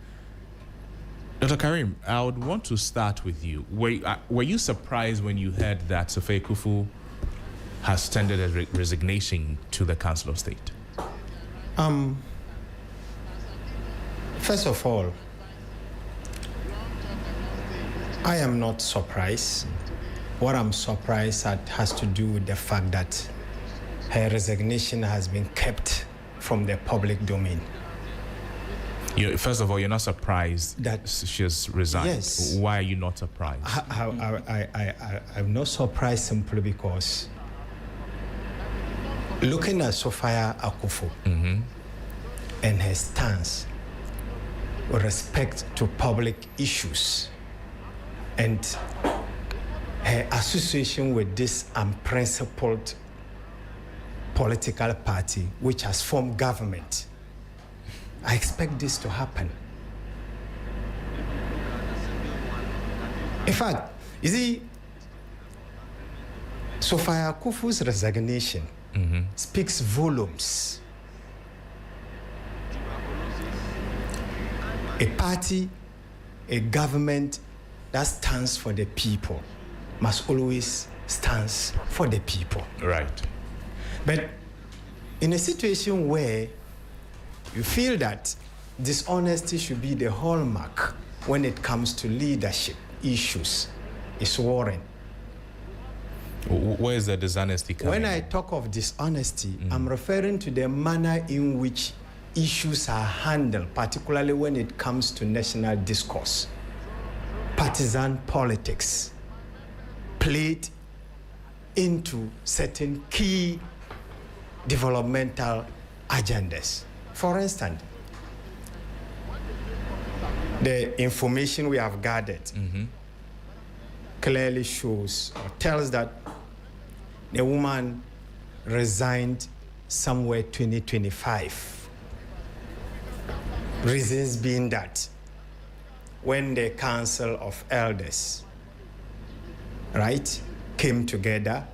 Dr. Karim, I would want to start with you. Were you surprised when you heard that Sophia Ekufu has tendered a resignation to the Council of State? First of all, I am not surprised. What I'm surprised at has to do with the fact that her resignation has been kept from the public domain. First of all, you're not surprised that she's resigned. Yes. Why are you not surprised? I'm not surprised simply because looking at Sophia Akufo and her stance with respect to public issues and her association with this unprincipled political party which has formed government, I expect this to happen. In fact, you see, Sophia Akufo's resignation speaks volumes. A party, a government that stands for the people must always stand for the people. Right. But in a situation where you feel that dishonesty should be the hallmark when it comes to leadership issues, it's worrying. Where is the dishonesty coming? When I talk of dishonesty, I'm referring to the manner in which issues are handled, particularly when it comes to national discourse. Partisan politics played into certain key developmental agendas. For instance, the information we have gathered clearly shows or tells that the woman resigned somewhere 2025. Reasons being that when the Council of Elders, right, came together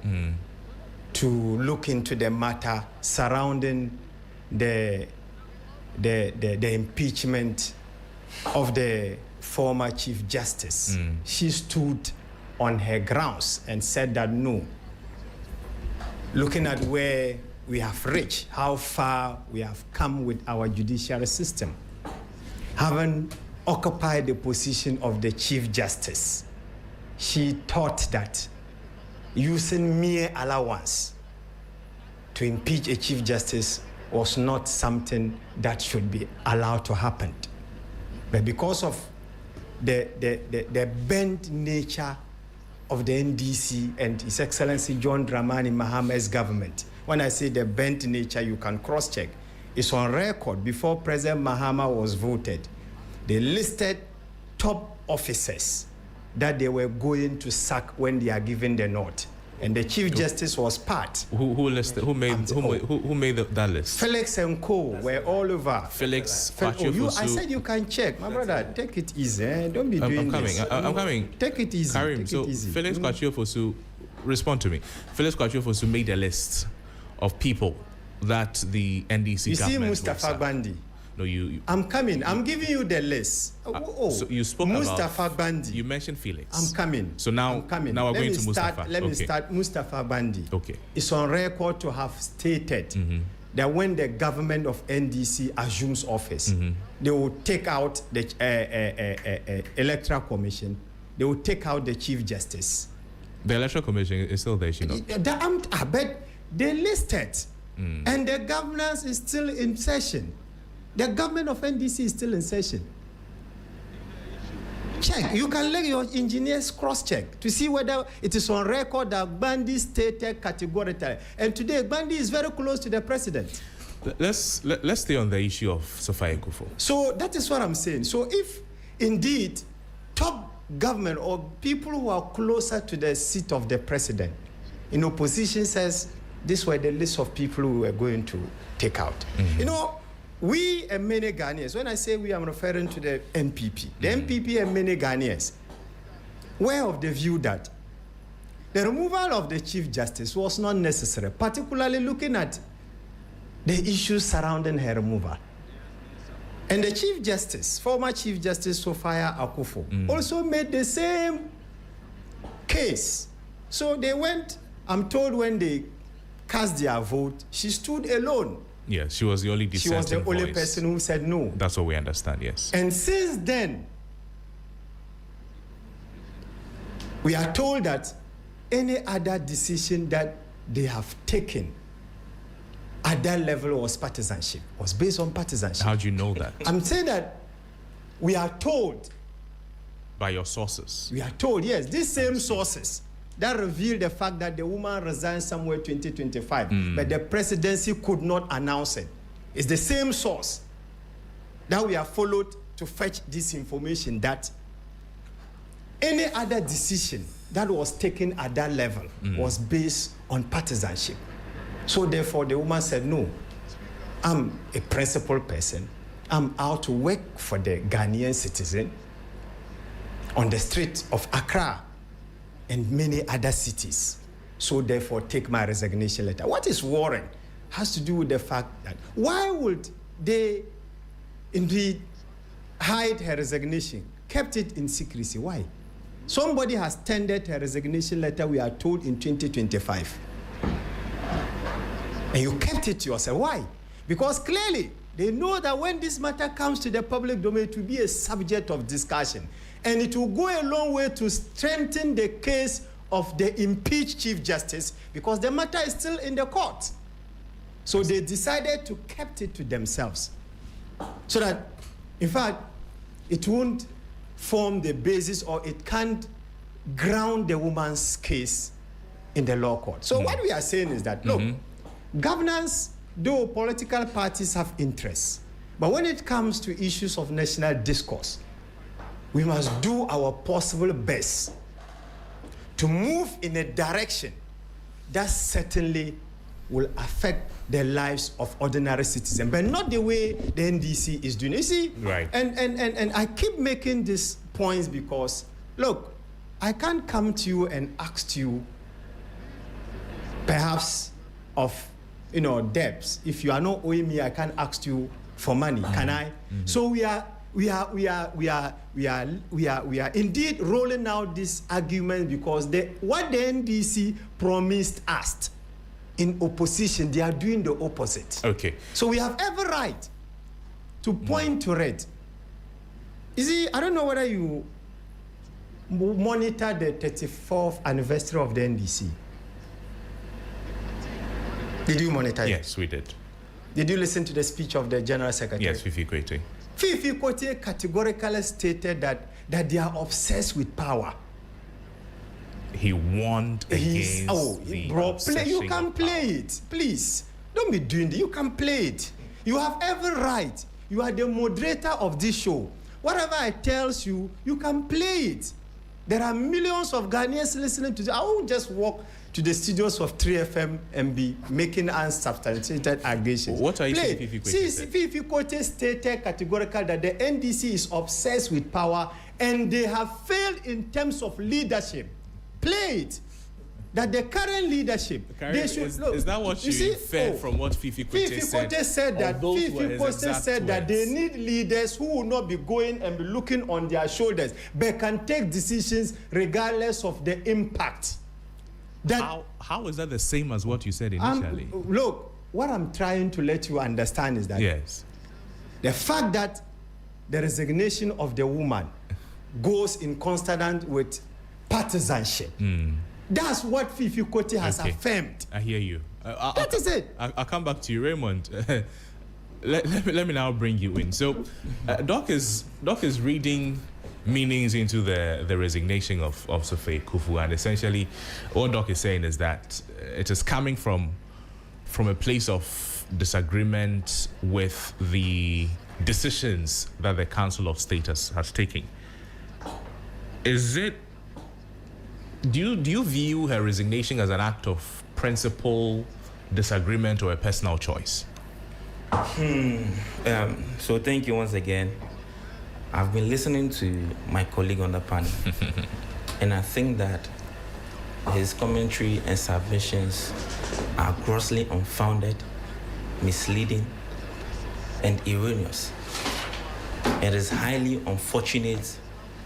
to look into the matter surrounding the impeachment of the former Chief Justice, she stood on her grounds and said that no, looking at where we have reached, how far we have come with our judiciary system, having occupied the position of the Chief Justice, she thought that using mere allowance to impeach a Chief Justice was not something that should be allowed to happen. But because of the bent nature of the NDC and His Excellency John Dramani Mahama's government, when I say the bent nature, you can cross-check. It's on record. Before President Mahama was voted, they listed top officers that they were going to sack when they are given the nod. And the Chief Justice was part. Who listed? Who made that list? Felix and Co. were all over. Felix. I said you can check, my brother. Take it easy. Don't be doing this. I'm coming. Take it easy. Karim, take so it easy. Felix Kwachiofosu, respond to me. Felix Kwachiofosu made a list of people that the NDC you government. You see Mustafa Bandi. No, you. I'm coming. I'm giving you the list. So you spoke Mustafa about Bandi. You mentioned Felix. I'm coming. So now, I'm coming. Now we're going to Mustafa. Let me start Mustafa Bandi. Okay. It's on record to have stated that when the government of NDC assumes office, they will take out the Electoral Commission. They will take out the Chief Justice. The Electoral Commission is still there, you know. But they listed, and the governance is still in session. The government of NDC is still in session. Check. You can let your engineers cross-check to see whether it is on record that Bandi stated categorically. And today, Bandi is very close to the president. Let's stay on the issue of Sophia Akufo. So that is what I'm saying. So if indeed top government or people who are closer to the seat of the president in opposition says these were the list of people we were going to take out. You know, we and many Ghanaians, when I say we, I'm referring to the NPP. The NPP and many Ghanaians were of the view that the removal of the Chief Justice was not necessary, particularly looking at the issues surrounding her removal. And the Chief Justice, former Chief Justice Sophia Akufo, also made the same case. So they went, I'm told when they cast their vote, she stood alone. Yes, she was the only dissenting voice. She was the only person who said no. That's what we understand, yes. And since then, we are told that any other decision that they have taken at that level was partisanship, was based on partisanship. How do you know that? I'm saying that we are told. By your sources? We are told, yes, these same sources that reveal the fact that the woman resigned somewhere 2025, but the presidency could not announce it. It's the same source that we have followed to fetch this information, that any other decision that was taken at that level was based on partisanship. So therefore, the woman said, no, I'm a principled person. I'm out to work for the Ghanaian citizen on the streets of Accra and many other cities. So therefore, take my resignation letter. What is worrying has to do with the fact that why would they indeed hide her resignation, kept it in secrecy? Why? Somebody has tendered her resignation letter, we are told, in 2025. And you kept it to yourself. Why? Because clearly they know that when this matter comes to the public domain, it will be a subject of discussion. And it will go a long way to strengthen the case of the impeached Chief Justice, because the matter is still in the court. So they decided to keep it to themselves, so that, in fact, it won't form the basis, or it can't ground the woman's case in the law court. So what we are saying is that, look, governance, though political parties have interests, but when it comes to issues of national discourse, we must do our possible best to move in a direction that certainly will affect the lives of ordinary citizens, but not the way the NDC is doing. You see, right? And I keep making these points because, look, I can't come to you and ask you, perhaps of, debts. If you are not owing me, I can't ask you for money, can I? So we are indeed rolling out this argument because what the NDC promised us in opposition, they are doing the opposite. Okay. So we have every right to point to it. You see, I don't know whether you monitor the 34th anniversary of the NDC. Did you monitor it? Yes, we did. Did you listen to the speech of the General Secretary? Yes, Fifi Kwete. Fifi Kwete categorically stated that they are obsessed with power. He warned against you can play it, please. Don't be doing that. You can play it. You have every right. You are the moderator of this show. Whatever I tells you, you can play it. There are millions of Ghanaians listening to this. I won't just walk to the studios of 3FM and be making unsubstantiated allegations. What are you saying, Fifi Kwete? See, Fifi Kwete stated categorically that the NDC is obsessed with power and they have failed in terms of leadership. Play it. That the current leadership, they should look. Is that what you inferred from what Fifi Kwete said? Fifi Kwete said that they need leaders who will not be going and be looking on their shoulders, but can take decisions regardless of the impact. How is that the same as what you said initially? Look, what I'm trying to let you understand is that the fact that the resignation of the woman goes in consonance with partisanship. That's what Fifi Kwete has affirmed. I hear you. That is it. I'll come back to you, Raymond. let me now bring you in. So, Doc is reading meanings into the resignation of Sophie Kufu, and essentially, what Doc is saying is that it is coming from a place of disagreement with the decisions that the Council of State has taken. Do you view her resignation as an act of principle, disagreement, or a personal choice? So thank you once again. I've been listening to my colleague on the panel, and I think that his commentary and submissions are grossly unfounded, misleading, and erroneous. It is highly unfortunate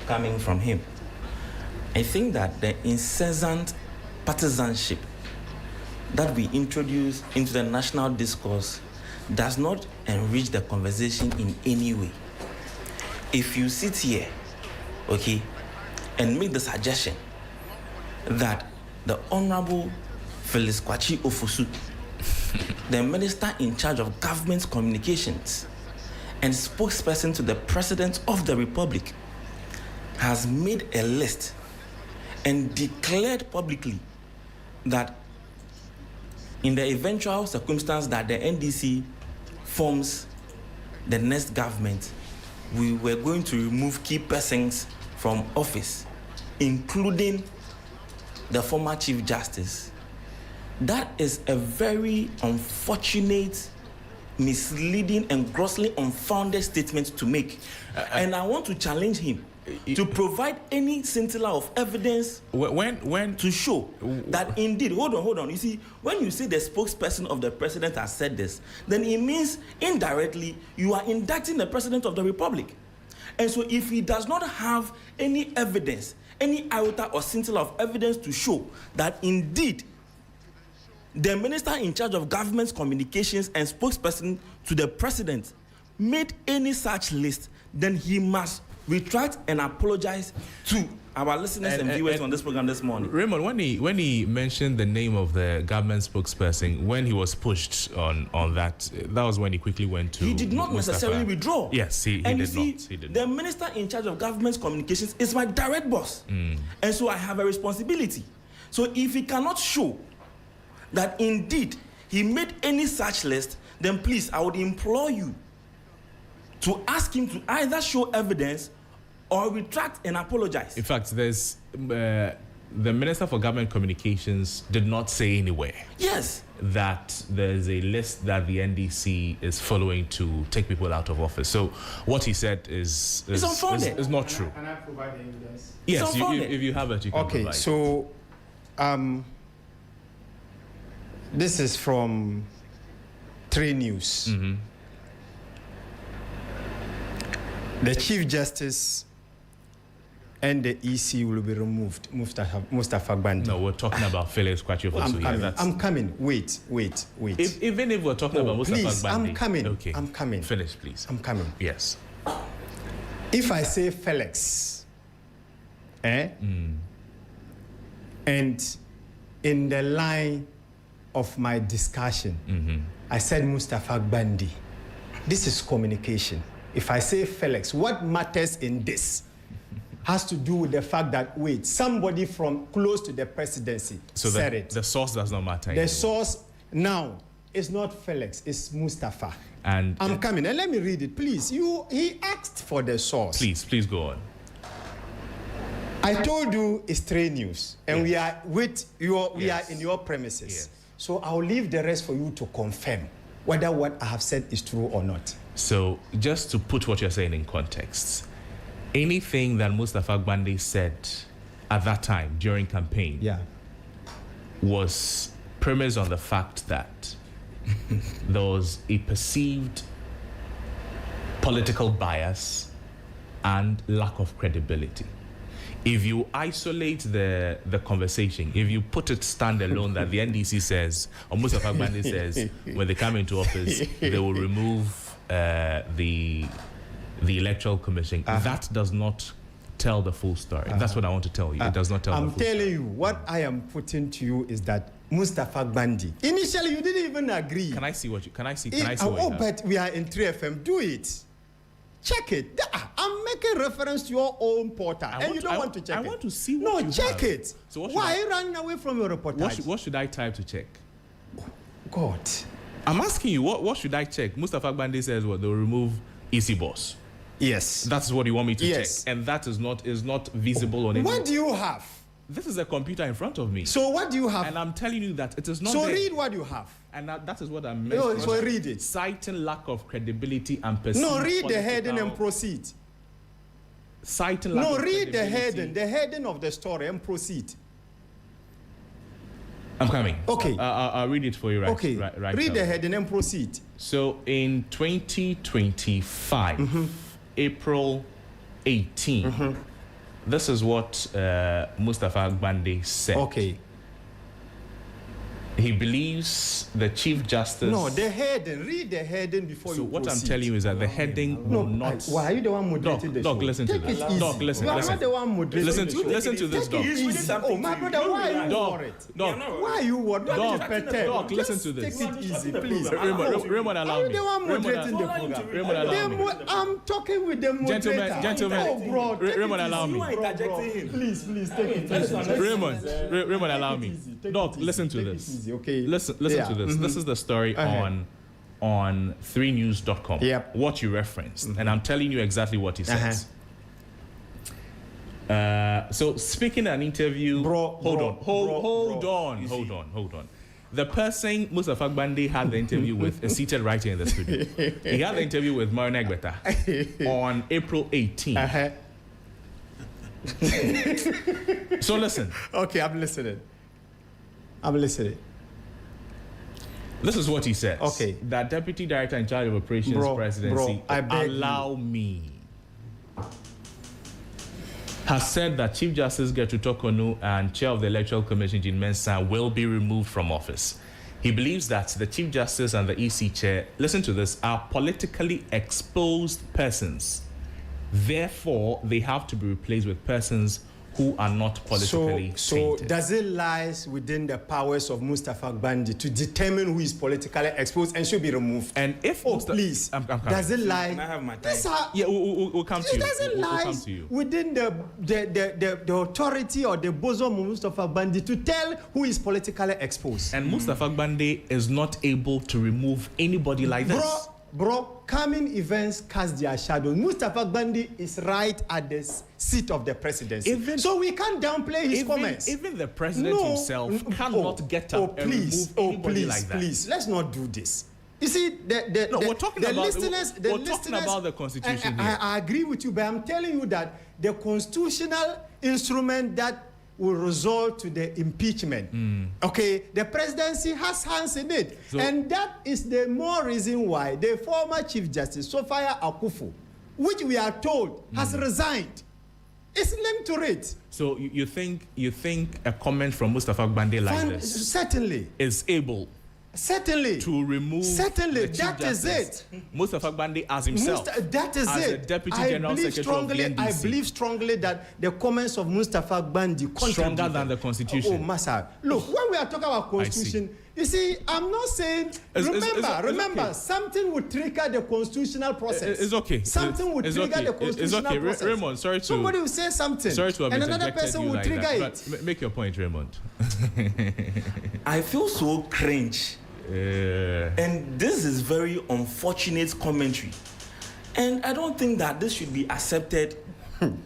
coming from him. I think that the incessant partisanship that we introduce into the national discourse does not enrich the conversation in any way. If you sit here, and make the suggestion that the Honorable Phyllis Kwachi Ofosu, the Minister in charge of Government Communications and spokesperson to the President of the Republic, has made a list and declared publicly that in the eventual circumstance that the NDC forms the next government, we were going to remove key persons from office, including the former Chief Justice. That is a very unfortunate, misleading, and grossly unfounded statement to make. And I want to challenge him to provide any scintilla of evidence when to show that indeed, hold on. You see, when you say the spokesperson of the president has said this, then it means indirectly you are indicting the president of the republic. And so if he does not have any evidence, any iota or scintilla of evidence to show that indeed the minister in charge of government communications and spokesperson to the president made any such list, then he must retract and apologize to our listeners and viewers on this program this morning. Raymond, when he mentioned the name of the government spokesperson, when he was pushed on that was when he quickly went to. He did not necessarily withdraw. Yes, he did not. The minister in charge of government communications is my direct boss, and so I have a responsibility. So if he cannot show that indeed he made any such list, then please, I would implore you to ask him to either show evidence or retract and apologize. In fact, there's the Minister for Government Communications did not say anywhere. Yes. That there's a list that the NDC is following to take people out of office. So what he said is unfounded. Is not true. Can I provide the evidence? Yes, if you have it, you can provide. Okay, so this is from 3 News. Mm-hmm. The Chief Justice and the EC will be removed. Mustafa Gbandi. No, we're talking about Phyllis Kwachi Ofosu. I'm coming. Wait. Even if we're talking about Mustafa please, Gbandi. I'm coming. Okay. I'm coming. Finish, please. I'm coming. Yes. If I say Felix, and in the line of my discussion, I said Mustafa Gbandi. This is communication. If I say Felix, what matters in this has to do with the fact that, somebody from close to the presidency said it. The source does not matter. The source now is not Felix, it's Mustafa. And I'm coming. And let me read it, please. He asked for the source. Please go on. I told you it's 3 News, and we are in your premises. Yes. So I'll leave the rest for you to confirm whether what I have said is true or not. So just to put what you're saying in context, anything that Mustafa Gbandi said at that time during campaign was premised on the fact that there was a perceived political bias and lack of credibility. If you isolate the conversation, if you put it standalone that the NDC says, or Mustafa Gbandi says, when they come into office, they will remove the Electoral Commission, that does not tell the full story. That's what I want to tell you. It does not tell the full story. I'm telling you, what I am putting to you is that Mustafa Gbandi, initially you didn't even agree. Can I see what you have? But we are in 3FM. Do it. Check it. I'm making reference to your own portal, and you don't want to check it. I want to see what you check have. it. So why are you running away from your reportage? What should I type to check? God. I'm asking you, what should I check? Mustafa Gbandi says they'll remove EC boss. Yes. That's what you want me to check. And that is not visible on any. What do you have? This is a computer in front of me. So what do you have? And I'm telling you that it is not So there. read what you have. And that is what I'm mentioning. So read it. Citing lack of credibility and perceived. No, read the heading and proceed. Citing lack of credibility. The heading of the story and proceed. I'm coming. Okay. I'll read it for you right read now. The heading and proceed. So in 2025, April 18, this is what Mustafa Gbandi said. Okay. He believes the Chief Justice... No, the heading. Read the heading before you what proceed. I'm telling you is that the heading will not... Why are you the one moderating the show? Dog, listen to this. Dog, listen. You are not the one moderating the show. Listen to this, dog. Oh, my brother, why are you worried? Dog. Why are you worried? Dog, listen to this. Take it easy, please. Raymond, allow me. Are you the one moderating the program? Raymond, allow me. I'm talking with the moderator. Gentlemen. Oh, bro. Raymond, allow me. Please, take it. Raymond, allow me. Dog, listen to this. Okay. Listen to this. This is the story on 3news.com. Yep. What you referenced, and I'm telling you exactly what he says. So speaking an interview, hold on. The person Mustafa Gbande had the interview with is seated right here in the studio. He had the interview with Mawuena Egbeta on April 18th. So listen. Okay, I'm listening. This is what he says. Okay. That Deputy Director in charge of Operations Presidency, I beg allow me, has said that Chief Justice Gertrude Tokonu and Chair of the Electoral Commission, Jean Mensah, will be removed from office. He believes that the Chief Justice and the EC Chair, listen to this, are politically exposed persons. Therefore, they have to be replaced with persons who are not politically So tainted. does it lies within the powers of Mustafa Gbande to determine who is politically exposed and should be removed? And if please, I'm does it lie? Can I have my time? We'll come to you. Does it lies within the authority or the bosom of Mustafa Gbande to tell who is politically exposed? And Mustafa Gbande is not able to remove anybody like this. Bro, coming events cast their shadow. Mustafa Gbande is right at the seat of the presidency. So we can't downplay his comments. Even the president himself cannot get up and remove anybody like that. Please, let's not do this. You see, we're talking about the Constitution here. I agree with you, but I'm telling you that the constitutional instrument that will result to the impeachment. Okay, the presidency has hands in it. And that is the more reason why the former Chief Justice, Sophia Akufo, which we are told has resigned, is linked to it. So you think a comment from Mustafa Gbande like this certainly is able to remove the Chief Justice, is it. Mustafa Gbande as himself, that is as it. a Deputy General Secretary of the NDC. I believe strongly that the comments of Mustafa Gbande stronger than the Constitution. Oh, Massa. Look, when we are talking about Constitution, you see, I'm not saying. Remember, okay. Something would trigger the constitutional process. It's okay. Something would trigger the constitutional process. Raymond, sorry to. Somebody will say something. Sorry to have and another person will trigger it. But make your point, Raymond. I feel so cringe. And this is very unfortunate commentary. And I don't think that this should be accepted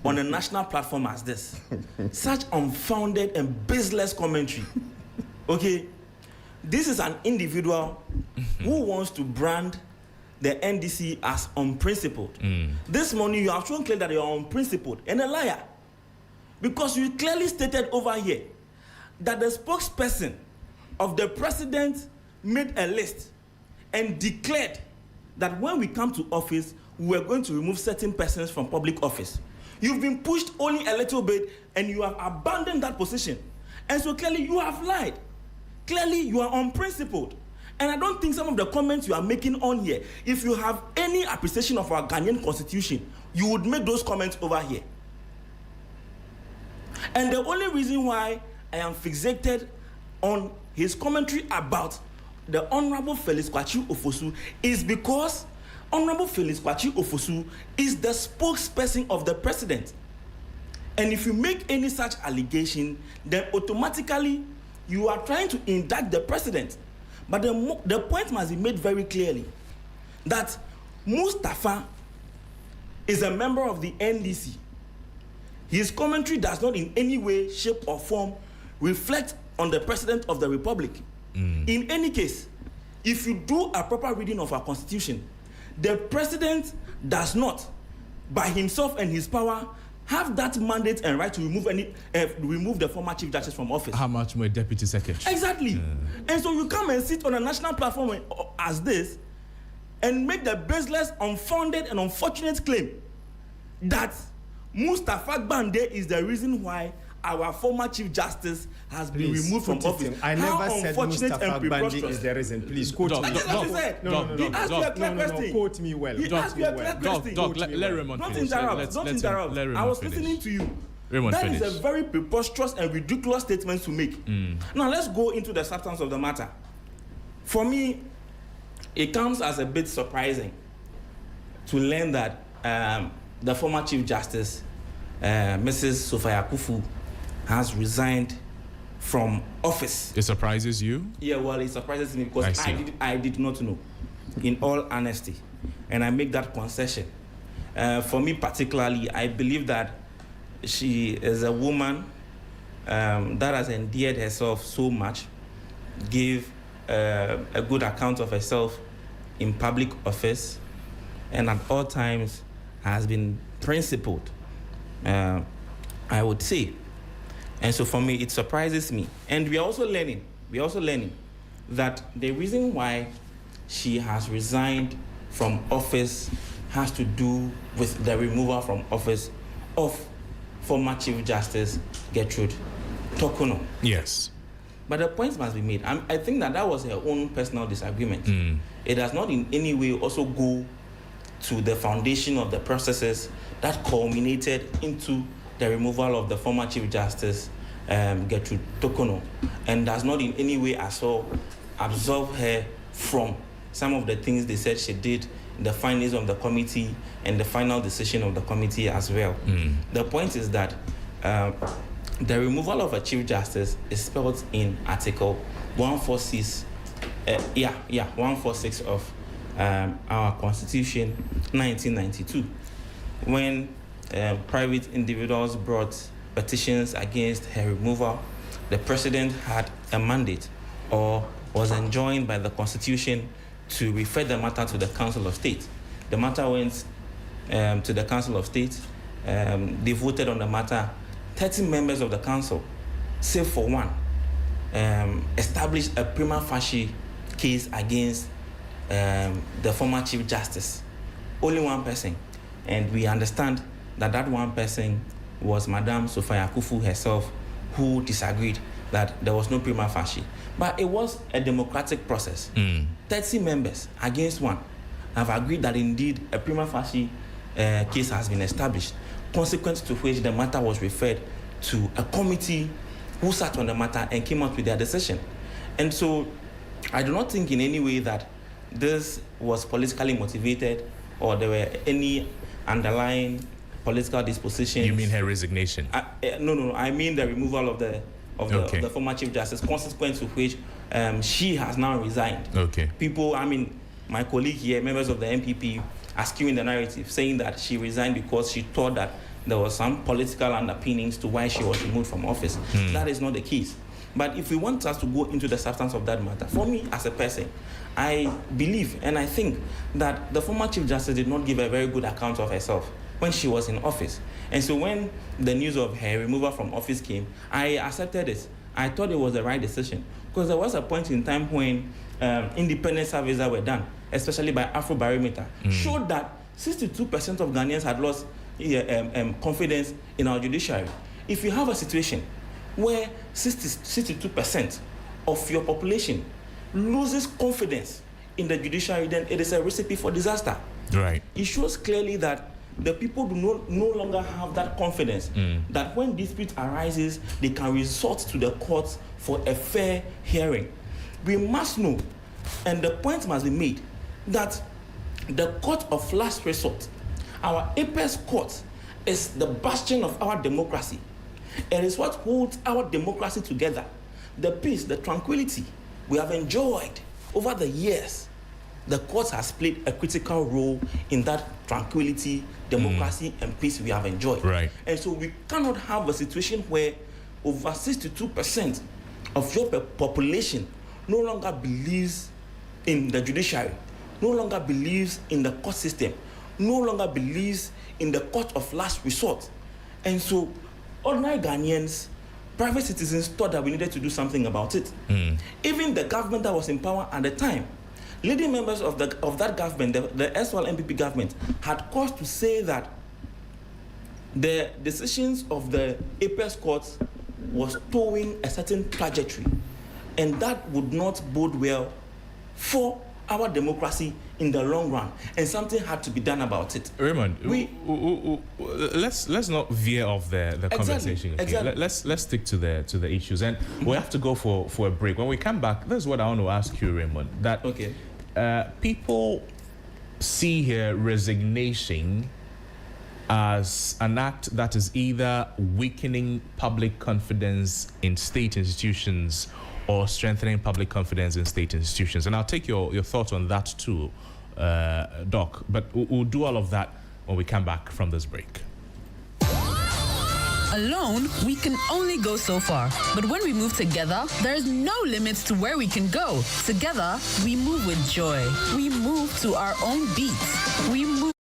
on a national platform as this. Such unfounded and baseless commentary. Okay? This is an individual who wants to brand the NDC as unprincipled. This morning you have shown clearly that you are unprincipled and a liar. Because you clearly stated over here that the spokesperson of the president made a list and declared that when we come to office, we are going to remove certain persons from public office. You've been pushed only a little bit and you have abandoned that position. And so clearly you have lied. Clearly you are unprincipled. And I don't think some of the comments you are making on here, if you have any appreciation of our Ghanaian constitution, you would make those comments over here. And the only reason why I am fixated on his commentary about the Honorable Felix Kwakye Ofosu is because Honorable Felix Kwakye Ofosu is the spokesperson of the president. And if you make any such allegation, then automatically you are trying to indict the president. But the point must be made very clearly that Mustafa is a member of the NDC. His commentary does not in any way, shape, or form reflect on the president of the republic. In any case, if you do a proper reading of our constitution, the president does not, by himself and his power, have that mandate and right to remove the former chief justice from office. How much more deputy secretary? Exactly. And so you come and sit on a national platform as this and make the baseless, unfounded, and unfortunate claim that Mustafa Gbande is the reason why our former Chief Justice has been removed from office. I never said Mustafa Bandi preposterous. is the reason. Please quote me. That's what he said. He asked you a clear question. Quote me well. He asked you a clear question. Let Raymond finish. Don't interrupt. I was listening to you. That is a very preposterous and ridiculous statement to make. Now let's go into the substance of the matter. For me, it comes as a bit surprising to learn that the former Chief Justice, Mrs. Sophia Kufu, has resigned from office. It surprises you? Yeah, well, it surprises me because I did not know, in all honesty. And I make that concession. For me particularly, I believe that she is a woman that has endeared herself so much, gave a good account of herself in public office, and at all times has been principled, I would say. And so for me, it surprises me. And we are also learning that the reason why she has resigned from office has to do with the removal from office of former Chief Justice Gertrude Torkornoo. Yes. But the point must be made. I think that was her own personal disagreement. It does not in any way also go to the foundation of the processes that culminated into the removal of the former Chief Justice Gertrude Torkornoo, and does not in any way as well absolve her from some of the things they said she did, the findings of the committee, and the final decision of the committee as well. The point is that the removal of a Chief Justice is spelled in Article 146, 146 of our Constitution, 1992, when private individuals brought petitions against her removal. The president had a mandate or was enjoined by the Constitution to refer the matter to the Council of State. The matter went to the Council of State. They voted on the matter. 30 members of the council, save for one, established a prima facie case against the former Chief Justice. Only one person. And we understand that that one person was Madame Sophia Kufu herself, who disagreed that there was no prima facie. But it was a democratic process. 30 members against one have agreed that indeed a prima facie case has been established, consequent to which the matter was referred to a committee who sat on the matter and came out with their decision. And so I do not think in any way that this was politically motivated or there were any underlying political dispositions. You mean her resignation? No. I mean the removal of the former Chief Justice, consequent to which she has now resigned. Okay. People, my colleague here, members of the MPP, are skewing the narrative, saying that she resigned because she thought that there was some political underpinnings to why she was removed from office. That is not the case. But if we want us to go into the substance of that matter, for me as a person, I believe and I think that the former Chief Justice did not give a very good account of herself when she was in office. And so when the news of her removal from office came, I accepted it. I thought it was the right decision, because there was a point in time when independent surveys that were done, especially by Afrobarometer, showed that 62% of Ghanaians had lost confidence in our judiciary. If you have a situation where 62% of your population loses confidence in the judiciary, then it is a recipe for disaster. Right. It shows clearly that the people do no longer have that confidence that when dispute arises, they can resort to the courts for a fair hearing. We must know, and the point must be made, that the court of last resort, our apex court, is the bastion of our democracy. It is what holds our democracy together. The peace, the tranquility we have enjoyed over the years, the court has played a critical role in that tranquility, democracy, and peace we have enjoyed. Right. And so we cannot have a situation where over 62% of your population no longer believes in the judiciary, no longer believes in the court system, no longer believes in the court of last resort. And so ordinary Ghanaians, private citizens, thought that we needed to do something about it. Even the government that was in power at the time, leading members of that government, the SWAL MPP government, had cause to say that the decisions of the apex court was towing a certain trajectory, and that would not bode well for our democracy in the long run, and something had to be done about it. Raymond, let's not veer off the conversation. Okay? Exactly. Let's stick to the issues, and we have to go for a break. When we come back, this is what I want to ask you, Raymond. That people see here resignation as an act that is either weakening public confidence in state institutions or strengthening public confidence in state institutions. And I'll take your thoughts on that too, Doc. But we'll do all of that when we come back from this break. Alone, we can only go so far. But when we move together, there's no limits to where we can go. Together, we move with joy. We move to our own beats. We move.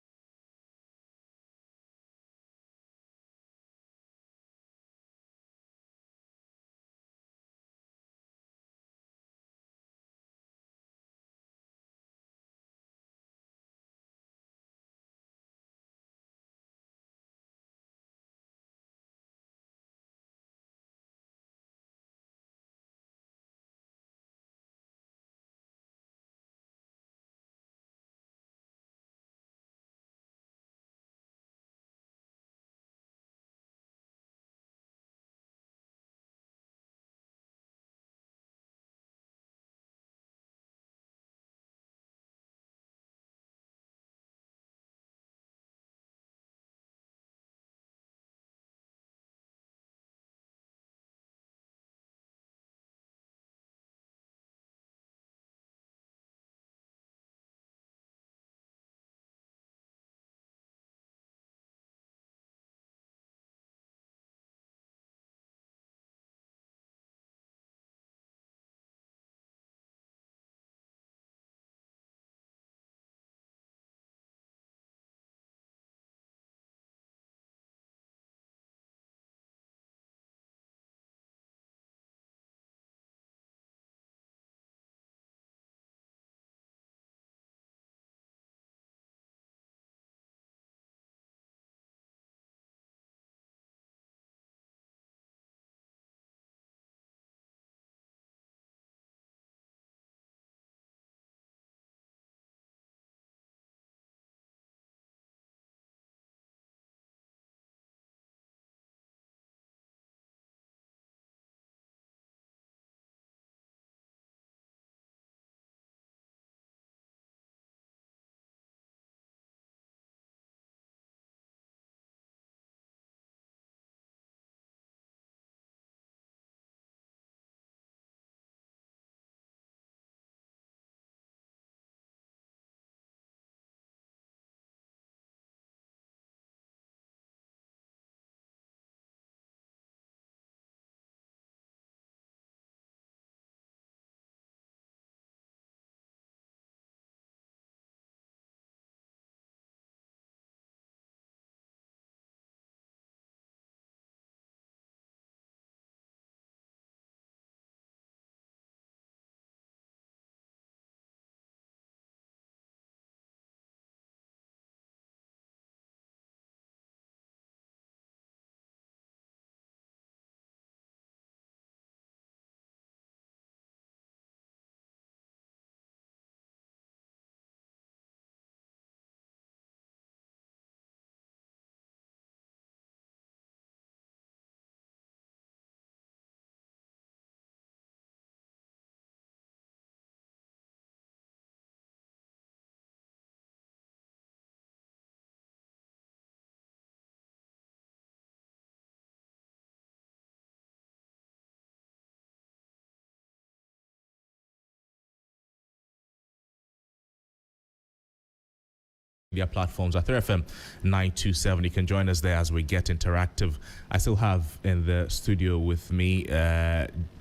Media platforms at 3FM 927. You can join us there as we get interactive. I still have in the studio with me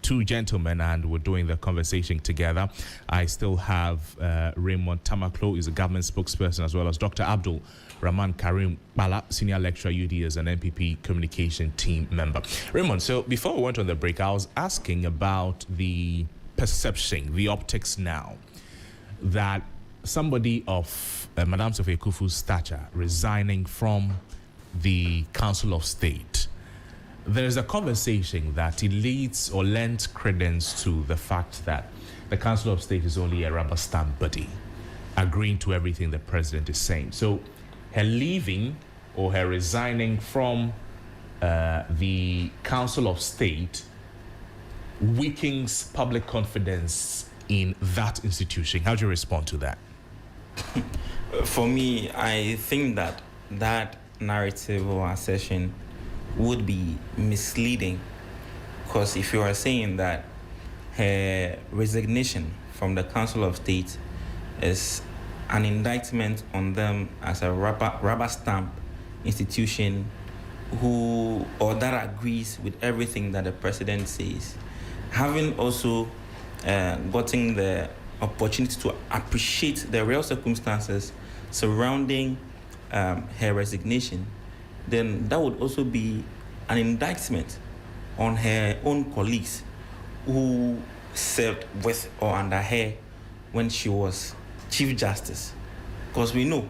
two gentlemen, and we're doing the conversation together. I still have Raymond Tamaklo, is a government spokesperson, as well as Dr. Abdul Rahman Karim Bala, senior lecturer UD, an NPP communication team member. Raymond, so before we went on the break, I was asking about the perception, the optics now, that somebody of Madame Sophie Kufu's stature resigning from the Council of State, there's a conversation that it leads or lends credence to the fact that the Council of State is only a rubber stamp body, agreeing to everything the president is saying. So her leaving or her resigning from the Council of State weakens public confidence in that institution. How do you respond to that? For me, I think that that narrative or assertion would be misleading, because if you are saying that her resignation from the Council of State is an indictment on them as a rubber stamp institution that agrees with everything that the president says, having also gotten the opportunity to appreciate the real circumstances surrounding her resignation, then that would also be an indictment on her own colleagues who served with or under her when she was Chief Justice. Because we know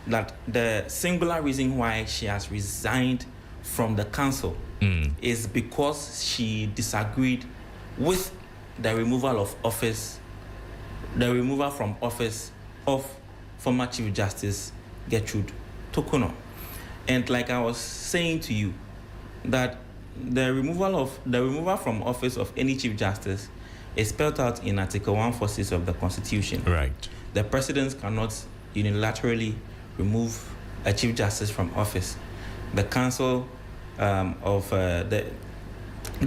that the singular reason why she has resigned from the council is because she disagreed with the removal from office of former Chief Justice Gertrude Torkornoo. And like I was saying to you, that the removal from office of any Chief Justice is spelled out in Article 146 of the Constitution. Right. The president cannot unilaterally remove a Chief Justice from office. The council the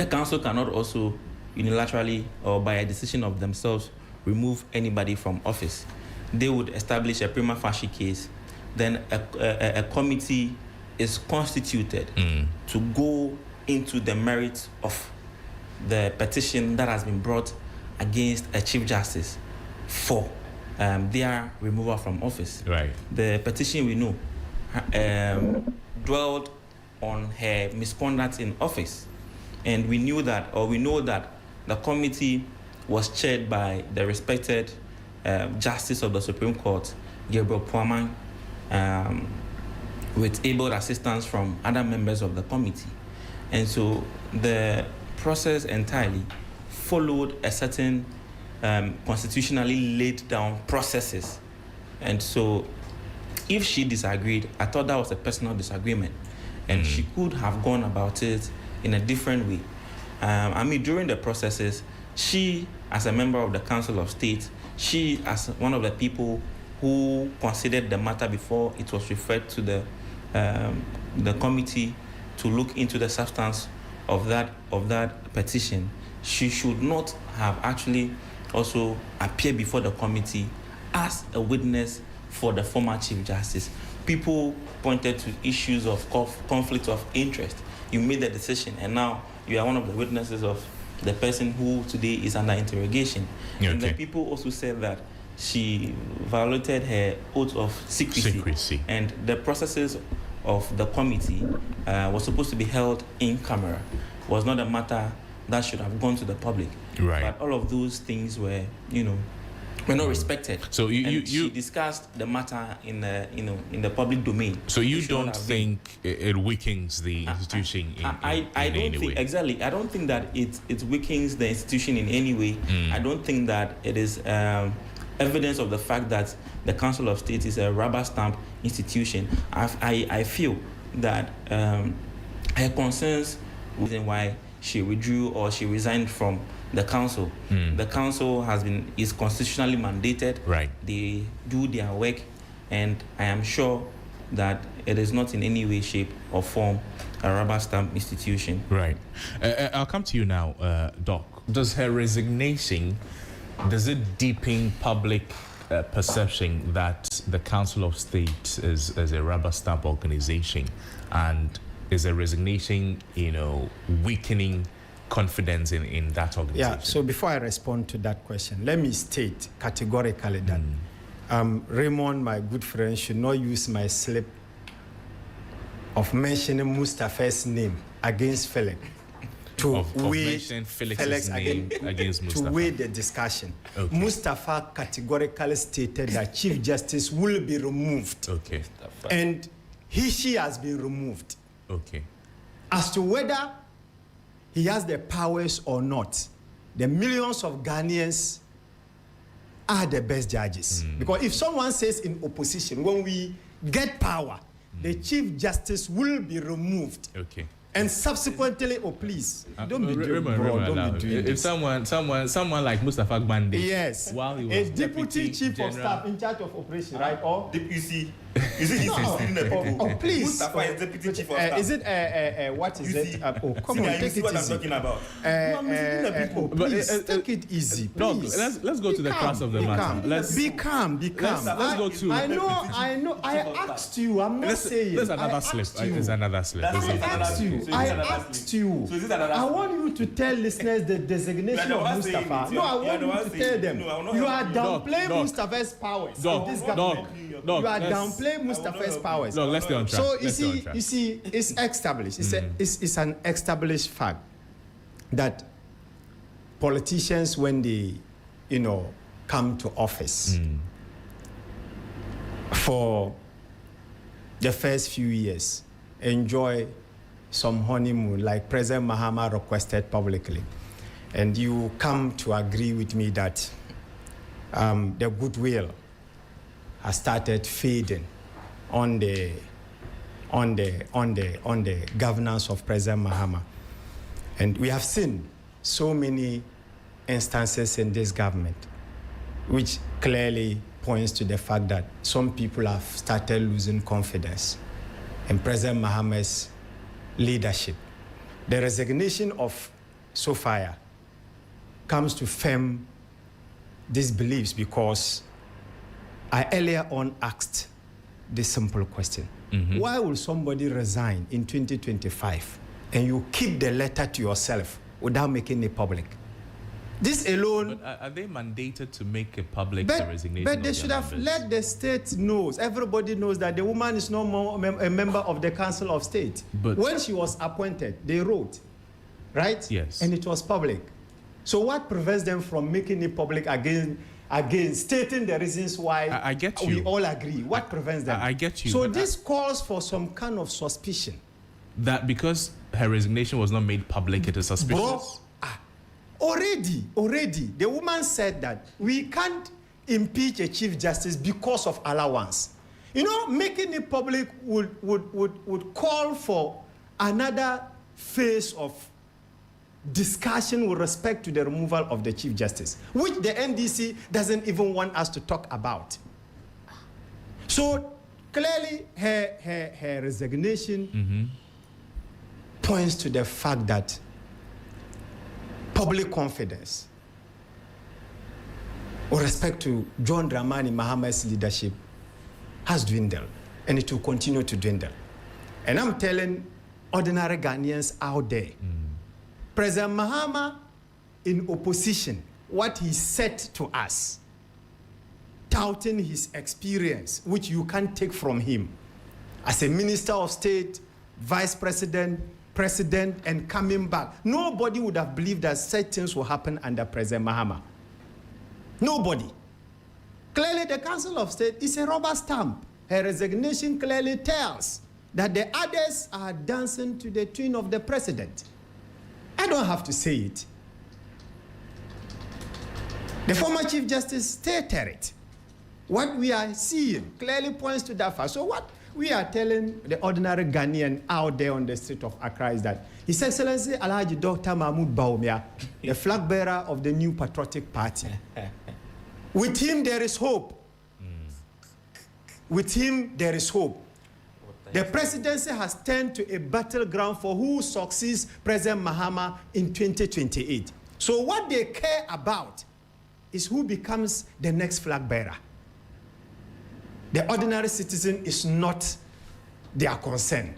council cannot also unilaterally or by a decision of themselves remove anybody from office. They would establish a prima facie case. Then a committee is constituted to go into the merits of the petition that has been brought against a Chief Justice for their removal from office. Right. The petition, we know, dwelled on her misconduct in office, and we know that the committee was chaired by the respected Justice of the Supreme Court, Gabriel Puaman, with able assistance from other members of the committee. And so the process entirely followed a certain constitutionally laid down processes. And so if she disagreed, I thought that was a personal disagreement, and she could have gone about it in a different way. During the processes, she, as a member of the Council of State, she, as one of the people who considered the matter before it was referred to the committee to look into the substance of that petition, she should not have actually also appeared before the committee as a witness for the former Chief Justice. People pointed to issues of conflict of interest. You made the decision, and now you are one of the witnesses of the person who today is under interrogation. Okay. And the people also said that she violated her oath of secrecy. And the processes of the committee was supposed to be held in camera. It was not a matter that should have gone to the public. Right. But all of those things were not respected. So she discussed the matter in the public domain. So you don't think it weakens the institution in any way? Exactly. I don't think that it weakens the institution in any way. I don't think that it is evidence of the fact that the Council of State is a rubber stamp institution. I feel that her concerns, reason why she withdrew or she resigned from the council. The council is constitutionally mandated. Right. They do their work, and I am sure that it is not in any way, shape, or form a rubber stamp institution. Right. I'll come to you now, Doc. Does her resignation, does it deepen public perception that the Council of State is a rubber stamp organization, and is a resignation, weakening confidence in that organization? Yeah, so before I respond to that question, let me state categorically that Raymond, my good friend, should not use my slip of mentioning Mustafa's name against Felix to weigh Felix against Mustafa. To weigh the discussion. Okay. Mustafa categorically stated that Chief Justice will be removed. Okay. And she has been removed. Okay. As to whether he has the powers or not, the millions of Ghanaians are the best judges. Because if someone says in opposition, when we get power, the Chief Justice will be removed. Okay. And subsequently, oh please, don't be doing if this. someone like Mustafa Gbande, yes, while he was a deputy chief of staff in charge of operation, right? Or deputy. Is it please. Mustafa is deputy chief of staff. Is it what is it? Oh, come on, take it what easy. I'm talking about. Please take it easy. No, Please. let's go to the crux of the matter. Be calm. Let's go to. I know. I asked you. I'm not saying. There's another slip. There's another slip. I asked you. I want you to tell listeners the designation of Mustafa. No, I want you to tell them. You are downplaying Mustafa's powers of this government. You are downplaying Mustafa's powers. No, let's stay on track. So you see, it's established. It's an established fact that politicians, when they, come to office, for the first few years, enjoy some honeymoon, like President Mahama requested publicly, and you come to agree with me that the goodwill has started fading on the governance of President Mahama. And we have seen so many instances in this government which clearly points to the fact that some people have started losing confidence in President Mahama's leadership. The resignation of Sophia comes to firm these beliefs, because I earlier on asked this simple question. Why will somebody resign in 2025 and you keep the letter to yourself without making it public? This alone... But are they mandated to make a public resignation? But they should have let the state know. Everybody knows that the woman is no more a member of the Council of State. But when she was appointed, they wrote, right? Yes. And it was public. So what prevents them from making it public again, stating the reasons why I get you. We all agree? What prevents them? I get you. So this calls for some kind of suspicion. That because her resignation was not made public, it is suspicious? Already, the woman said that we can't impeach a Chief Justice because of allowance. Making it public would call for another phase of discussion with respect to the removal of the Chief Justice, which the NDC doesn't even want us to talk about. So clearly, her resignation points to the fact that public confidence with respect to John Dramani Mahama's leadership has dwindled, and it will continue to dwindle. And I'm telling ordinary Ghanaians out there, President Mahama, in opposition, what he said to us, touting his experience, which you can't take from him, as a Minister of State, Vice President, President, and coming back, nobody would have believed that such things will happen under President Mahama. Nobody. Clearly, the Council of State is a rubber stamp. Her resignation clearly tells that the others are dancing to the tune of the president. I don't have to say it. The former Chief Justice stated it. What we are seeing clearly points to that fact. So what we are telling the ordinary Ghanaian out there on the street of Accra is that His Excellency Alhaji Dr. Mahmoud Bawumia, the flag bearer of the New Patriotic Party, with him there is hope. With him there is hope. The presidency has turned to a battleground for who succeeds President Mahama in 2028. So what they care about is who becomes the next flag bearer. The ordinary citizen is not their concern.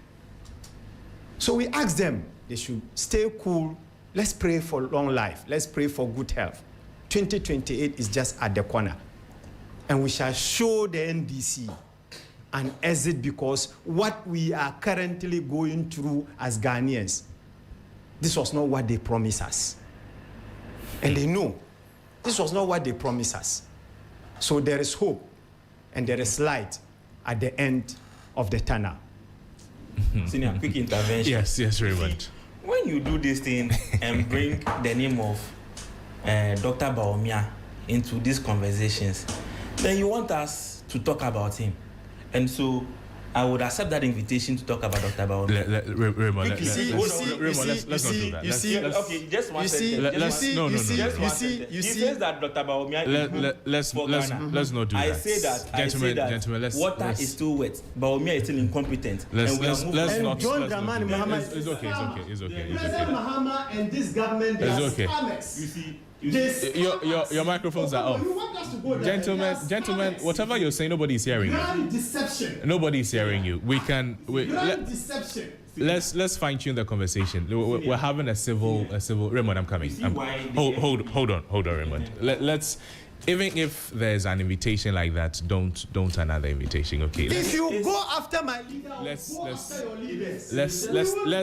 So we ask them, they should stay cool. Let's pray for long life. Let's pray for good health. 2028 is just at the corner. And we shall show the NDC an exit, because what we are currently going through as Ghanaians, this was not what they promised us. And they know this was not what they promised us. So there is hope and there is light at the end of the tunnel. Senior, quick intervention. Yes, Raymond. When you do this thing and bring the name of Dr. Bawumia into these conversations, then you want us to talk about him. And so I would accept that invitation to talk about Dr. Bawumia. Raymond, let's not do that. Okay, just one second. He says that Dr. Bawumia let's not do that. I say that water is still wet. Bawumia is still incompetent. Let's not. John Dramani Mahama. It's okay. President Mahama and this government, they are scammers. You see. Your microphones are off. Gentlemen, whatever you're saying, nobody's hearing you. Deception. Nobody's hearing you. Deception. Let's fine tune the conversation. We're having a civil. Raymond, I'm coming. Hold on, Raymond. Let's. Even if there's an invitation like that, don't another invitation. Okay. If you go after my leader, let's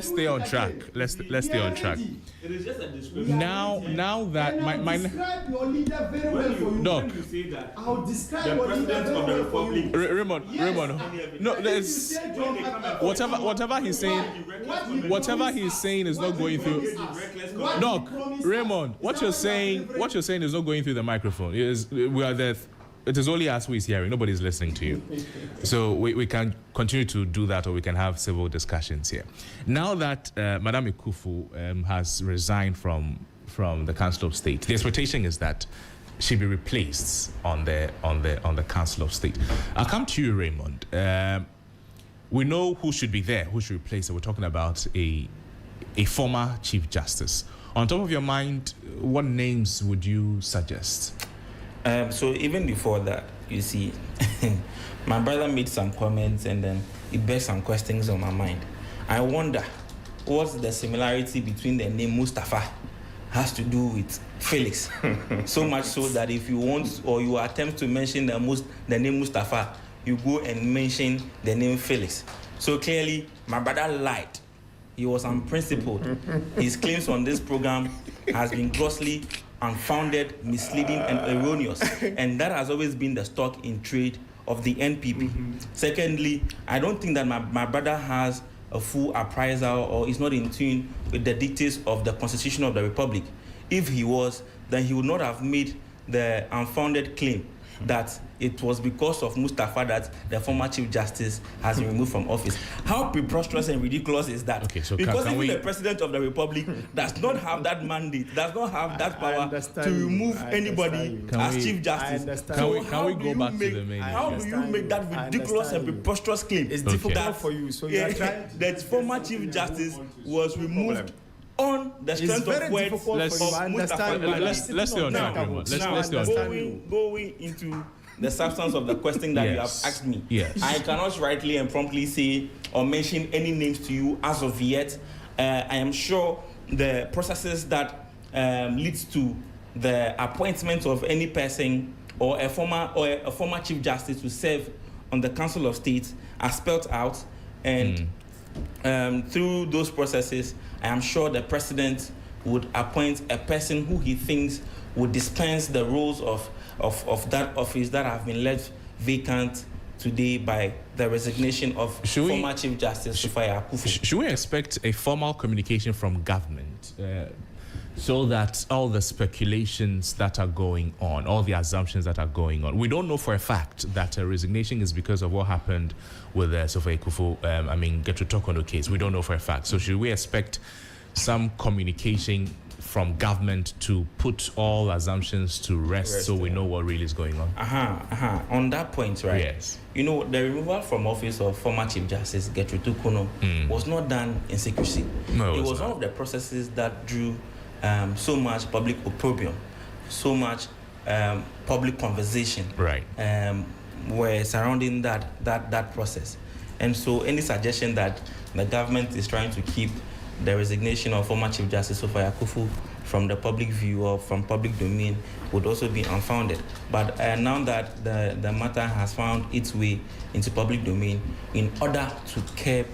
stay on track. Let's stay on track. It is just a description. Now that my describe your leader very well for you. Doc, when you say that, I'll describe the your leader president very of the well for you. republic. Raymond. No, there's whatever he's saying. Whatever he's saying is not going through. Doc, Raymond, what you're saying is not going through the microphone. It is only us who is hearing. Nobody's listening to you. So we can continue to do that, or we can have civil discussions here. Now that Madame Ekufu has resigned from the Council of State, the expectation is that she be replaced on the Council of State. I'll come to you, Raymond. We know who should be there, who should replace her. We're talking about a former Chief Justice. On top of your mind, what names would you suggest? So even before that, you see, my brother made some comments and then it bears some questions on my mind. I wonder what's the similarity between the name Mustafa has to do with Felix. So much so that if you want or you attempt to mention the name Mustafa, you go and mention the name Felix. So clearly, my brother lied. He was unprincipled. His claims on this program has been grossly unfounded, misleading, and erroneous. And that has always been the stock in trade of the NPP. Secondly, I don't think that my brother has a full appraisal or is not in tune with the dictates of the Constitution of the Republic. If he was, then he would not have made the unfounded claim that it was because of Mustafa that the former Chief Justice has been removed from office. How preposterous and ridiculous is that? Okay, so because even the President of the Republic does not have that mandate, does not have that power to remove anybody as Chief Justice. Can we go back to the main? How do you make that ridiculous and preposterous claim? It's difficult for you, so you're trying. That former Chief Justice was removed on the strength of words of Mustafa. Let's stay on track. Let's stay on track. Going into the substance of the question that you have asked me. Yes. I cannot rightly and promptly say or mention any names to you as of yet. I am sure the processes that leads to the appointment of any person or a former Chief Justice to serve on the Council of State are spelled out, and through those processes, I am sure the President would appoint a person who he thinks would dispense the roles of that office that have been left vacant today by the resignation of former Chief Justice Sufaya Akufu. Should we expect a formal communication from government so that all the speculations that are going on, all the assumptions that are going on, we don't know for a fact that a resignation is because of what happened with Sufaya Akufu, Getrutokono case. We don't know for a fact. So should we expect some communication from government to put all assumptions to rest so we know what really is going on? On that point, right? Yes. You know, the removal from office of former Chief Justice Getrutokono was not done in secrecy. No, it was one of the processes that drew so much public opprobrium, so much public conversation. Right. Were surrounding that process. And so any suggestion that the government is trying to keep the resignation of former Chief Justice Sufaya Akufu from the public view or from public domain would also be unfounded. But now that the matter has found its way into public domain, in order to curb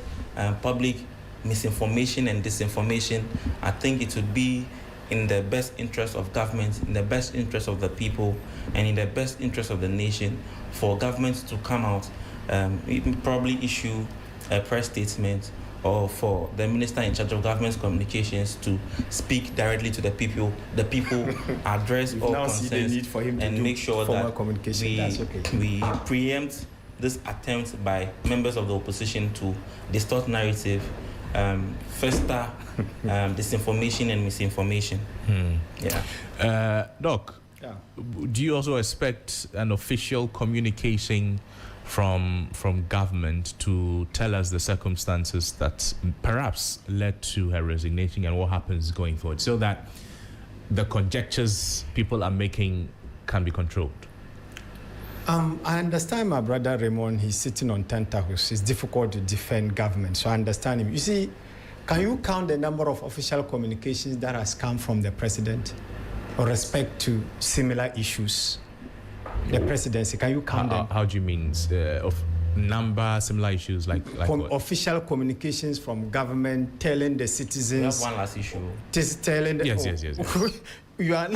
public misinformation and disinformation, I think it would be in the best interest of government, in the best interest of the people, and in the best interest of the nation for government to come out, probably issue a press statement or for the minister in charge of government communications to speak directly to the people address all concerns and make sure that we preempt this attempt by members of the opposition to distort narrative, fester disinformation and misinformation. Doc, do you also expect an official communication from government to tell us the circumstances that perhaps led to her resignation and what happens going forward, so that the conjectures people are making can be controlled? I understand my brother Raymond, he's sitting on tentacles. It's difficult to defend government, so I understand him. You see, can you count the number of official communications that has come from the president with respect to similar issues? The presidency, can you count them? How do you mean? Of number, similar issues like what? Official communications from government telling the citizens. We have one last issue. Telling the, yes. You are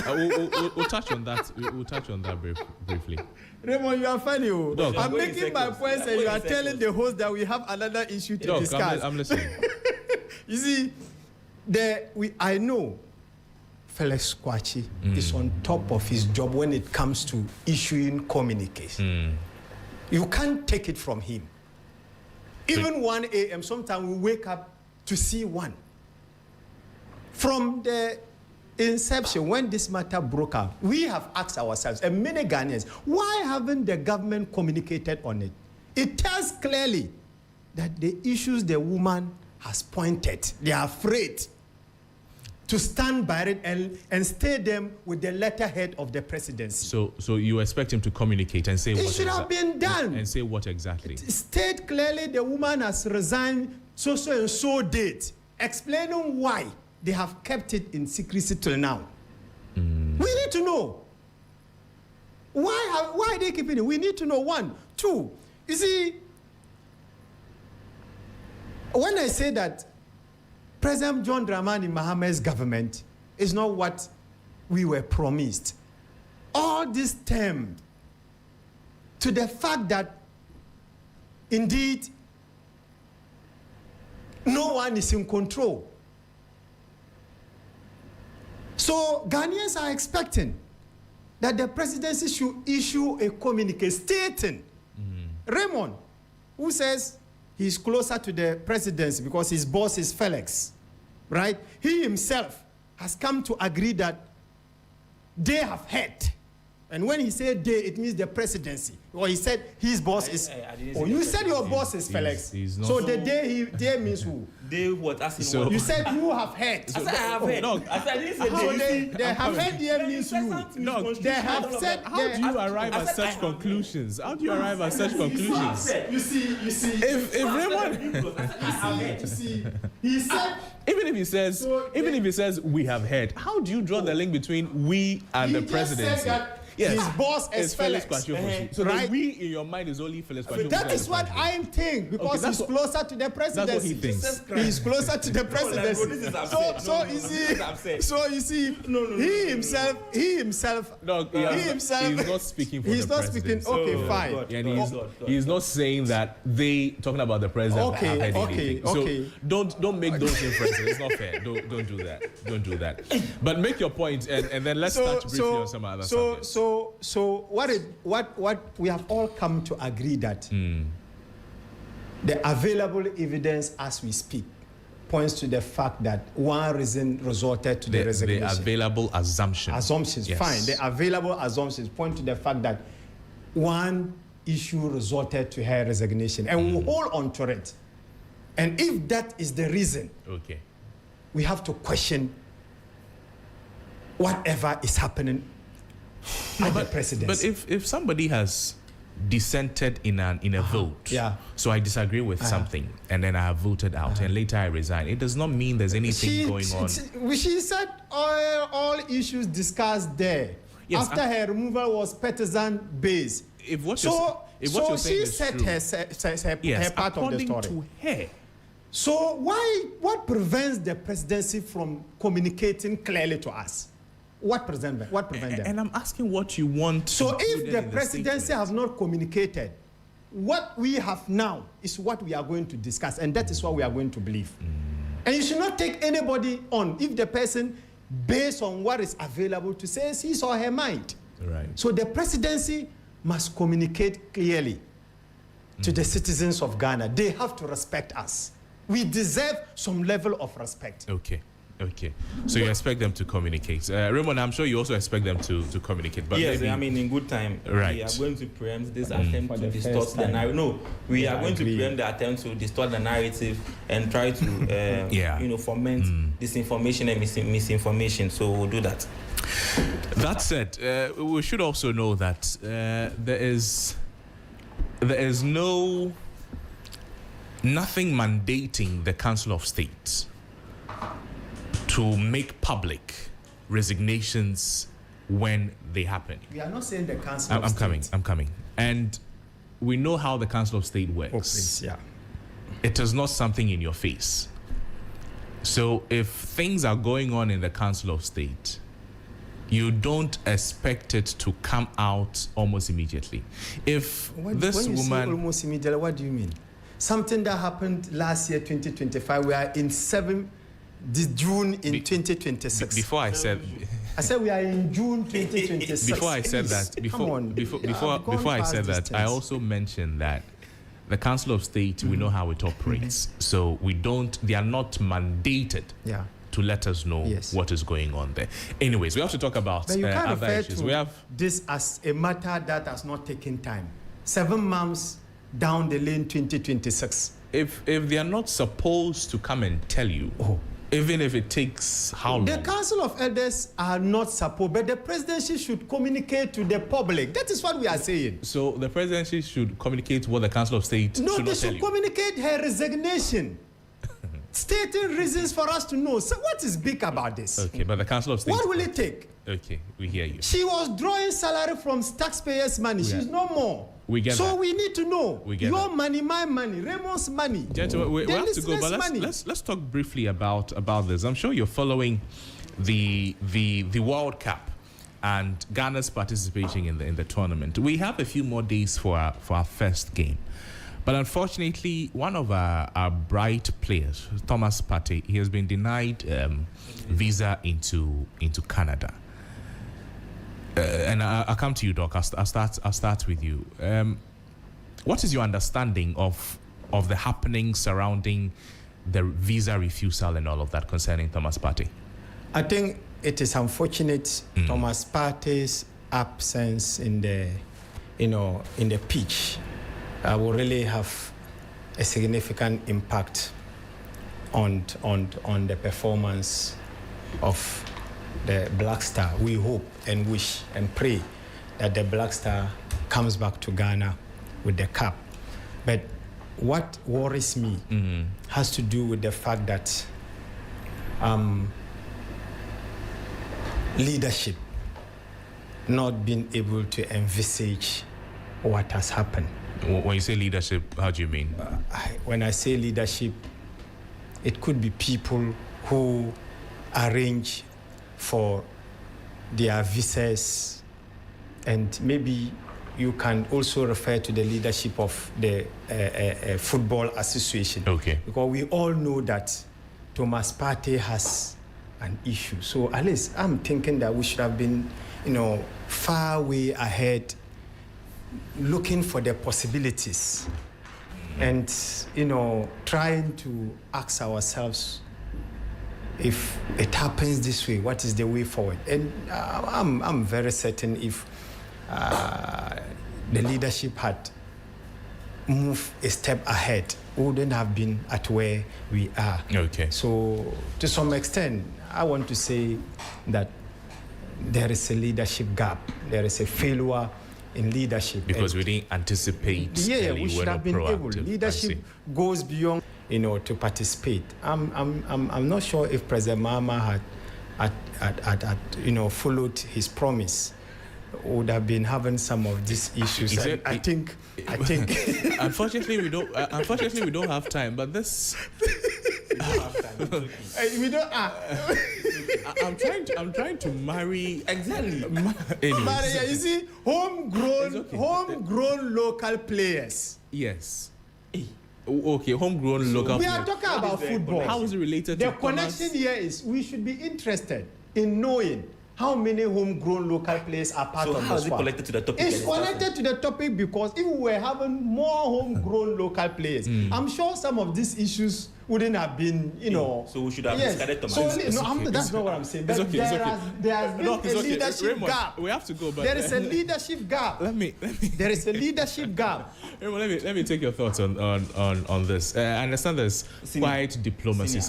we'll touch on that. We'll touch on that briefly. Raymond, you are funny. Doc, I'm making my points and you are telling the host that we have another issue to discuss. I'm listening. You see, I know Felix Kwachi is on top of his job when it comes to issuing communiques. You can't take it from him. Even 1 a.m., sometimes we wake up to see one. From the inception, when this matter broke out, we have asked ourselves, and many Ghanaians, why haven't the government communicated on it? It tells clearly that the issues the woman has pointed, they are afraid to stand by it and stay them with the letterhead of the presidency. So you expect him to communicate and say it what should have been done. And say what exactly? State clearly the woman has resigned so and so date, explaining why they have kept it in secrecy till now. We need to know. Why are they keeping it? We need to know. 1. 2, you see, when I say that President John Dramani Mahamad's government is not what we were promised, all this stem to the fact that indeed no one is in control. So Ghanaians are expecting that the presidency should issue a communique stating, Raymond, who says he's closer to the presidency because his boss is Felix, right? He himself has come to agree that they have heard. And when he said they, it means the presidency. Or he said his boss is... you said your boss is Felix. So the they means who? They what? So you said you have heard. I said I have heard. No. I said I didn't say so they have heard they means you. No. They have said... How do you arrive at such conclusions? How do you arrive at such conclusions? You see. If Raymond... You see, he said... Even if he says we have heard, how do you draw the link between we and the presidency? His boss is Felix. So right? The we in your mind is only Felix Kwachu. That is what I think, because he's closer to the presidency. That's what he thinks. He's closer to the presidency. So you see, he himself. He's not speaking for the president. Okay, fine. And he's not saying that they talking about the president. Okay. So don't make those inferences. It's not fair. Don't do that. Don't do that. But make your point, and then let's touch briefly on some other subjects. So what we have all come to agree that the available evidence as we speak points to the fact that one reason resulted to the resignation. The available assumptions, yes. Fine. The available assumptions point to the fact that one issue resulted to her resignation, and we hold on to it. And if that is the reason, we have to question whatever is happening at the presidency. But if somebody has dissented in a vote, so I disagree with something, and then I have voted out, and later I resign, it does not mean there's anything going on. She said all issues discussed there after her removal was partisan based. If what you're saying is true, her part of the story. To her. So what prevents the presidency from communicating clearly to us? What prevents them? And I'm asking what you want. So if the presidency has not communicated, what we have now is what we are going to discuss, and that is what we are going to believe. And you should not take anybody on if the person, based on what is available, to say his or her mind. Right. So the presidency must communicate clearly to the citizens of Ghana. They have to respect us. We deserve some level of respect. Okay. So you expect them to communicate. Raymond, I'm sure you also expect them to communicate. But yes, maybe, I mean, in good time. Right. We are going to preempt this attempt to distort the narrative. No, we are going to preempt the attempt to distort the narrative and try to, foment disinformation and misinformation. So we'll do that. That said, we should also know that there is nothing mandating the Council of State to make public resignations when they happen. We are not saying the Council of State. I'm coming. And we know how the Council of State works. Oh, please, yeah. It is not something in your face. So if things are going on in the Council of State, you don't expect it to come out almost immediately. If when this you woman... say almost immediately, what do you mean? Something that happened last year, 2025, we are in June in 2026. Before I said we are in June 2026. Before I said that, before I said that, I also mentioned that the Council of State, we know how it operates. So they are not mandated to let us know what is going on there. Anyways, we have to talk about other issues. We have this as a matter that has not taken time. 7 months down the lane, 2026. If they are not supposed to come and tell you, even if it takes how long? The Council of Elders are not supposed, but the presidency should communicate to the public. That is what we are saying. So the presidency should communicate what the Council of State should not tell you? No, they should communicate her resignation. Stating reasons for us to know. So what is big about this? Okay, but the Council of State... What will it take? Okay, we hear you. She was drawing salary from taxpayers' money. She's no more. We get so that. we need to know your that. money, my money, Raymond's money. Gentlemen, we have to go, but let's talk briefly about this. I'm sure you're following the World Cup and Ghana's participating in the tournament. We have a few more days for our first game. But unfortunately, one of our bright players, Thomas Partey, he has been denied visa into Canada. And I'll come to you, Doc. I'll start with you. What is your understanding of the happenings surrounding the visa refusal and all of that concerning Thomas Partey? I think it is unfortunate Thomas Partey's absence in the pitch will really have a significant impact on the performance of the Black Star. We hope and wish and pray that the Black Star comes back to Ghana with the cup. But what worries me has to do with the fact that leadership not being able to envisage what has happened. When you say leadership, how do you mean? When I say leadership, it could be people who arrange for their visas, and maybe you can also refer to the leadership of the Football Association. Okay. Because we all know that Thomas Partey has an issue. So at least I'm thinking that we should have been, far way ahead, looking for the possibilities and, trying to ask ourselves, if it happens this way, what is the way forward? And I'm very certain if the leadership had moved a step ahead, we wouldn't have been at where we are. Okay. So to some extent, I want to say that there is a leadership gap. There is a failure in leadership. Because we didn't anticipate. Yeah, we should have been able. Leadership goes beyond, to participate. I'm not sure if President Mahama had followed his promise, would have been having some of these issues. I think. Unfortunately, we don't have time. But this. We don't. I'm trying to marry exactly. But you see, homegrown local players. Yes. Okay, homegrown local We players. are talking about football. How is it related the to connection here is we should be interested in knowing how many homegrown local players are part of how the is it squad. connected to the topic? It's connected to the topic because if we were having more homegrown local players, I'm sure some of these issues wouldn't have been, So we should have discarded Thomas. That's not what I'm saying. It's okay. There has been a leadership Raymond, gap. we have to go, but There is a leadership gap. There is a leadership gap. Raymond, let me take your thoughts on this. I understand there's quiet diplomacy.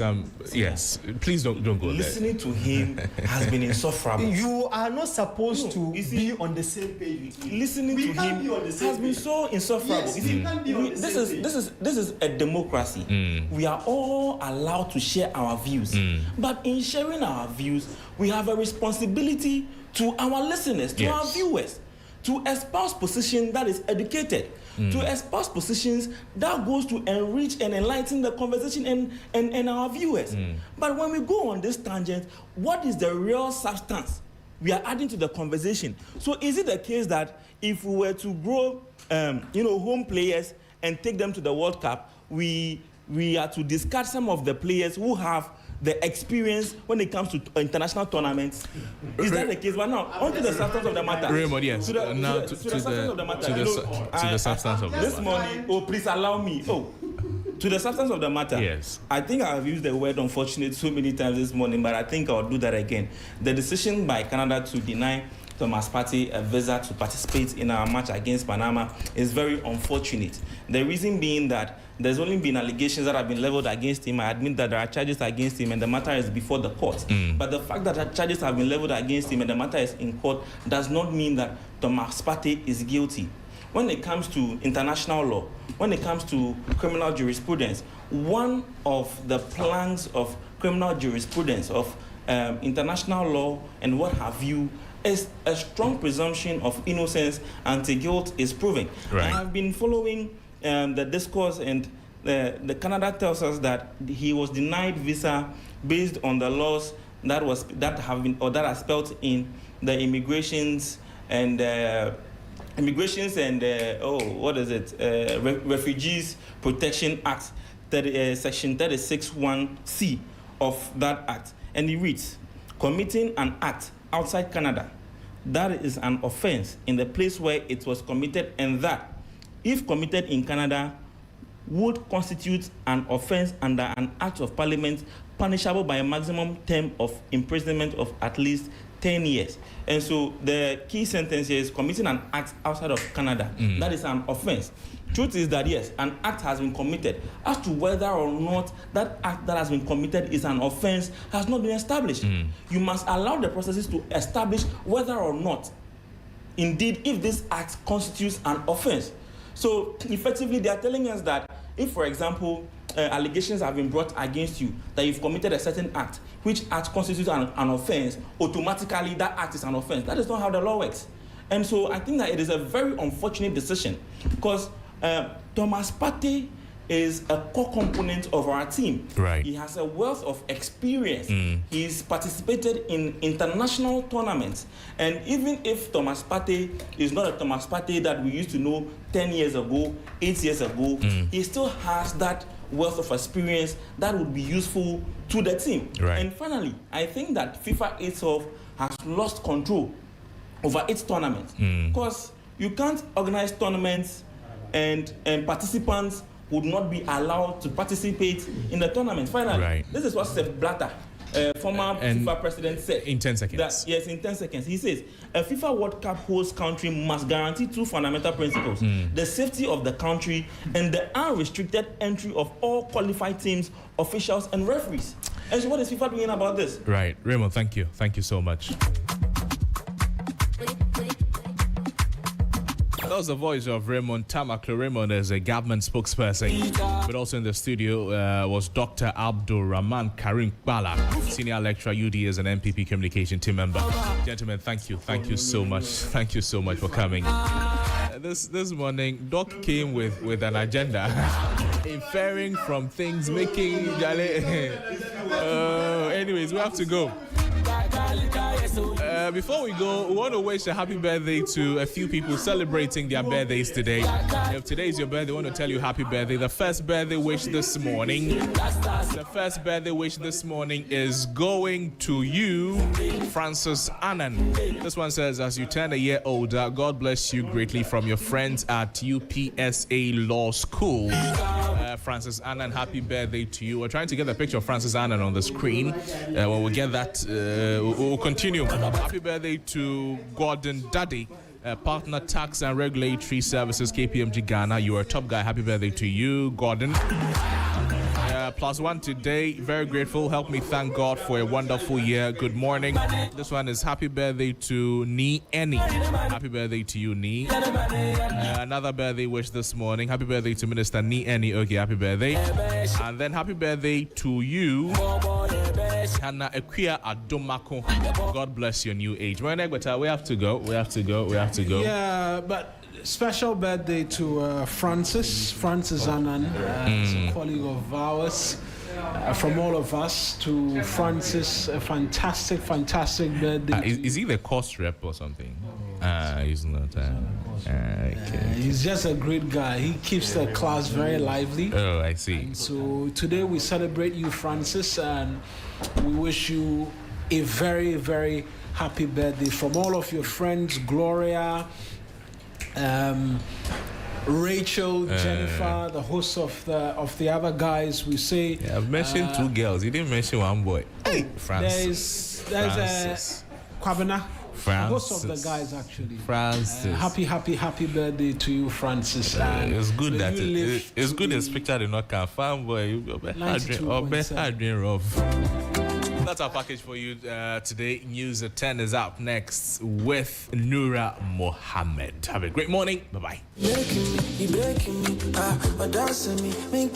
Yes, please don't go there. Listening to him has been insufferable. You are not supposed to be on the same page. Listening to him has been so insufferable. Yes, we can't be on the same page. This is a democracy. We are all allowed to share our views, but in sharing our views, we have a responsibility to our listeners, to our viewers, to espouse position that is educated, to espouse positions that goes to enrich and enlighten the conversation and our viewers. But when we go on this tangent, what is the real substance we are adding to the conversation? So is it the case that if we were to grow, home players and take them to the World Cup, we are to discard some of the players who have the experience when it comes to international tournaments? Is that the case? But now, on to the substance of the matter. Raymond, yes. To the substance of the matter. To the substance of the matter. This morning, please allow me. To the substance of the matter. Yes. I think I've used the word unfortunate so many times this morning, but I think I'll do that again. The decision by Canada to deny Thomas Partey a visa to participate in our match against Panama is very unfortunate. The reason being that there's only been allegations that have been leveled against him. I admit that there are charges against him and the matter is before the court. But the fact that charges have been leveled against him and the matter is in court does not mean that Thomas Partey is guilty. When it comes to international law, when it comes to criminal jurisprudence, one of the planks of criminal jurisprudence, of international law and what have you, is a strong presumption of innocence until guilt is proven. Right. I have been following the discourse, and the Canada tells us that he was denied visa based on the laws that are spelled in the immigrations and Refugees Protection Act, section 36(1)(c) of that act, and it reads, committing an act outside Canada that is an offense in the place where it was committed, and that, if committed in Canada, would constitute an offense under an act of parliament punishable by a maximum term of imprisonment of at least 10 years. And so the key sentence here is committing an act outside of Canada. That is an offense. Truth is that, yes, an act has been committed. As to whether or not that act that has been committed is an offense has not been established. You must allow the processes to establish whether or not, indeed, if this act constitutes an offense. So effectively, they are telling us that if, for example, allegations have been brought against you that you've committed a certain act, which act constitutes an offense, automatically that act is an offense. That is not how the law works. And so I think that it is a very unfortunate decision, because Thomas Partey is a core component of our team. Right. He has a wealth of experience. He's participated in international tournaments. And even if Thomas Partey is not a Thomas Partey that we used to know 10 years ago, 8 years ago, he still has that wealth of experience that would be useful to the team. Right. And finally, I think that FIFA itself has lost control over its tournament, because you can't organize tournaments and participants would not be allowed to participate in the tournament. Finally, this is what Sepp Blatter, former FIFA president, said. In 10 seconds. Yes, in 10 seconds. He says, a FIFA World Cup host country must guarantee two fundamental principles: the safety of the country and the unrestricted entry of all qualified teams, officials, and referees. And so what is FIFA doing about this? Right. Raymond, thank you. Thank you so much. That was the voice of Raymond Tamaklo. Raymond is a government spokesperson. But also in the studio was Dr. Abdul Rahman Karim Bala, senior lecturer, UDS and MPP communication team member. Gentlemen, thank you. Thank you so much. Thank you so much for coming. This morning, Doc came with an agenda, inferring from things, making... Anyways, we have to go. Before we go, we want to wish a happy birthday to a few people celebrating their birthdays today. If today is your birthday, we want to tell you happy birthday. The first birthday wish this morning is going to you, Francis Annan. This one says, as you turn a year older, God bless you greatly from your friends at UPSA Law School. Francis Annan, happy birthday to you. We're trying to get a picture of Francis Annan on the screen. When we get that, we'll continue. Happy birthday to Gordon Daddy, Partner Tax and Regulatory Services, KPMG Ghana. You are a top guy. Happy birthday to you, Gordon. +1 today. Very grateful. Help me thank God for a wonderful year. Good morning. This one is happy birthday to Ni Eni. Happy birthday to you, Ni. Another birthday wish this morning. Happy birthday to Minister Ni Eni. Okay, happy birthday. And then happy birthday to you, Hannah Equia Adomako. God bless your new age. Egbeta, we have to go. Yeah, but special birthday to Francis Annan, a colleague of ours. From all of us to Francis, a fantastic birthday. Is he the cost rep or something? He's not. Okay. He's just a great guy. He keeps the class very lively. Oh, I see. And so today we celebrate you, Francis, and we wish you a very, very happy birthday from all of your friends, Gloria, Rachel, Jennifer, the hosts of the other guys. We say I've mentioned two girls. You didn't mention one boy. Hey, Francis. There's Kwabena, the host of the guys actually. Francis. Happy birthday to you, Francis. It's good that it's good this picture did not come. Fanboy, you be rough. That's our package for you today. News at 10 is up next with Nura Mohammed. Have a great morning. Bye-bye.